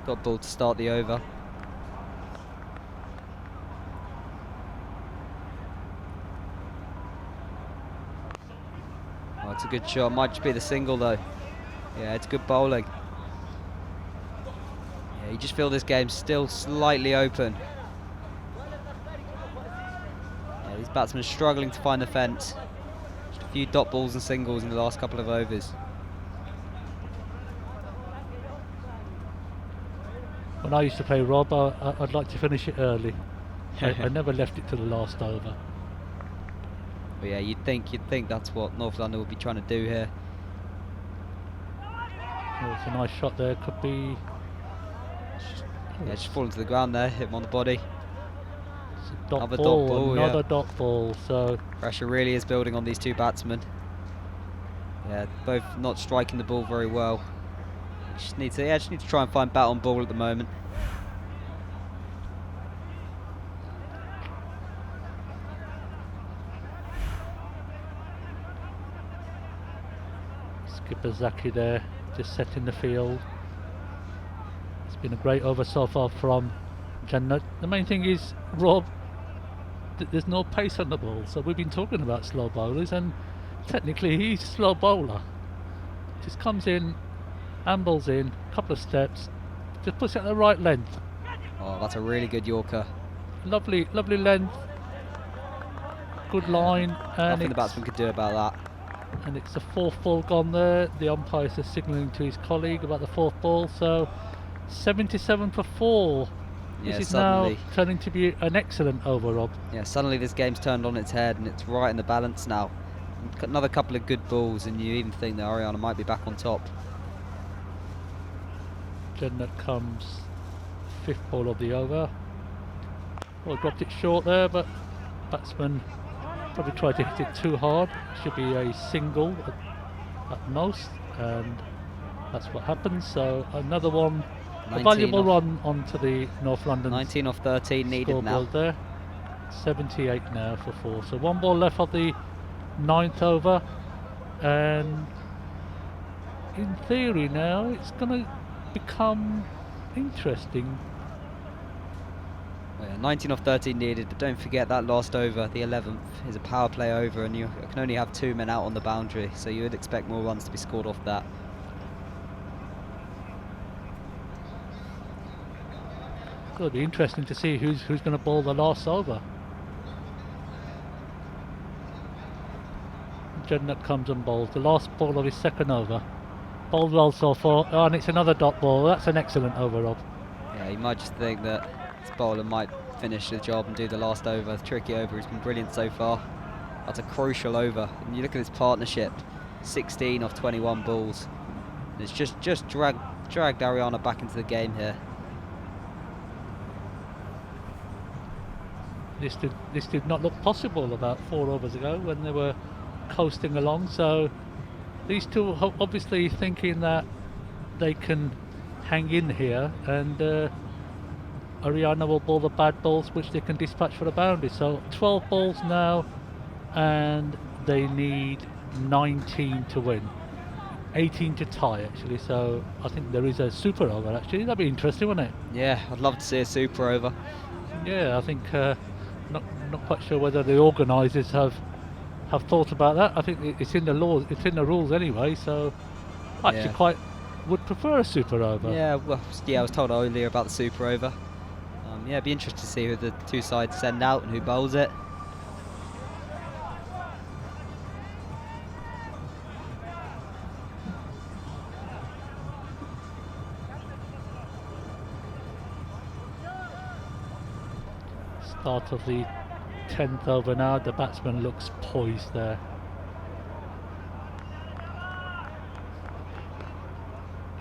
Got ball to start the over. Oh, it's a good shot. Might just be the single though. Yeah, it's good bowling. Yeah, you just feel this game's still slightly open. Yeah, these batsmen are struggling to find the fence. Just a few dot balls and singles in the last couple of overs. When I used to play, Rob, I'd like to finish it early. I never left it to the last over. But yeah, you'd think that's what North London would be trying to do here. Oh, it's a nice shot there. Could be. Yeah, just falling to the ground there, hit him on the body. It's a dot Another ball, dot ball, another yeah. dot ball. So Pressure really is building on these two batsmen. Yeah, both not striking the ball very well. Just need to try and find bat on ball at the moment. skipper Zaki there, just setting the field. It's been a great over so far from Jannat. The main thing is, Rob, there's no pace on the ball. So we've been talking about slow bowlers, and technically he's a slow bowler. Just comes in, ambles in, couple of steps, just puts it at the right length. Oh, that's a really good Yorker. Lovely length, good line, and Nothing the batsman could do about that. And it's the fourth ball gone there. The umpire's just signalling to his colleague about the fourth ball. So 77 for 4. Yeah, this is suddenly, now turning to be an excellent over, Rob. Yeah, suddenly this game's turned on its head and it's right in the balance now. Another couple of good balls and you even think that Aryana might be back on top. Jannat comes fifth ball of the over. Well, dropped it short there, but batsman probably tried to hit it too hard. Should be a single at most, and that's what happens. So another one, a valuable run onto the North London. 19 off 13 needed now. There. 78 now for 4. So one ball left of the 9th over, and in theory now it's going to become interesting. Well, yeah, 19 off 13 needed, but don't forget that last over, the 11th, is a power play over, and you can only have 2 men out on the boundary, so you would expect more runs to be scored off that. It'll be interesting to see who's going to bowl the last over. Jannat comes and bowls the last ball of his second over. Bowled well so far, and it's another dot ball. That's an excellent over, Rob. Yeah, you might just think that this bowler might finish the job and do the last over. The tricky over has been brilliant so far. That's a crucial over. And you look at this partnership, 16 off 21 balls. And it's just dragged Aryana back into the game here. This did not look possible about 4 overs ago when they were coasting along. So these two are obviously thinking that they can hang in here, and Aryana will bowl the bad balls which they can dispatch for the boundary. So 12 balls now, and they need 19 to win. 18 to tie actually, so I think there is a super over actually. That'd be interesting, wouldn't it? Yeah, I'd love to see a super over. Yeah, I think not quite sure whether the organisers have thought about that. I think it's in the law, it's in the rules anyway, so I actually quite would prefer a super over. Yeah, well, yeah, I was told earlier about the super over. Yeah, it'd be interesting to see who the two sides send out and who bowls it. Start of the 10th over now. The batsman looks poised there.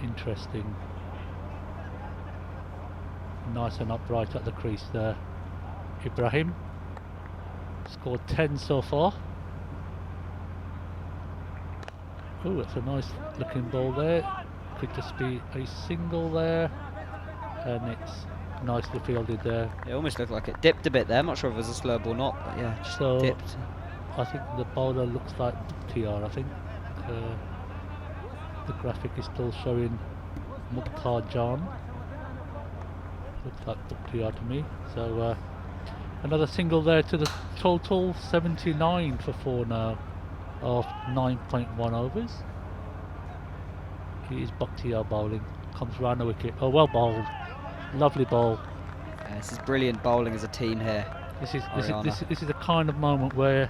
Interesting. Nice and upright at the crease there. Ibrahim. Scored 10 so far. Oh, it's a nice looking ball there. Could just be a single there. And it's nicely fielded there. It almost looked like it dipped a bit there. I'm not sure if it was a slow ball or not, but yeah, just So dipped. I think the bowler looks like TR, I think. The graphic is still showing Mukhtar Jan. Looks like TR to me. So another single there to the total, 79 for 4 now of 9.1 overs. It is Bakhtiar bowling. Comes round the wicket. Oh, well bowled. Lovely bowl. Yeah, this is brilliant bowling as a team here. This is Aryana. this is the kind of moment where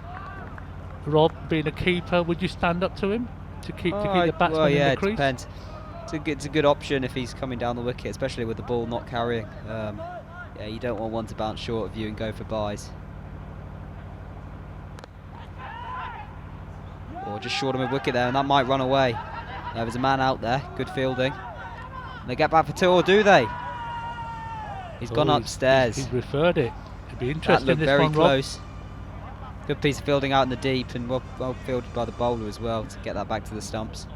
Rob, being a keeper, would you stand up to him to keep the batsman well, yeah, in the crease? it depends. It's a good option if he's coming down the wicket, especially with the ball not carrying. Yeah, you don't want one to bounce short of you and go for byes. Or just short him of wicket there, and that might run away. No, there's a man out there. Good fielding. They get back for 2, or do they? He's gone upstairs. He's referred it. It'd be That interesting. looked This very one, Rob. close. Good piece of fielding out in the deep, and well fielded by the bowler as well to get that back to the stumps.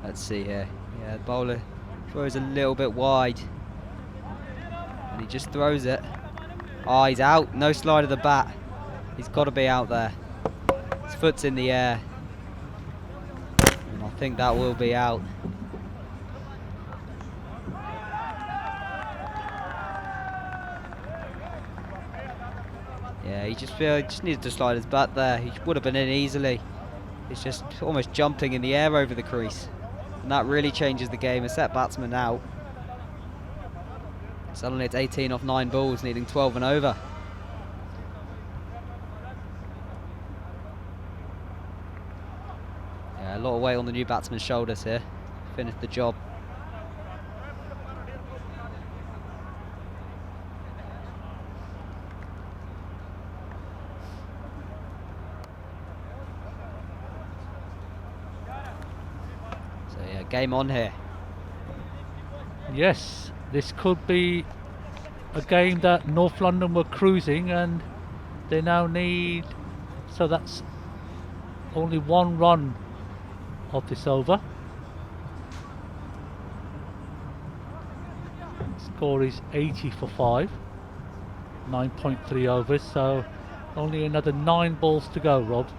Let's see here. Yeah, the bowler throws a little bit wide. And he just throws it. Oh, he's out. No slide of the bat. He's got to be out there. His foot's in the air. And I think that will be out. Yeah, he just needed to slide his bat there. He would have been in easily. He's just almost jumping in the air over the crease. And that really changes the game. A set batsman out. Suddenly it's 18 off 9 balls, needing 12 and over. Yeah, a lot of weight on the new batsman's shoulders here. Finished the job. So yeah, game on here. Yes, this could be a game that North London were cruising, and they now need. So that's only 1 run of this over. Score is 80 for 5. 9.3 overs, so only another 9 balls to go, Rob.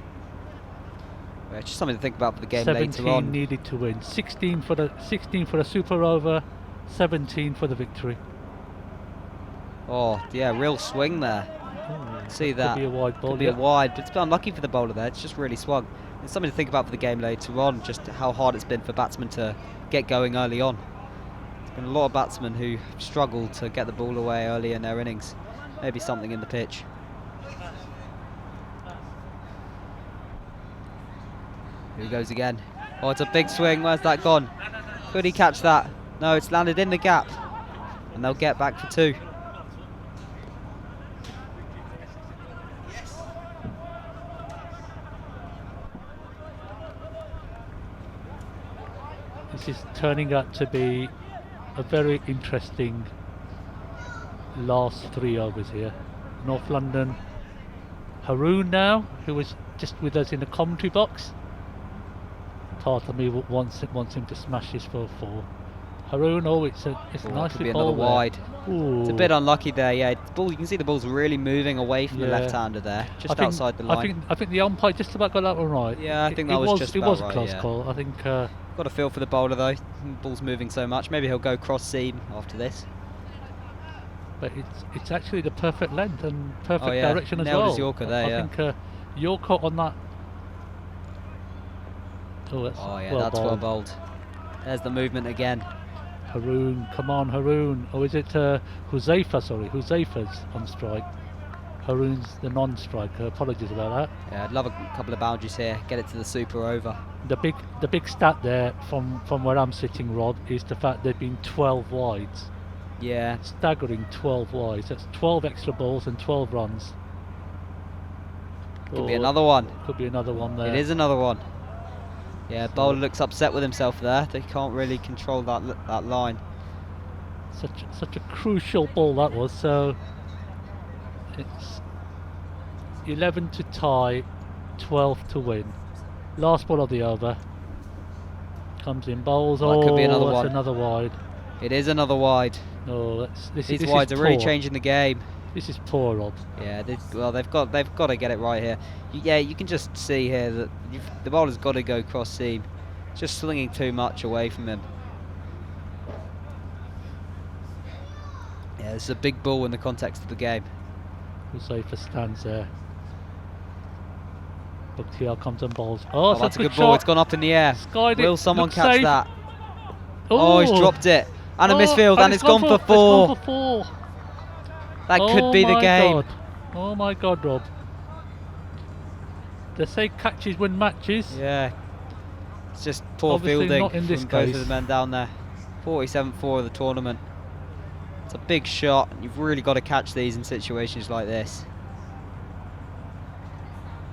Yeah, just something to think about for the game 17 later on. needed to win. 16 for the super over. 17 for the victory. Oh, yeah, real swing there. See that? Could be a wide ball. Could be a wide, but it's unlucky for the bowler there. It's just really swung. It's something to think about for the game later on, just how hard it's been for batsmen to get going early on. There's been a lot of batsmen who struggled to get the ball away early in their innings. Maybe something in the pitch. Here he goes again. Oh, it's a big swing. Where's that gone? Could he catch that? No, it's landed in the gap. And they'll get back for 2. This is turning out to be a very interesting last 3 overs here. North London, Haroon now, who was just with us in the commentary box. Tartami wants him to smash this for 4. Haroon, it's nicely could be another bowled wide. Ooh. It's a bit unlucky there, yeah. The ball, you can see the ball's really moving away from the left-hander there, just outside the line. I think the umpire just about got that one right. Yeah, I think that was just about It was a right, close yeah. call. I think. Got a feel for the bowler though. The ball's moving so much. Maybe he'll go cross seam after this. But it's actually the perfect length and perfect yeah. direction as Nailed well. his Yorker there, I yeah. think Yorker on that. That's That's well bowled. There's the movement again. Haroon, come on Haroon. Or is it Huzaifa? Sorry, Huzaifa's on strike. Haroon's the non-striker. Apologies about that. Yeah, I'd love a couple of boundaries here. Get it to the super over. The big stat there from where I'm sitting, Rod, is the fact there've been 12 wides. Yeah. Staggering 12 wides. That's 12 extra balls and 12 runs. Could be another one. Could be another one there. It is another one. Yeah, bowler looks upset with himself there. They can't really control that line. Such a crucial ball that was. So it's 11 to tie, 12 to win. Last ball of the over. Comes in, bowls. That could be another that's one. another wide. It is another wide. No, These wides are really changing the game. This is poor, Rob. Yeah, they've got to get it right here. You can just see here that the bowler's got to go cross seam. Just slinging too much away from him. Yeah, this is a big ball in the context of the game. We'll say for stands there. Bakhtiar comes and bowls. Oh, That's a good shot. ball. It's gone up in the air. Will someone catch safe. that? Oh, he's dropped it. And a misfield, and it's gone for 4. It's gone for 4. That could be the game. God. Oh my God, Rob. They say catches win matches. Yeah. It's just poor Obviously fielding not in this from both case. of the men down there. 47-4 of the tournament. It's a big shot. You've really got to catch these in situations like this.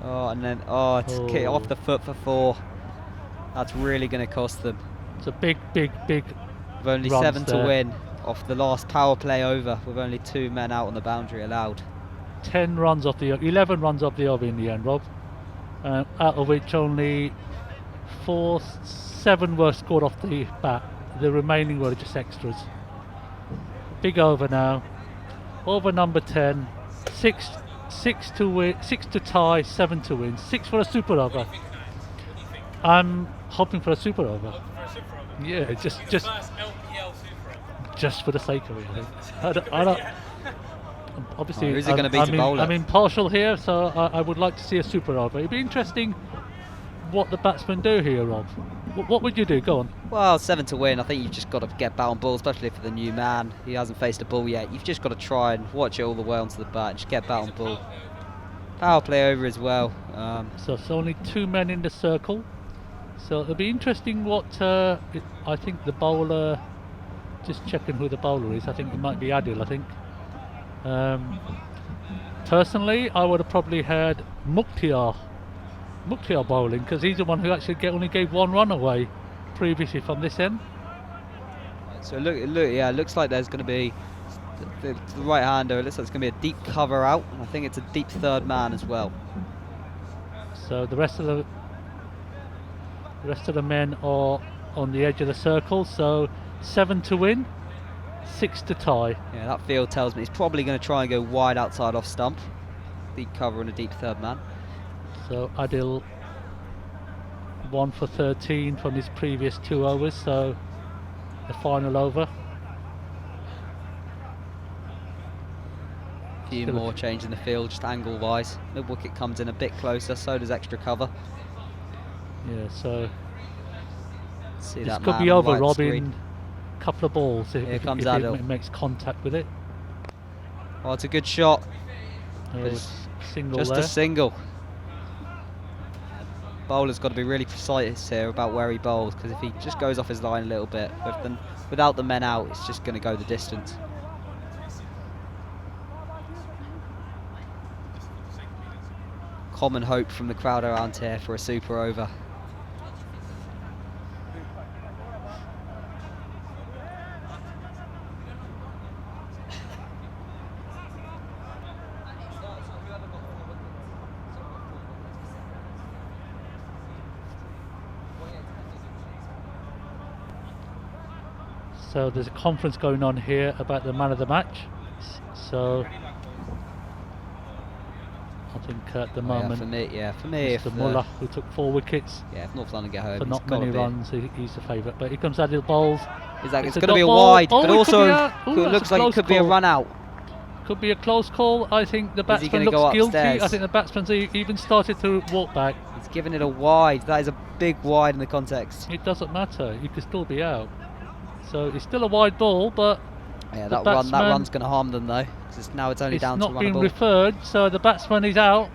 Oh, and then it's kick off the foot for 4. That's really going to cost them. It's a big. With only runs 7 there. to win off the last power play over, with only 2 men out on the boundary allowed. 11 runs off the over in the end, Rob. Out of which only 7 were scored off the bat. The remaining were just extras. Big over now. Over number 10. 6 to win, 6 to tie, 7 to win. 6 for a super over. I'm hoping for a super over. Yeah, just for the sake of it. I don't. Obviously, who's it going to be to bowl I'm impartial here, so I would like to see a super over. It'd be interesting what the batsmen do here, Rob. What would you do? Go on. Well, 7 to win. I think you've just got to get bat on ball, especially for the new man. He hasn't faced a ball yet. You've just got to try and watch it all the way onto the bat and just get bat on ball. Power play over as well. So it's only 2 men in the circle. So it'll be interesting what I think the bowler. Just checking who the bowler is. I think it might be Adil. I think. Personally, I would have probably had Mukhtiar bowling, because he's the one who actually only gave 1 run away previously from this end. So it looks like there's going to be the right hander. It looks like it's going to be a deep cover out, and I think it's a deep third man as well. So the rest of the men are on the edge of the circle. So 7 to win, 6 to tie. Yeah, that field tells me he's probably going to try and go wide outside off stump. Deep cover and a deep third man. So Adil 1 for 13 from his previous 2 overs, so the final over. A few more change in the field, just angle wise. The wicket comes in a bit closer, so does extra cover. Yeah, so See this that could man be on over, right Rob, screen. in a couple of balls if comes it Adil. makes contact with it. Oh, it's a good shot. Oh, But it's single just there. a single. Bowler's got to be really precise here about where he bowls, because if he just goes off his line a little bit, without the men out, it's just going to go the distance. Common hope from the crowd around here for a super over. So there's a conference going on here about the man of the match. So I think at the moment, for me, Mr. Muller, who took 4 wickets if North London get home, for he's not gotta many be. runs, he's the favourite. But here comes Adil bowls. It's going a to be a dot ball. wide, Oh, but it could also be that's looks a like it close could be a call. run out. Could be a close call. I think the Is he batsman gonna go looks guilty. upstairs? I think the batsman's even started to walk back. He's giving it a wide. That is a big wide in the context. It doesn't matter. You could still be out. So it's still a wide ball, but Yeah, the that batsman, run's going to harm them though. 'Cause now it's only it's down to not run a being ball. referred. So the batsman is out.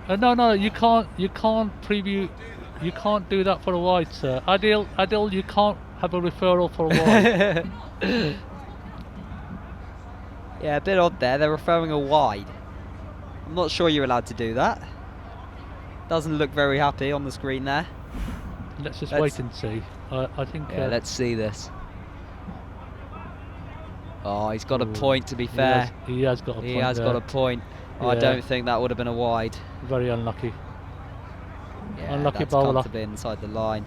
No, you can't preview. You can't do that for a wide, sir. Adil, you can't have a referral for a wide. Yeah, a bit odd there. They're referring a wide. I'm not sure you're allowed to do that. Doesn't look very happy on the screen there. Let's just wait and see. I think. Yeah, let's see this. Oh, he's got a point, to be fair. He has got a point. He has got a point. I don't think that would have been a wide. Very unlucky. Yeah, Unlucky that's bowler. got to be inside the line.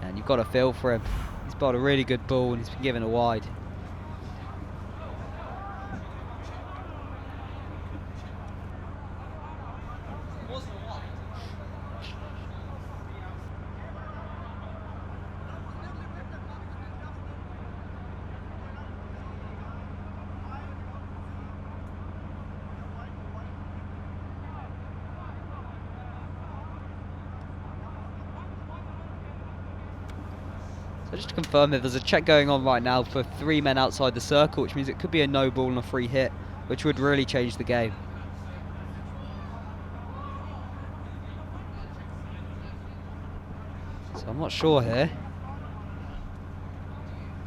And you've got to feel for him. He's bowled a really good ball and he's been given a wide. So just to confirm that there's a check going on right now for 3 men outside the circle, which means it could be a no ball and a free hit, which would really change the game. So I'm not sure here.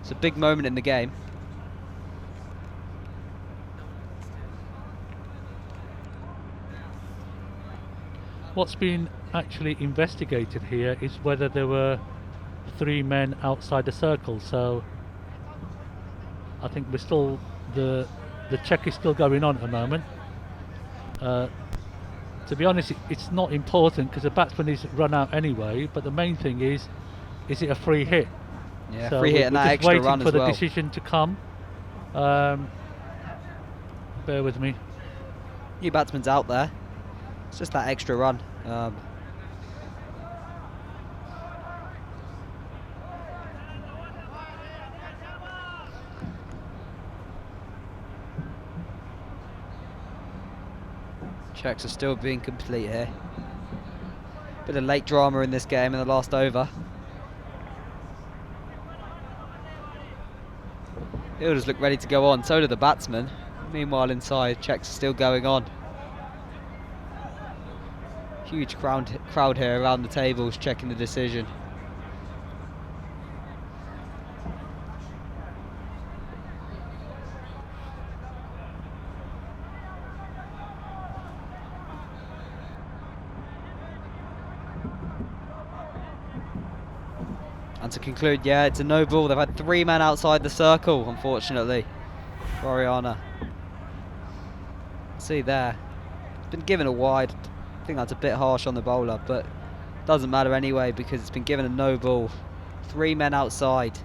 It's a big moment in the game. What's been actually investigated here is whether there were 3 men outside the circle. So I think we're still the check is still going on at the moment. To be honest, it's not important because the batsman is run out anyway. But the main thing is it a free hit? Yeah, so free hit and that just extra waiting run for as the well. decision to come. Bear with me. New batsman's out there. It's just that extra run. Checks are still being complete here. Bit of late drama in this game in the last over. Fielders look ready to go on, so do the batsmen. Meanwhile inside, checks are still going on. Huge crowd here around the tables checking the decision. And to conclude, yeah, it's a no ball. They've had 3 men outside the circle, unfortunately, for Aryana. See there, it's been given a wide. I think that's a bit harsh on the bowler, but doesn't matter anyway because it's been given a no ball. 3 men outside.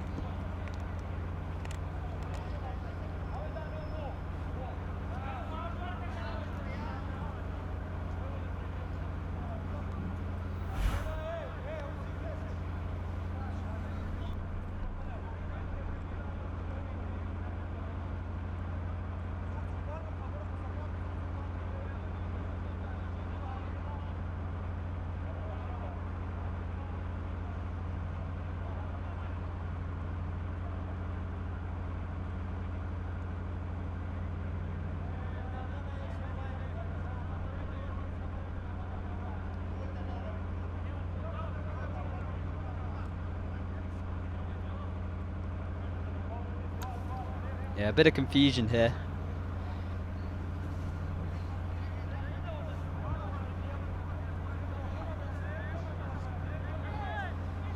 Yeah, a bit of confusion here.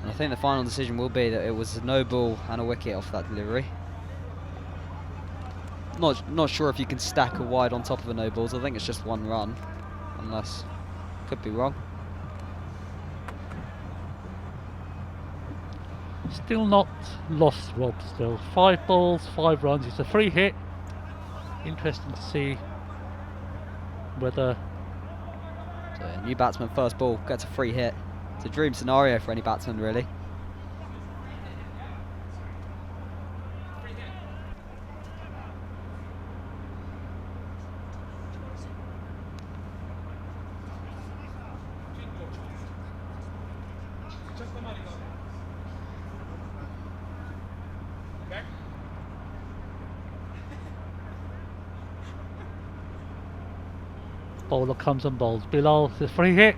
And I think the final decision will be that it was a no ball and a wicket off that delivery. Not sure if you can stack a wide on top of a no balls. I think it's just 1 run, unless could be wrong. Still not lost, Rob. Still 5 balls, 5 runs. It's a free hit. Interesting to see whether. So new batsman first ball gets a free hit. It's a dream scenario for any batsman, really. Bowler comes and bowls below the free hit.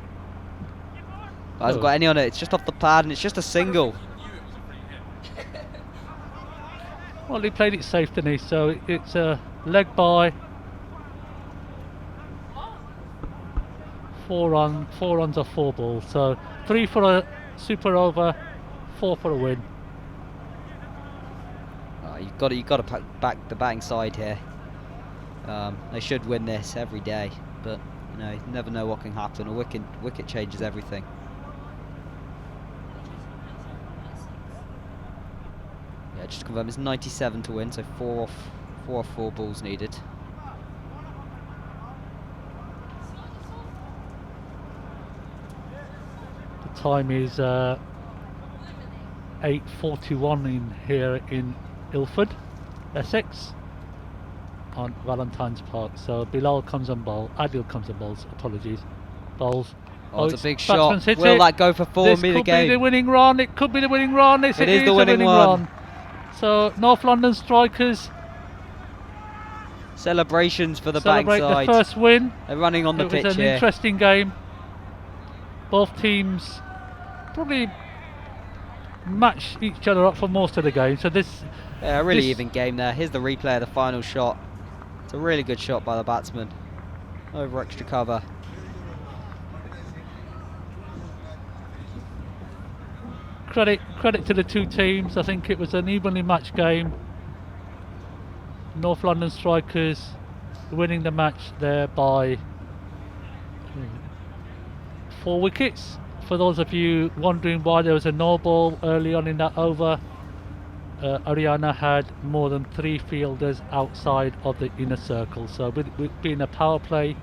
Hasn't got any on it. It's just off the pad and it's just a single. Well, he played it safe, didn't he? So it's a leg by 4 runs or 4 balls. So 3 for a super over, 4 for a win. You've got to back the batting side here. They should win this every day, but you know, you never know what can happen. A wicket changes everything. Yeah, just to confirm, it's 97 to win, so 4 off 4 balls needed. The time is 8:41 in here in Ilford, Essex, on Valentine's Park. So Bilal comes and bowls. Adil comes and bowls. Apologies, bowls. Oh, it's a big shot. Will that go for 4 and be the game? This could be the winning run. It could be the winning run. It is the winning run. So North London Strikers. Celebrations for the batting side. Celebrate the first win. They're running on the pitch here. It was an interesting game. Both teams probably matched each other up for most of the game. So this, a really even game there. Here's the replay of the final shot. It's a really good shot by the batsman over extra cover. Credit to the two teams. I think it was an evenly matched game. North London Strikers winning the match there by 4 wickets. For those of you wondering why there was a no ball early on in that over, Aryana had more than 3 fielders outside of the inner circle. So with being a power play,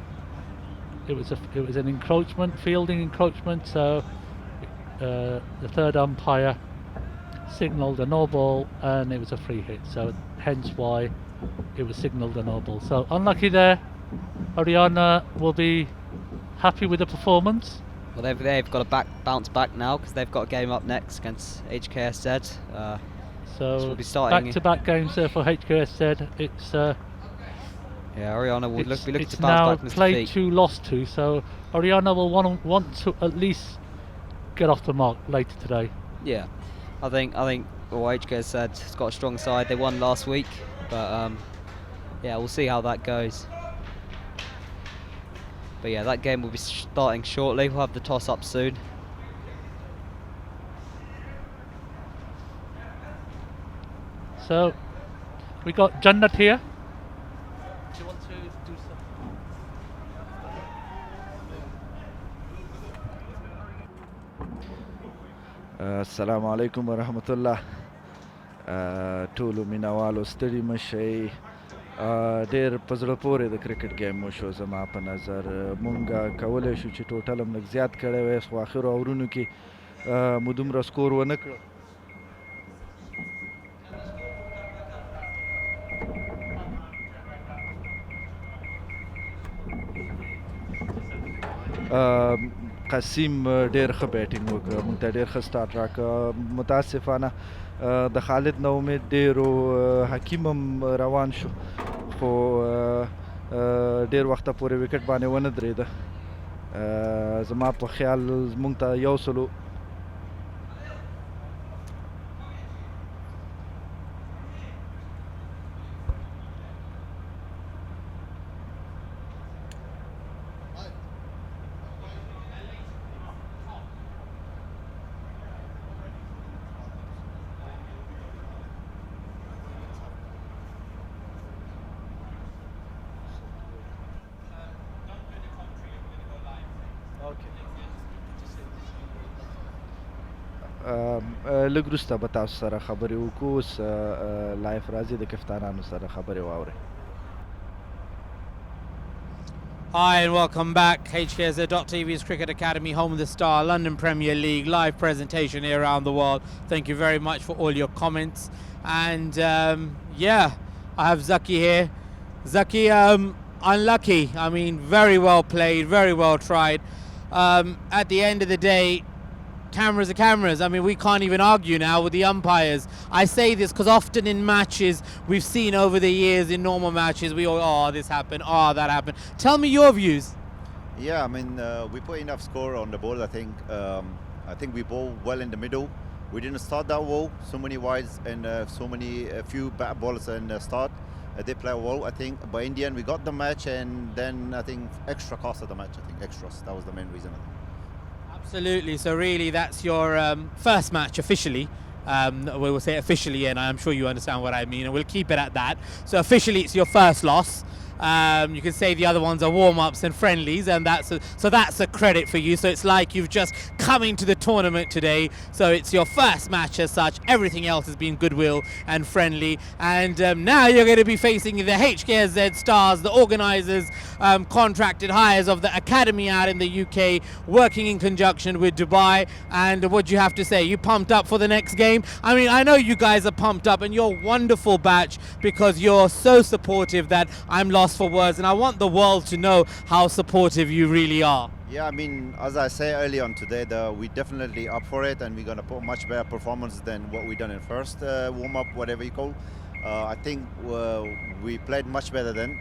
it was an encroachment, fielding encroachment. So the third umpire signalled a no ball and it was a free hit. So hence why it was signalled a no ball. So unlucky there. Aryana will be happy with the performance. Well, they've got to bounce back now because they've got a game up next against HKSZ. So we'll be starting back-to-back games there for HKSZ. It's yeah, Aryana will be looking to bounce back. It's now played 2, lost 2. So Aryana will want to at least get off the mark later today. Yeah, I think HKSZ has got a strong side. They won last week, but yeah, we'll see how that goes. But yeah, that game will be starting shortly. We'll have the toss up soon. So we got Jannat here. Do you want to do something? Assalamu alaikum wa rahmatullah. ټولو مینوالو ستړي مشئ. ډېر په زړه پورې د کرکټ ګیم وشو. زما په نظر مونږ کولی شو چې ټوټل هم لږ زیات کړی وای، خو آخرو اورونو کې مو دومره سکور ونه کړ. قاسم ډېر ښه بیټینګ وکړه، مونږ ته ډېر ښه سټارټ راکړه. متاسفانه د خالد نه امید ډېرو، حکیم هم روان شو خو ډېر وخته پورې وکټ باندې ونه درېده. زما په خیال مونږ ته 100 لږ وروسته به تاسو سره خبرې وکړو. اوس لایف راځي د کپتانانو سره خبرې واورئ. Hi and welcome back. HKZ.TV's Cricket Academy, home of the Star, London Premier League, live presentation here around the world. Thank you very much for all your comments. And yeah, I have Zaki here. Zaki, unlucky. I mean, very well played, very well tried. At the end of the day, cameras are cameras. I mean, we can't even argue now with the umpires. I say this because often in matches we've seen over the years, in normal matches, we all, oh, this happened, oh, that happened. Tell me your views. Yeah, I mean, we put enough score on the board. I think we bowled well in the middle. We didn't start that well. So many wides and a few bat balls in the start. They play well, I think. But in the end, we got the match, and then I think extra cost of the match. I think extras. That was the main reason. I think. Absolutely. So really, that's your first match officially. We will say officially, and I'm sure you understand what I mean, and we'll keep it at that. So officially, it's your first loss. You can say the other ones are warm-ups and friendlies, and that's a credit for you. So it's like you've just come into the tournament today. So it's your first match as such. Everything else has been goodwill and friendly. And now you're going to be facing the HKZ Stars, the organisers, contracted hires of the academy out in the UK, working in conjunction with Dubai. And what do you have to say? You pumped up for the next game? I mean, I know you guys are pumped up, and you're a wonderful batch because you're so supportive that I'm lost for words, and I want the world to know how supportive you really are. Yeah, I mean, as I say early on today, we definitely up for it, and we're gonna put much better performance than what we done in first warm up, whatever you call. I think we played much better than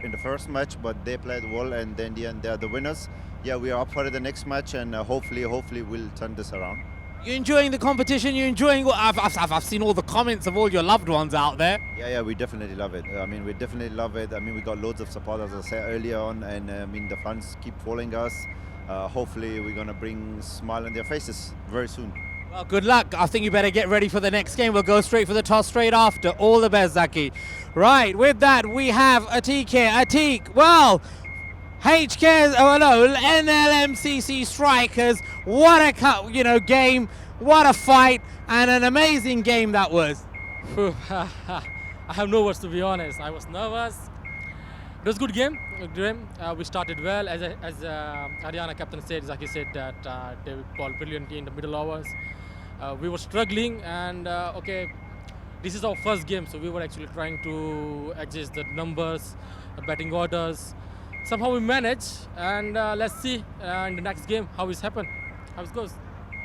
in the first match, but they played well, and then in the end they're the winners. Yeah, we are up for the next match, and hopefully we'll turn this around. You're enjoying the competition? You're enjoying what I've seen all the comments of all your loved ones out there. Yeah, we definitely love it. I mean, we definitely love it. I mean, we got loads of support, as I said earlier on, and I mean, the fans keep following us. Hopefully, we're gonna bring a smile on their faces very soon. Well, good luck. I think you better get ready for the next game. We'll go straight for the toss straight after. All the best, Zaki. Right, with that, we have Atiq here. Atiq, well, NLMCC Strikers, what a game, what a fight, and an amazing game that was. I have no words, to be honest. I was nervous. It was a good game. We started well, as Aryana captain said. Zaki said that they balled brilliantly in the middle hours. We were struggling, and okay, this is our first game, so we were actually trying to adjust the numbers, the batting orders. Somehow we managed, and let's see in the next game how it goes.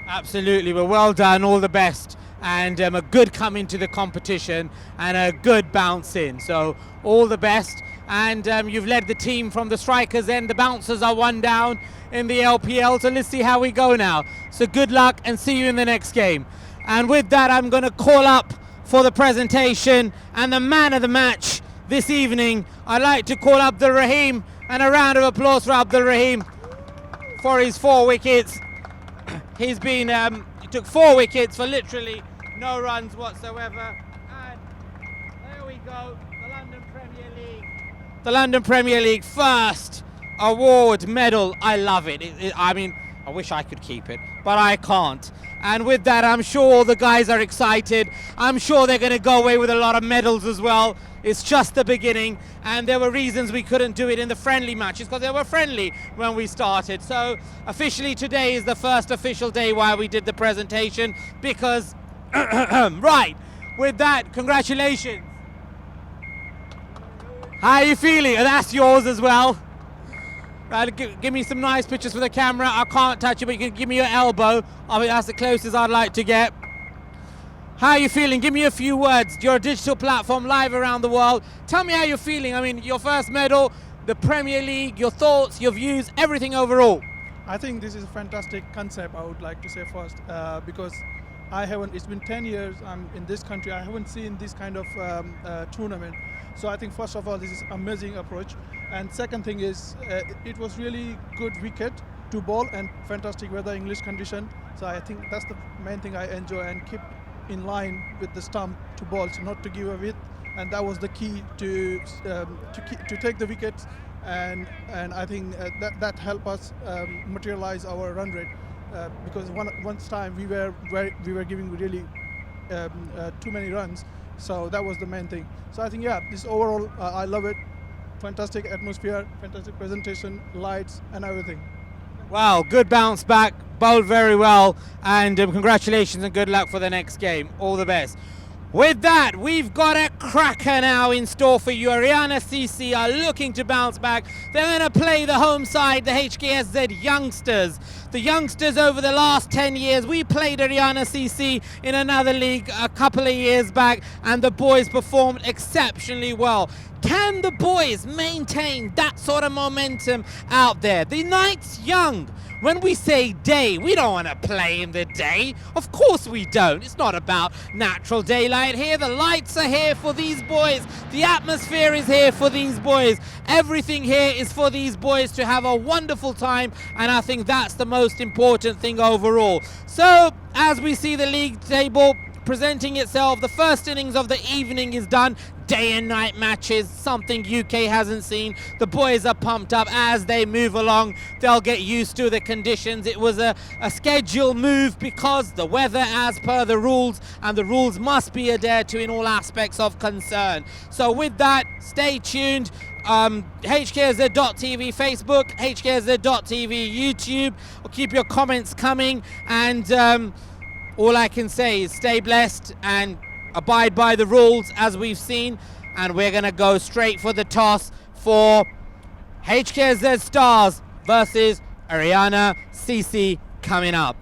Absolutely, well done, all the best, and a good come into the competition and a good bounce in. So all the best, and you've led the team from the strikers end. The bouncers are one down in the LPL, so let's see how we go now. So good luck and see you in the next game. And with that, I'm going to call up for the presentation and the man of the match this evening. I'd like to call Abdul Rahim, and a round of applause for Abdul Rahim for his 4 wickets. He took 4 wickets for literally no runs whatsoever. And there we go, the London Premier League. The London Premier League first award medal. I love it. I mean, I wish I could keep it, but I can't. And with that, I'm sure all the guys are excited. I'm sure they're going to go away with a lot of medals as well. It's just the beginning, and there were reasons we couldn't do it in the friendly matches because they were friendly when we started. So officially today is the first official day while we did the presentation because, right, with that, congratulations. How are you feeling? And that's yours as well. Give me some nice pictures for the camera. I can't touch it, but you can give me your elbow. I mean, that's the closest I'd like to get. How are you feeling? Give me a few words. You're a digital platform live around the world. Tell me how you're feeling. I mean, your first medal, the Premier League, your thoughts, your views, everything overall. I think this is a fantastic concept, I would like to say first, because it's been 10 years I'm in this country. I haven't seen this kind of tournament. So I think first of all, this is amazing approach. And second thing is, it was really good wicket to bowl and fantastic weather, English condition. So I think that's the main thing I enjoy, and keep in line with the stump to bowl, so not to give a width. And that was the key to take the wickets. And I think that helped us materialize our run rate, because once time we were giving really too many runs. So that was the main thing. So I think, yeah, this overall, I love it. Fantastic atmosphere, fantastic presentation, lights, and everything. Wow, good bounce back, bowled very well, and congratulations and good luck for the next game. All the best. With that, we've got a cracker now in store for you. Nlmcc are looking to bounce back. They're going to play the home side, the HKSZ youngsters. The youngsters over the last 10 years. We played Nlmcc in another league a couple of years back, and the boys performed exceptionally well. Can the boys maintain that sort of momentum out there? The night's young. when we say day, we don't want to play in the day. Of course we don't. It's not about natural daylight here. The lights are here for these boys. The atmosphere is here for these boys. Everything here is for these boys to have a wonderful time, and I think that's the most important thing overall. So as we see the league table presenting itself, the first innings of the evening is done. Day and night matches, something UK hasn't seen. The boys are pumped up as they move along. They'll get used to the conditions. It was a schedule move because the weather, as per the rules, and the rules must be adhered to in all aspects of concern. So with that, stay tuned. HKZ.TV Facebook, HKZ.TV YouTube. Keep your comments coming, and all I can say is stay blessed and abide by the rules as we've seen, and we're going to go straight for the toss for HKZ Stars versus Aryana CC coming up.